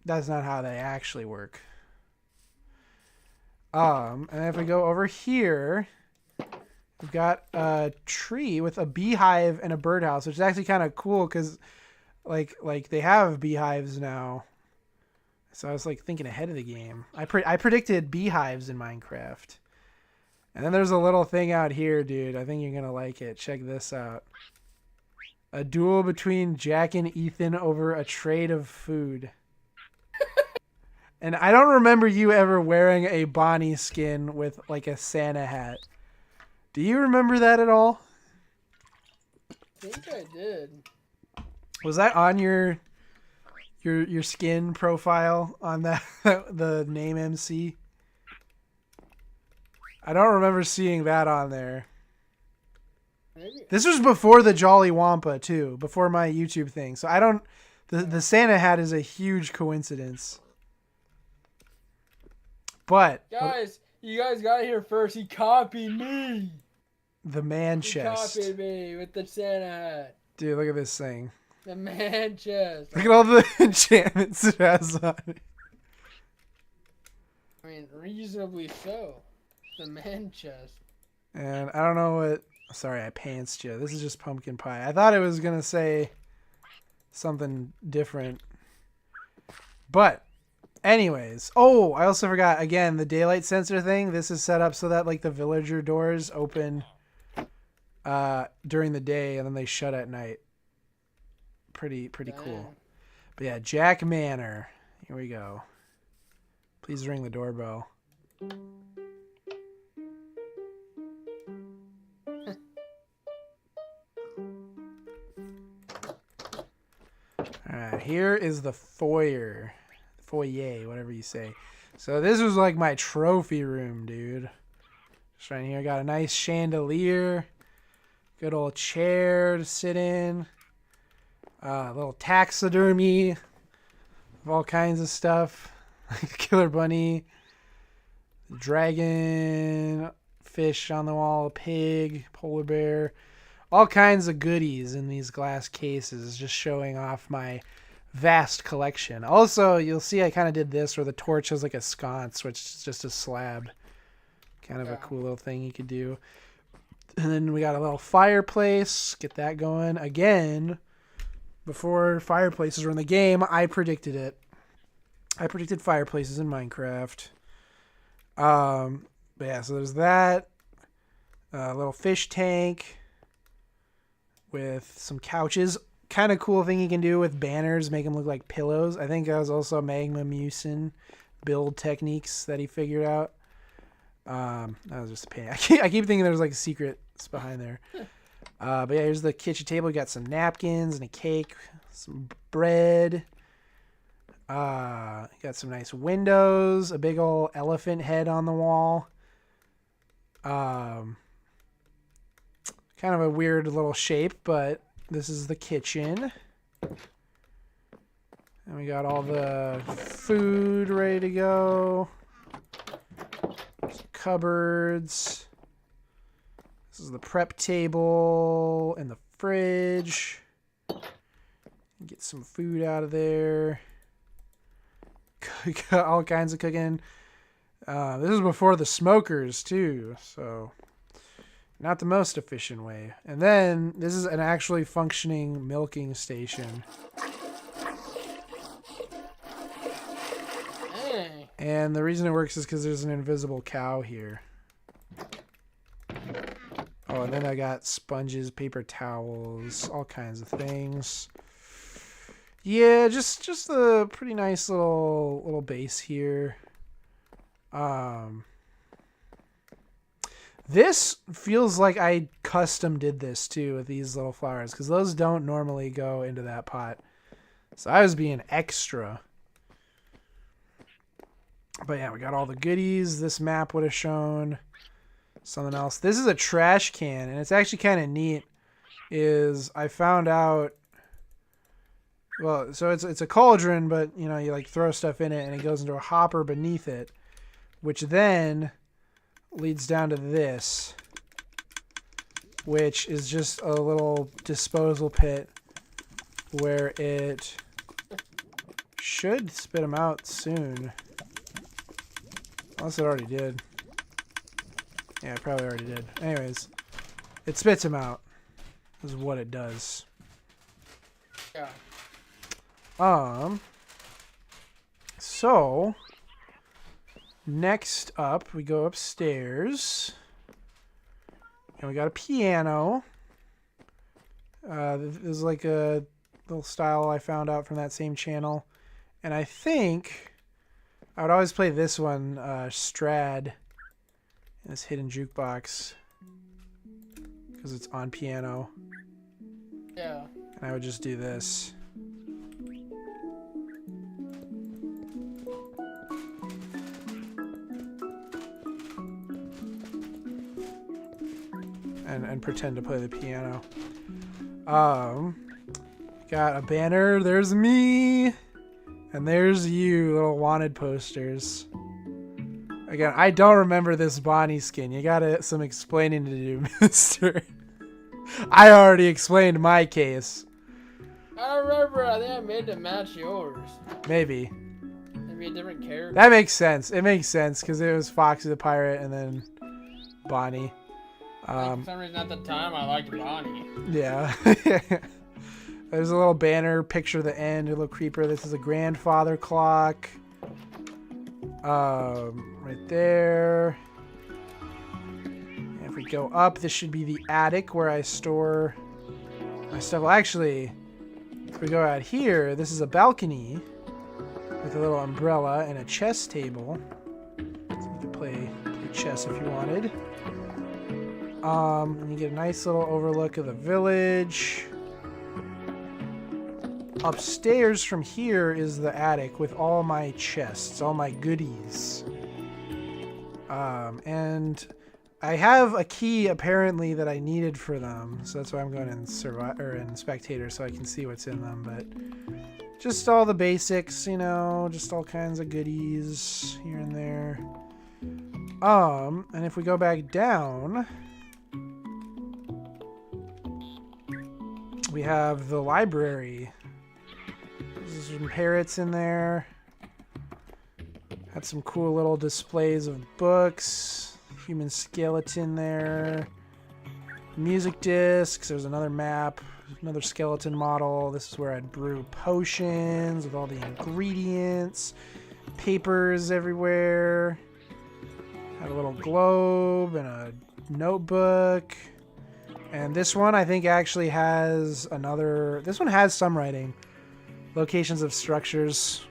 that's not how they actually work. And if we go over here, we've got a tree with a beehive and a birdhouse, which is actually kind of cool because, like they have beehives now. So I was like thinking ahead of the game. I predicted beehives in Minecraft. And then there's a little thing out here, dude. I think you're gonna like it. Check this out. A duel between Jack and Ethan over a trade of food. And I don't remember you ever wearing a Bonnie skin with like a Santa hat. Do you remember that at all? I think I did. Was that on your skin profile on that the name MC? I don't remember seeing that on there. Maybe. This was before the Jolly Wampa too, before my YouTube thing. So I don't. The Santa hat is a huge coincidence. But Guys, you guys got here first. He copied me. the man He chest, copied me with the Santa hat. dude. Look at this thing. The man chest. Look at all the enchantments it has on it. I mean, reasonably so. The man chest. And I don't know what. Sorry, I pantsed you. This is just pumpkin pie. I thought it was gonna say something different, but. Anyways, oh, I also forgot, again, the daylight sensor thing. This is set up so that, like, the villager doors open during the day and then they shut at night. Pretty cool. But yeah, Jack Manor. Here we go. Please ring the doorbell. Alright, here is the foyer. Foyer, whatever you say. So this was like my trophy room, dude. Just right here, got a nice chandelier, good old chair to sit in, little taxidermy of all kinds of stuff, like killer bunny, dragon, fish on the wall, pig, polar bear, all kinds of goodies in these glass cases, just showing off my vast collection. Also, you'll see I kind of did this where the torch has like a sconce, which is just a slab. Kind of a cool little thing you could do. And then we got a little fireplace. Get that going. Again, before fireplaces were in the game, I predicted it. I predicted fireplaces in Minecraft. But yeah, so there's that. A little fish tank with some couches. Kind of cool thing you can do with banners, make them look like pillows. I think that was also Magma Musin build techniques that he figured out. That was just a pain. I keep thinking there's like secrets behind there. But yeah, here's the kitchen table. We got some napkins and a cake, some bread. Got some nice windows, a big old elephant head on the wall. Kind of a weird little shape, but this is the kitchen. And And we got all the food ready to go. Cupboards. This is the prep table and the fridge. Get some food out of there. Got all kinds of cooking. This is before the smokers too, so not the most efficient way. And then this is an actually functioning milking station. Hey. And the reason it works is because there's an invisible cow here. Oh, and then I got sponges, paper towels, all kinds of things. Yeah, just a pretty nice little base here. This feels like I custom did this too with these little flowers because those don't normally go into that pot. So I was being extra. But yeah, we got all the goodies. This map would have shown something else. This is a trash can, and it's actually kind of neat. Is I found out. Well, so it's a cauldron, but you know you like throw stuff in it, and it goes into a hopper beneath it, which then leads down to this, which is just a little disposal pit where it should spit them out soon. Unless it already did. Yeah, it probably already did. Anyways, it spits them out. This is what it does. Yeah. So next up we go upstairs and we got a piano. This is like a little style I found out from that same channel, and I think I would always play this one, Strad, in this hidden jukebox because it's on piano. Yeah. And I would just do this. And pretend to play the piano. Got a banner. There's me. And there's you, little wanted posters. Again, I don't remember this Bonnie skin. You got some explaining to do, mister. I already explained my case. I remember. I think I made it match yours. Maybe. Maybe a different character. That makes sense. It makes sense because it was Foxy the Pirate and then Bonnie. For some reason at the time I liked Bonnie. Yeah. There's a little banner, picture of the end, a little creeper. This is a grandfather clock. Right there. And if we go up, this should be the attic where I store my stuff. Well, actually, if we go out here, this is a balcony with a little umbrella and a chess table. So you could play chess if you wanted. And you get a nice little overlook of the village. Upstairs from here is the attic with all my chests, all my goodies. And I have a key apparently that I needed for them, so that's why I'm going in Spectator so I can see what's in them. But just all the basics, you know, just all kinds of goodies here and there. And if we go back down, we have the library. There's some parrots in there. Had some cool little displays of books. Human skeleton there. Music discs. There's another map. Another skeleton model. This is where I'd brew potions with all the ingredients. Papers everywhere. Had a little globe and a notebook. And this one I think actually has another... This one has some writing. Locations of structures.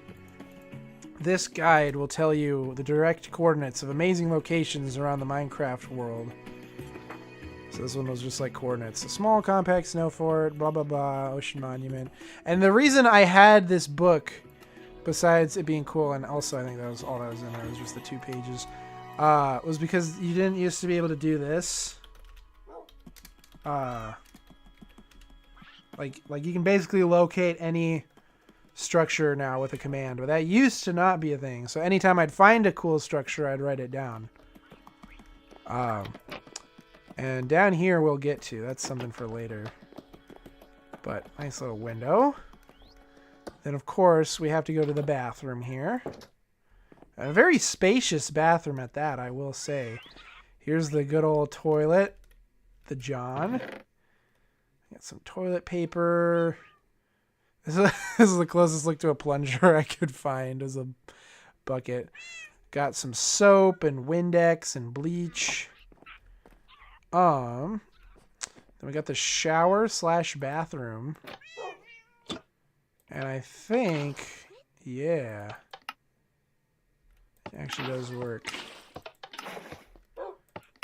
This guide will tell you the direct coordinates of amazing locations around the Minecraft world. So this one was just like coordinates. A small, compact snow fort, blah, blah, blah, ocean monument. And the reason I had this book, besides it being cool, and also I think that was all that was in there, was just the 2 pages, was because you didn't used to be able to do this. Like you can basically locate any structure now with a command, but that used to not be a thing. So anytime I'd find a cool structure, I'd write it down. And down here we'll get to. That's something for later. But nice little window. Then, of course, we have to go to the bathroom here. A very spacious bathroom at that, I will say. Here's the good old toilet. The John. Got some toilet paper. This is the closest look to a plunger I could find as a bucket. Got some soap and Windex and bleach. Then we got the shower / bathroom. And I think, yeah, it actually does work.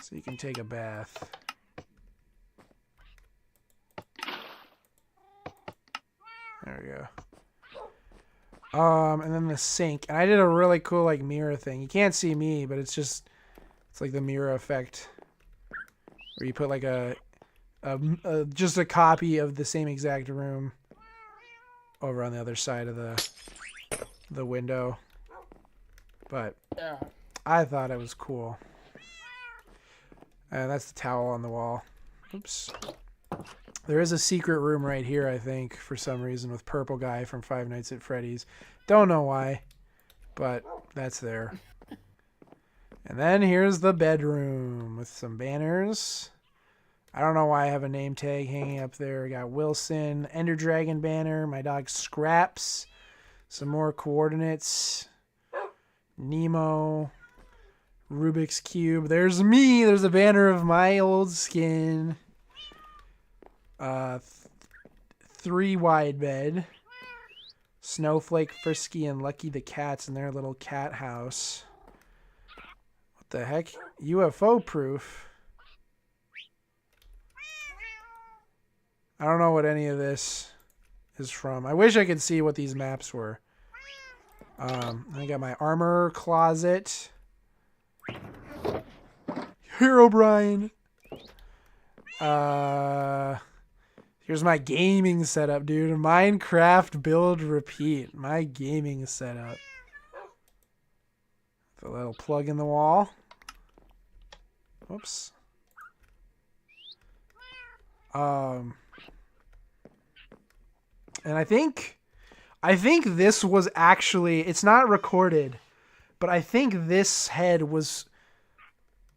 So you can take a bath. There we go. And then the sink. And I did a really cool like mirror thing. You can't see me, but it's like the mirror effect. Where you put like just a copy of the same exact room over on the other side of the window. But Yeah. I thought it was cool. And that's the towel on the wall. Oops. There is a secret room right here, I think, for some reason, with Purple Guy from Five Nights at Freddy's. Don't know why, but that's there. And then here's the bedroom with some banners. I don't know why I have a name tag hanging up there. I got Wilson, Ender Dragon banner, my dog Scraps, some more coordinates, Nemo, Rubik's Cube. There's me. There's a banner of my old skin. 3 wide bed. Snowflake, Frisky, and Lucky the cats in their little cat house. What the heck? UFO proof. I don't know what any of this is from. I wish I could see what these maps were. I got my armor closet. Hero Brian. Here's my gaming setup, dude. Minecraft build repeat. My gaming setup. The little plug in the wall. Whoops. And I think this was actually, it's not recorded, but I think this head was,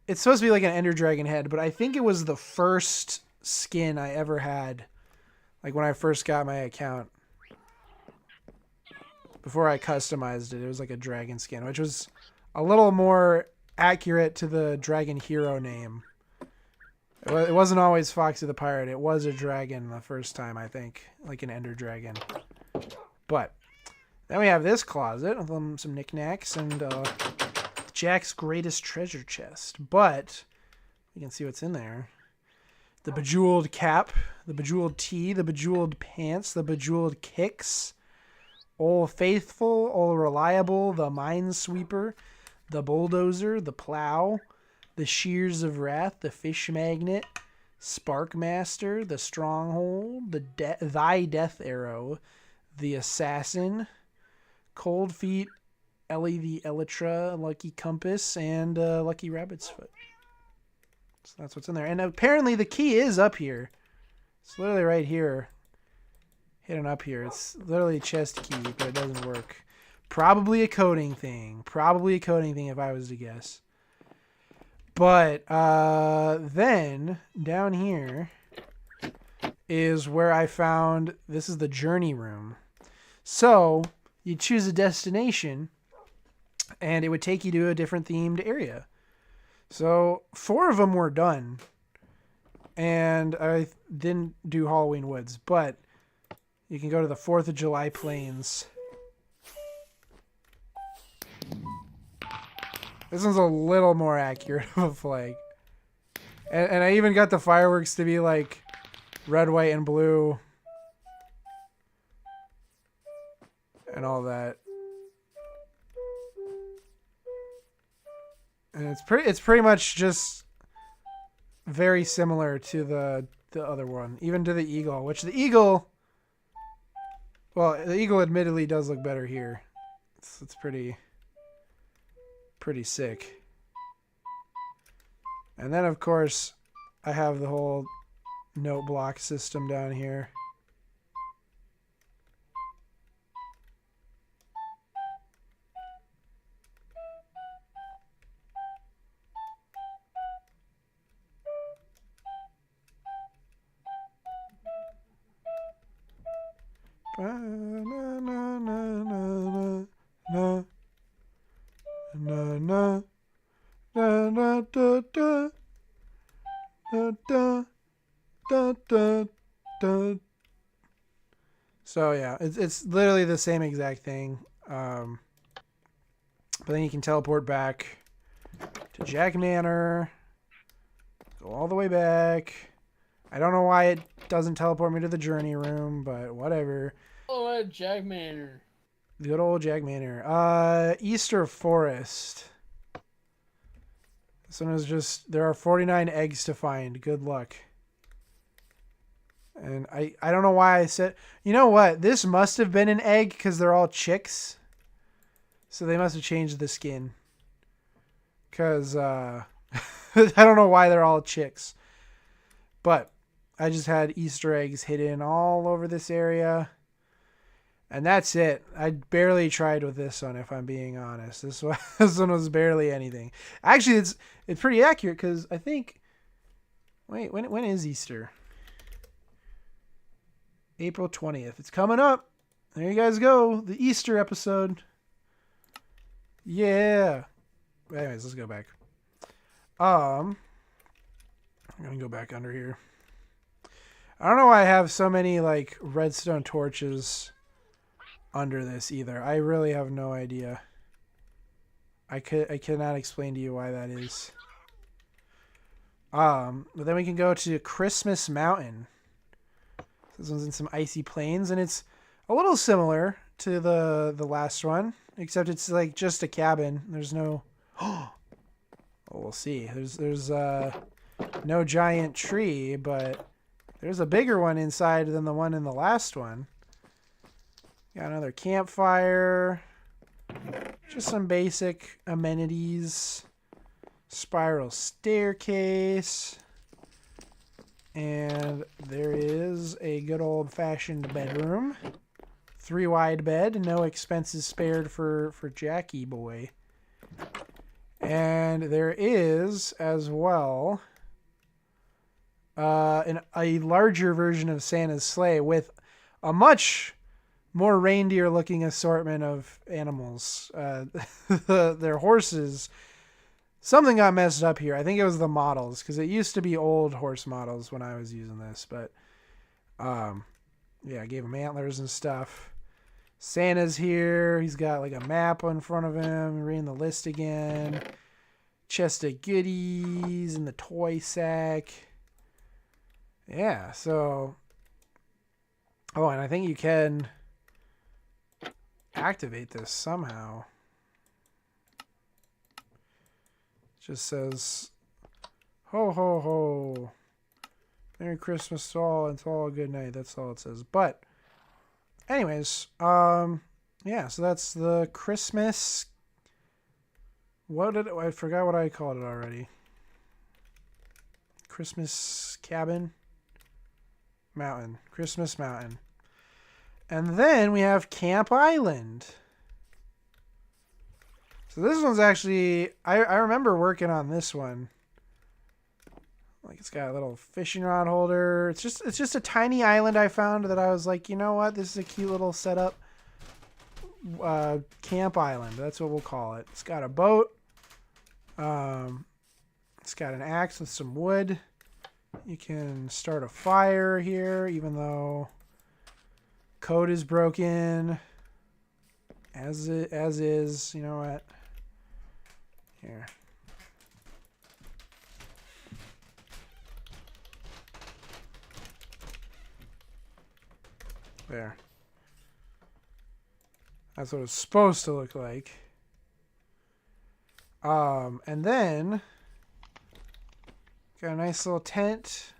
it's supposed to be like an Ender Dragon head, but I think it was the first skin I ever had, like when I first got my account. Before I customized it, it was like a dragon skin, which was a little more accurate to the dragon hero name. It wasn't always Foxy the Pirate. It was a dragon the first time, I think. Like an Ender Dragon. But then we have this closet with some knickknacks and Jack's greatest treasure chest. But you can see what's in there. The bejeweled cap, the bejeweled tee, the bejeweled pants, the bejeweled kicks. Old Faithful, Old Reliable, the Minesweeper, the Bulldozer, the Plow, the Shears of Wrath, the Fish Magnet, Sparkmaster, the Stronghold, Thy Death Arrow, the Assassin, Cold Feet, Ellie the Elytra, Lucky Compass, and Lucky Rabbit's Foot. So that's what's in there. And apparently the key is up here. It's literally right here. Hidden up here. It's literally a chest key, but it doesn't work. Probably a coding thing. Probably a coding thing if I was to guess. But then down here is where I found, this is the journey room. So you choose a destination and it would take you to a different themed area. So 4 of them were done. And I didn't do Halloween Woods, but you can go to the 4th of July Plains. This one's a little more accurate of a flag. And I even got the fireworks to be like red, white, and blue. And all that. And it's pretty much just very similar to the other one. Even to the eagle, which the eagle Well, the eagle admittedly does look better here. It's pretty sick. And then, of course, I have the whole note block system down here. So yeah, it's literally the same exact thing. But then you can teleport back to Jack Manor. Go all the way back. I don't know why it doesn't teleport me to the journey room, but whatever. Oh, Jack Manor. Good old Jack Manor. Easter Forest. This one is just, there are 49 eggs to find. Good luck. And I don't know why I said, you know what? This must have been an egg because they're all chicks. So they must have changed the skin. Because, I don't know why they're all chicks. But I just had Easter eggs hidden all over this area. And that's it. I barely tried with this one, if I'm being honest. This one was barely anything. Actually, it's pretty accurate because I think... Wait, when is Easter? April 20th. It's coming up. There you guys go. The Easter episode. Yeah. Anyways, let's go back. I'm going to go back under here. I don't know why I have so many, like, redstone torches under this either. I really have no idea. I cannot explain to you why that is. But then we can go to Christmas Mountain. This one's in some icy plains, and it's a little similar to the last one, except it's like just a cabin. There's no... Oh, we'll see. There's no giant tree, but there's a bigger one inside than the one in the last one. Got another campfire. Just some basic amenities. Spiral staircase. And there is a good old-fashioned bedroom. 3-wide bed. No expenses spared for Jackie boy. And there is, as well, a larger version of Santa's sleigh with a much more reindeer-looking assortment of animals. Their horses... Something got messed up here. I think it was the models, because it used to be old horse models when I was using this. But, yeah, I gave him antlers and stuff. Santa's here. He's got, like, a map in front of him. Reading the list again. Chest of goodies and the toy sack. Yeah, so... Oh, and I think you can activate this somehow. Just says, ho, ho, ho. Merry Christmas to all and to all a good night. That's all it says. But, anyways, yeah, so that's the Christmas. I forgot what I called it already. Christmas cabin? Mountain. Christmas mountain. And then we have Camp Island. So this one's actually, I remember working on this one. Like, it's got a little fishing rod holder. It's just a tiny island I found that I was like, you know what? This is a cute little setup. Camp Island. That's what we'll call it. It's got a boat. It's got an axe with some wood. You can start a fire here, even though code is broken. As is. You know what? Here. There. That's what it's supposed to look like. And then got a nice little tent.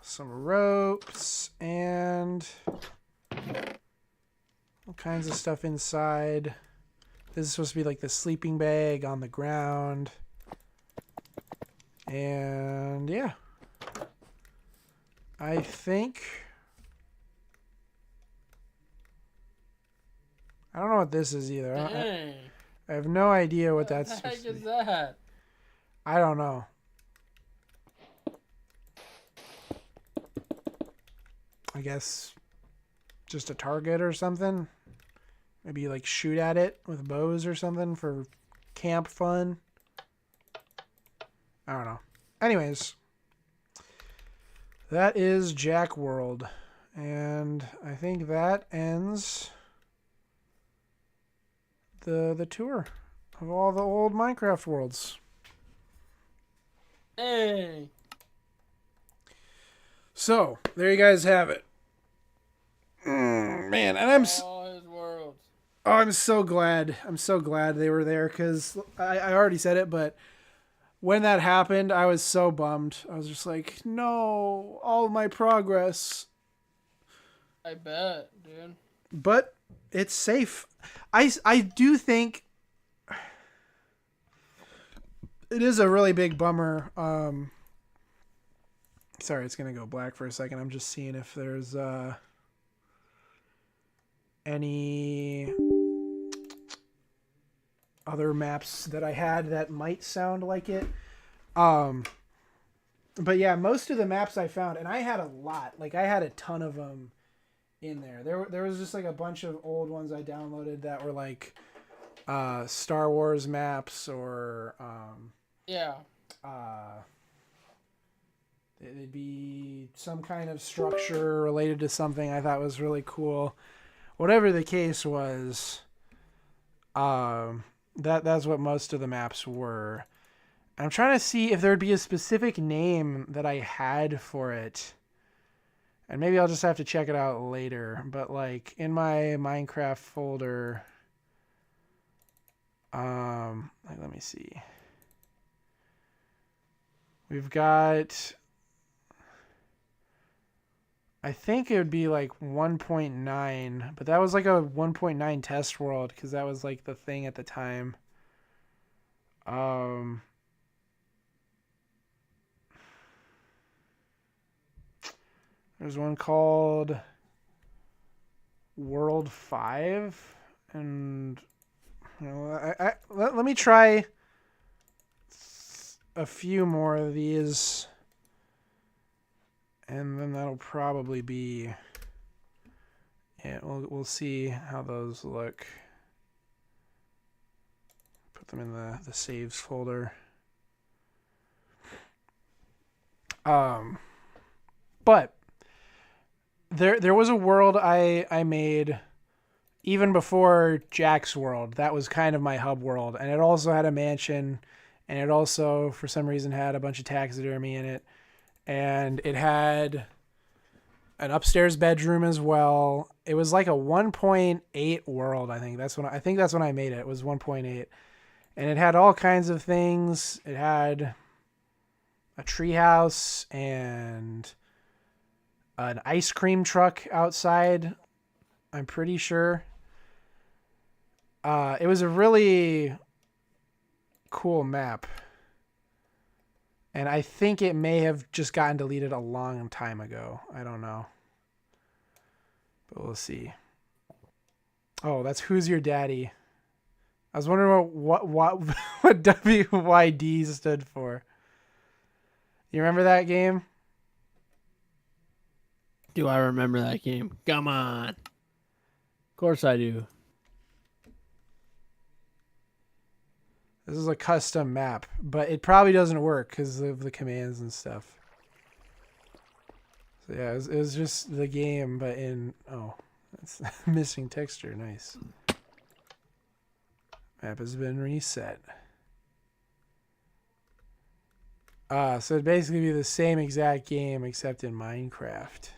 some ropes, and all kinds of stuff inside. This is supposed to be like the sleeping bag on the ground. And yeah. I think... I don't know what this is either. I have no idea what that's supposed to be. What the heck is that? I don't know. I guess just a target or something. Maybe like shoot at it with bows or something for camp fun. I don't know. Anyways, that is Jack World. And I think that ends the tour of all the old Minecraft worlds. Hey. So, there you guys have it. Man, and All his worlds. Oh, I'm so glad. I'm so glad they were there because I already said it, but when that happened, I was so bummed. I was just like, no, all my progress. I bet, dude. But it's safe. I do think it is a really big bummer. Sorry, it's going to go black for a second. I'm just seeing if there's any other maps that I had that might sound like it. But yeah, most of the maps I found, and I had a lot. Like, I had a ton of them in there. There was just like a bunch of old ones I downloaded that were like Star Wars maps or it'd be some kind of structure related to something I thought was really cool. Whatever the case was, that's what most of the maps were. I'm trying to see if there'd be a specific name that I had for it. And maybe I'll just have to check it out later. But like in my Minecraft folder, let me see. We've got, I think it would be like 1.9, but that was like a 1.9 test world because that was like the thing at the time. There's one called World 5, and you know, let me try a few more of these, and then that'll probably be it. We'll see how those look. Put them in the saves folder. But there was a world I made even before Jack's world. That was kind of my hub world, and it also had a mansion, and it also for some reason had a bunch of taxidermy in it, and it had an upstairs bedroom as well. It was like a 1.8 world. I think that's when I made it. It was 1.8, and it had all kinds of things. It had a treehouse and an ice cream truck outside, I'm pretty sure. It was a really cool map. And I think it may have just gotten deleted a long time ago. I don't know. But we'll see. Oh, that's Who's Your Daddy. I was wondering what WYD stood for. You remember that game? Do I remember that game? Come on. Of course I do. This is a custom map, but it probably doesn't work because of the commands and stuff. So yeah, it was just the game, but in... Oh, that's missing texture. Nice. Map has been reset. So it'd basically be the same exact game except in Minecraft.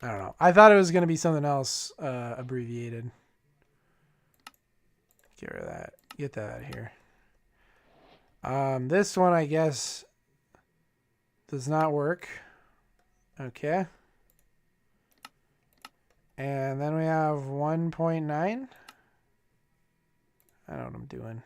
I don't know. I thought it was going to be something else abbreviated. Get rid of that. Get that out of here. This one, I guess, Does not work. Okay. And then we have 1.9. I don't know what I'm doing.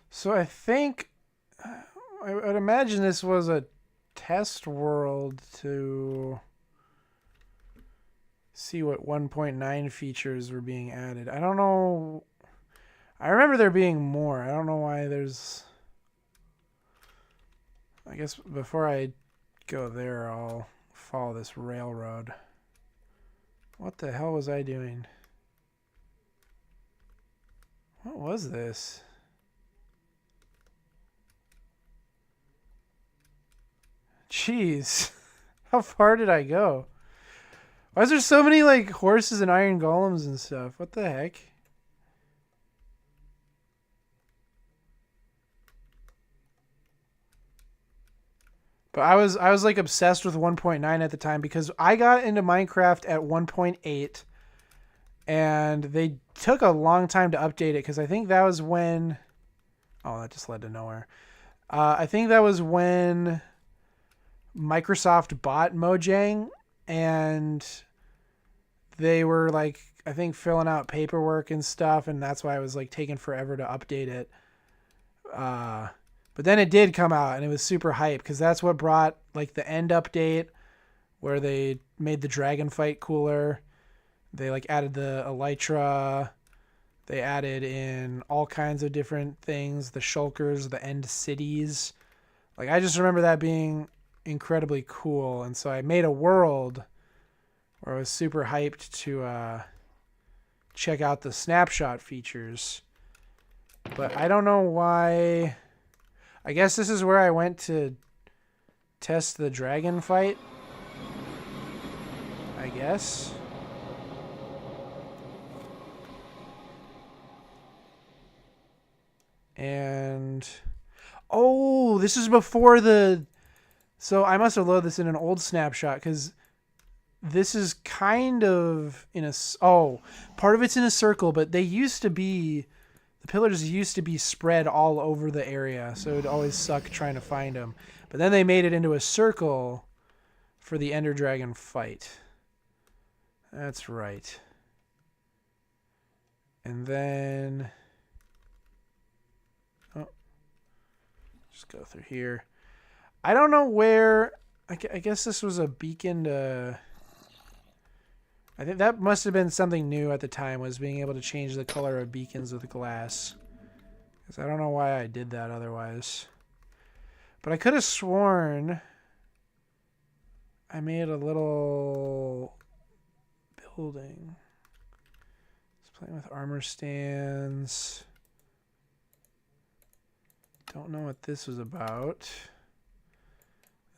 So I think I would imagine this was a test world to see what 1.9 features were being added. I don't know. I remember there being more. I don't know why there's... I guess before I go there, I'll follow this railroad. What the hell was I doing? What was this? Jeez. How far did I go? Why is there so many like horses and iron golems and stuff? What the heck? But I was like obsessed with 1.9 at the time because I got into Minecraft at 1.8 and they took a long time to update it because I think that was when... Oh, that just led to nowhere. I think that was when Microsoft bought Mojang and they were like, I think filling out paperwork and stuff, and that's why it was like taking forever to update it. But then it did come out and it was super hype because that's what brought like the end update where they made the dragon fight cooler. They like added the elytra. They added in all kinds of different things, the shulkers, the end cities. Like I just remember that being incredibly cool, and so I made a world where I was super hyped to check out the snapshot features. But I don't know why. I guess this is where I went to test the dragon fight. I guess. And oh, this is before the... So I must have loaded this in an old snapshot because this is kind of in a... Oh, part of it's in a circle, but they used to be... The pillars used to be spread all over the area, so it would always suck trying to find them. But then they made it into a circle for the Ender Dragon fight. That's right. And then... Oh. Just go through here. I don't know where... I guess this was a beacon to... I think that must have been something new at the time, was being able to change the color of beacons with glass. Because I don't know why I did that otherwise. But I could have sworn I made a little building. Just playing with armor stands. Don't know what this was about.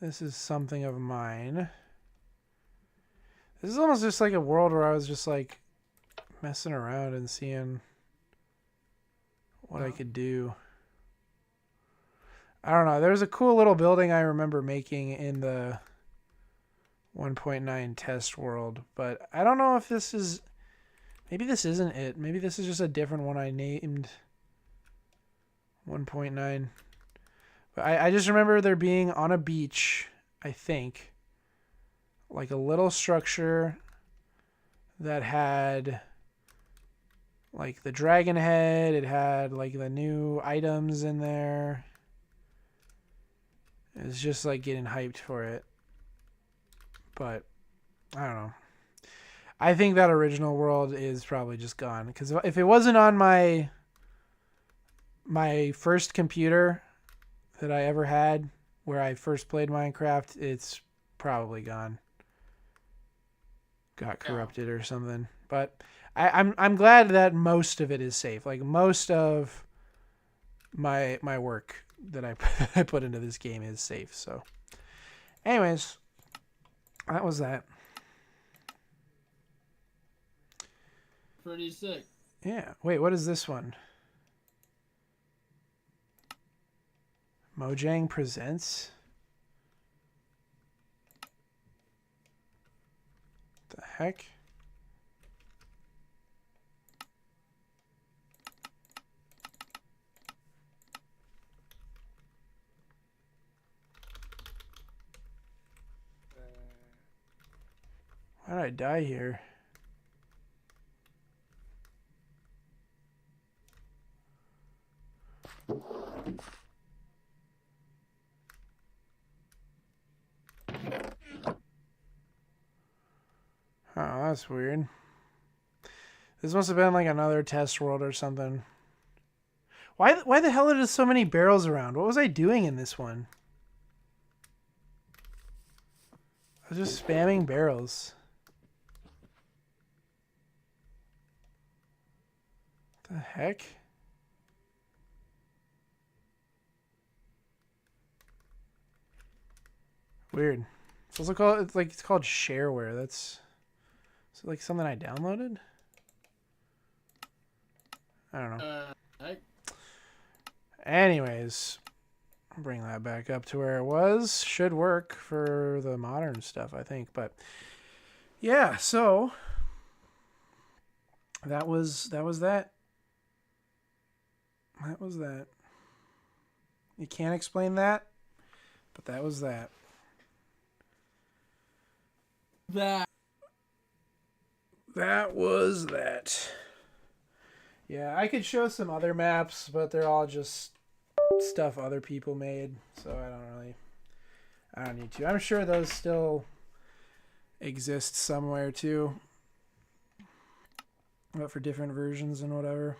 This is something of mine. This is almost just like a world where I was just like messing around and seeing what I could do. I don't know. There's a cool little building I remember making in the 1.9 test world, but I don't know if this is... Maybe this isn't it. Maybe this is just a different one I named 1.9. But I just remember there being on a beach, I think, like a little structure that had like the dragon head. It had like the new items in there. It was just like getting hyped for it. But I don't know. I think that original world is probably just gone, because if it wasn't on my first computer that I ever had where I first played Minecraft, it's probably gone. Got corrupted or something. But I'm glad that most of it is safe. Like most of my work that I put into this game is safe. So anyways, that was that. Pretty sick. Yeah. Wait, what is this one? Mojang Presents? The heck? Why did I die here? Oh, that's weird. This must have been like another test world or something. Why the hell are there so many barrels around? What was I doing in this one? I was just spamming barrels. What the heck? Weird. It's also called it's called shareware. That's is it like something I downloaded? I don't know. Anyways, I'll bring that back up to where it was. Should work for the modern stuff, I think. But yeah, so that was that. That was that. You can't explain that, but that was that. That was that. Yeah, I could show some other maps, but they're all just stuff other people made, so I don't need to. I'm sure those still exist somewhere too, but for different versions and whatever.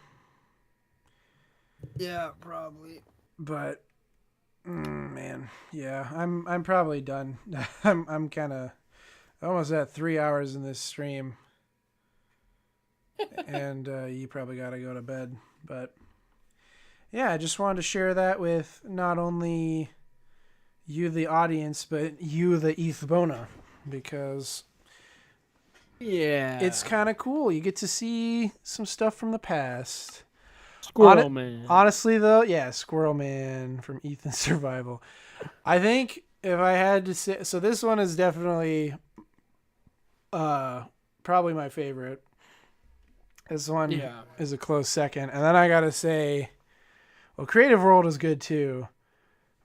Yeah, probably. But man, yeah, I'm probably done. I'm kind of almost at 3 hours in this stream. And you probably got to go to bed. But yeah, I just wanted to share that with not only you, the audience, but you, the Ethbona, because it's kind of cool. You get to see some stuff from the past. Squirrel Man. Honestly, though, yeah, Squirrel Man from Ethan Survival. I think if I had to say, so this one is definitely probably my favorite. This one is a close second. And then I got to say, well, Creative World is good too.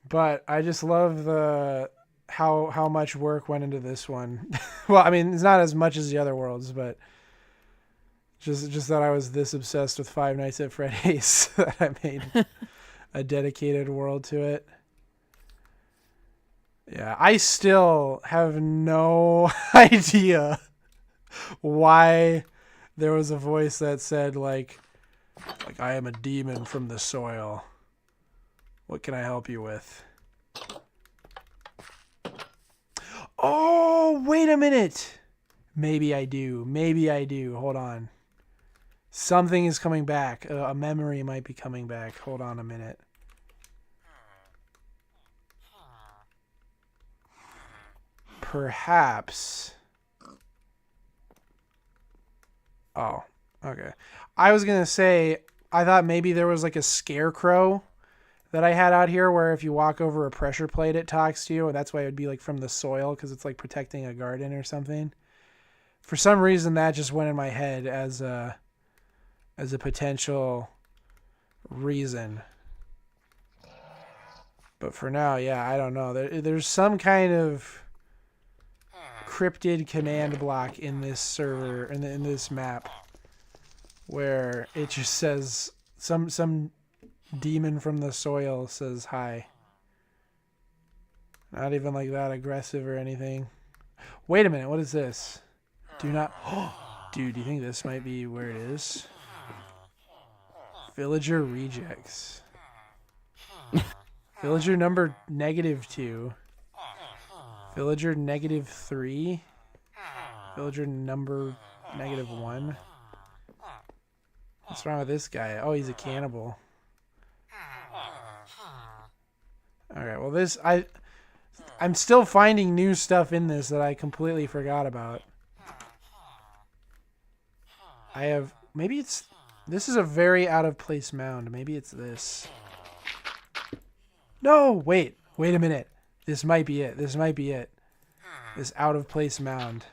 But I just love how much work went into this one. Well, I mean, it's not as much as the other worlds, but just that I was this obsessed with Five Nights at Freddy's that I made a dedicated world to it. Yeah, I still have no idea why there was a voice that said like I am a demon from the soil. What can I help you with? Oh, wait a minute. Maybe I do. Maybe I do. Hold on. Something is coming back. A memory might be coming back. Hold on a minute. Perhaps. Oh, okay. I was going to say, I thought maybe there was like a scarecrow that I had out here where if you walk over a pressure plate, it talks to you. And that's why it would be like from the soil because it's like protecting a garden or something. For some reason, that just went in my head as a potential reason. But for now, yeah, I don't know. There's some kind of cryptid command block in this server, in this map, where it just says some demon from the soil says hi. Not even like that aggressive or anything. Wait a minute, what is this? Do not... Dude, do you think this might be where it is? Villager rejects. Villager number -2. Villager -3. Villager number -1. What's wrong with this guy? Oh, he's a cannibal. Alright, well this... I'm still finding new stuff in this that I completely forgot about. I have Maybe it's... This is a very out-of-place mound. Maybe it's this. No! Wait. Wait a minute. This might be it. This might be it. This out-of-place mound.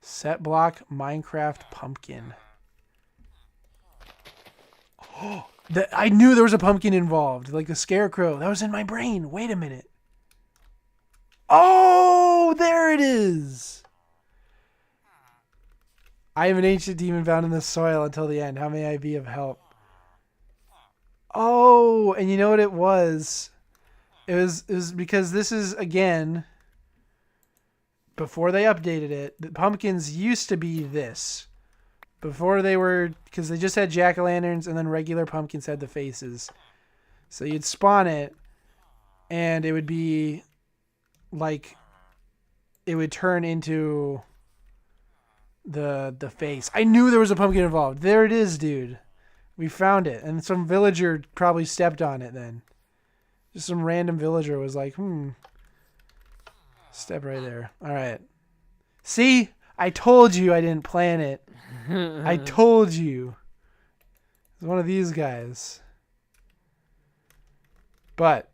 Set block Minecraft pumpkin. Oh, I knew there was a pumpkin involved. Like the scarecrow. That was in my brain. Wait a minute. Oh, there it is. I am an ancient demon found in the soil until the end. How may I be of help? Oh, and you know what it was? It was because this is, again, before they updated it, the pumpkins used to be this. Before they were, because they just had jack-o'-lanterns and then regular pumpkins had the faces. So you'd spawn it and it would be like, it would turn into the face. I knew there was a pumpkin involved. There it is, dude. We found it. And some villager probably stepped on it then. Just some random villager was like, step right there. All right. See? I told you I didn't plan it. I told you. It's one of these guys. But,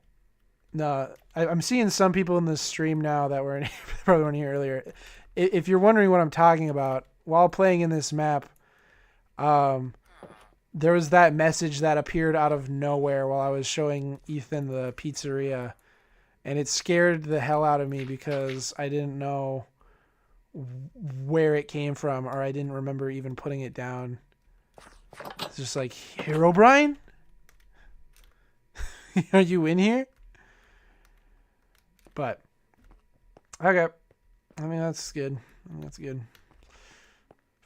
no, I'm seeing some people in this stream now that were probably weren't here earlier. If you're wondering what I'm talking about, while playing in this map, there was that message that appeared out of nowhere while I was showing Ethan the pizzeria, and it scared the hell out of me because I didn't know where it came from, or I didn't remember even putting it down. It's just like, Hero Brian? Are you in here? But, okay. I mean, that's good. That's good.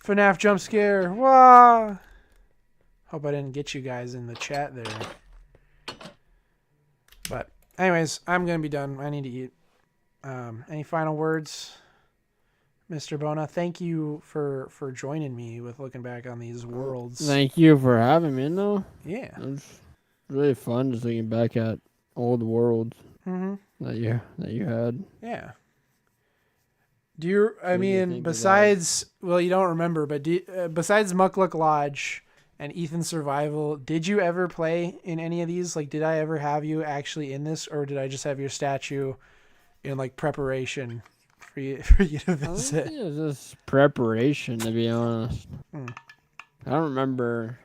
FNAF jump scare. Wah! Hope I didn't get you guys in the chat there. But, anyways, I'm going to be done. I need to eat. Any final words, Mr. Bona? Thank you for joining me with looking back on these worlds. Thank you for having me, though. Yeah. It was really fun just looking back at old worlds that you had. Yeah. Do you, I mean, besides, well, you don't remember, but besides Muckluck Lodge and Ethan Survival, did you ever play in any of these? Like, did I ever have you actually in this, or did I just have your statue in, like, preparation for you to visit? I think it was just preparation, to be honest. I don't remember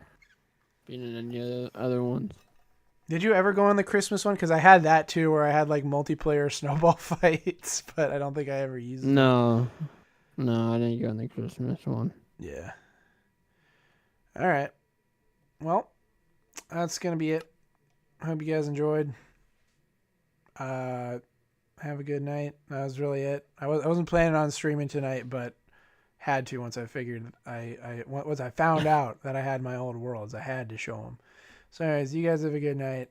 being in any other ones. Did you ever go on the Christmas one? Because I had that too, where I had like multiplayer snowball fights, but I don't think I ever used it. No, I didn't go on the Christmas one. Yeah. All right. Well, that's going to be it. I hope you guys enjoyed. Have a good night. That was really it. I wasn't planning on streaming tonight, but had to once I figured once I found out that I had my old worlds. I had to show them. So anyways, you guys have a good night.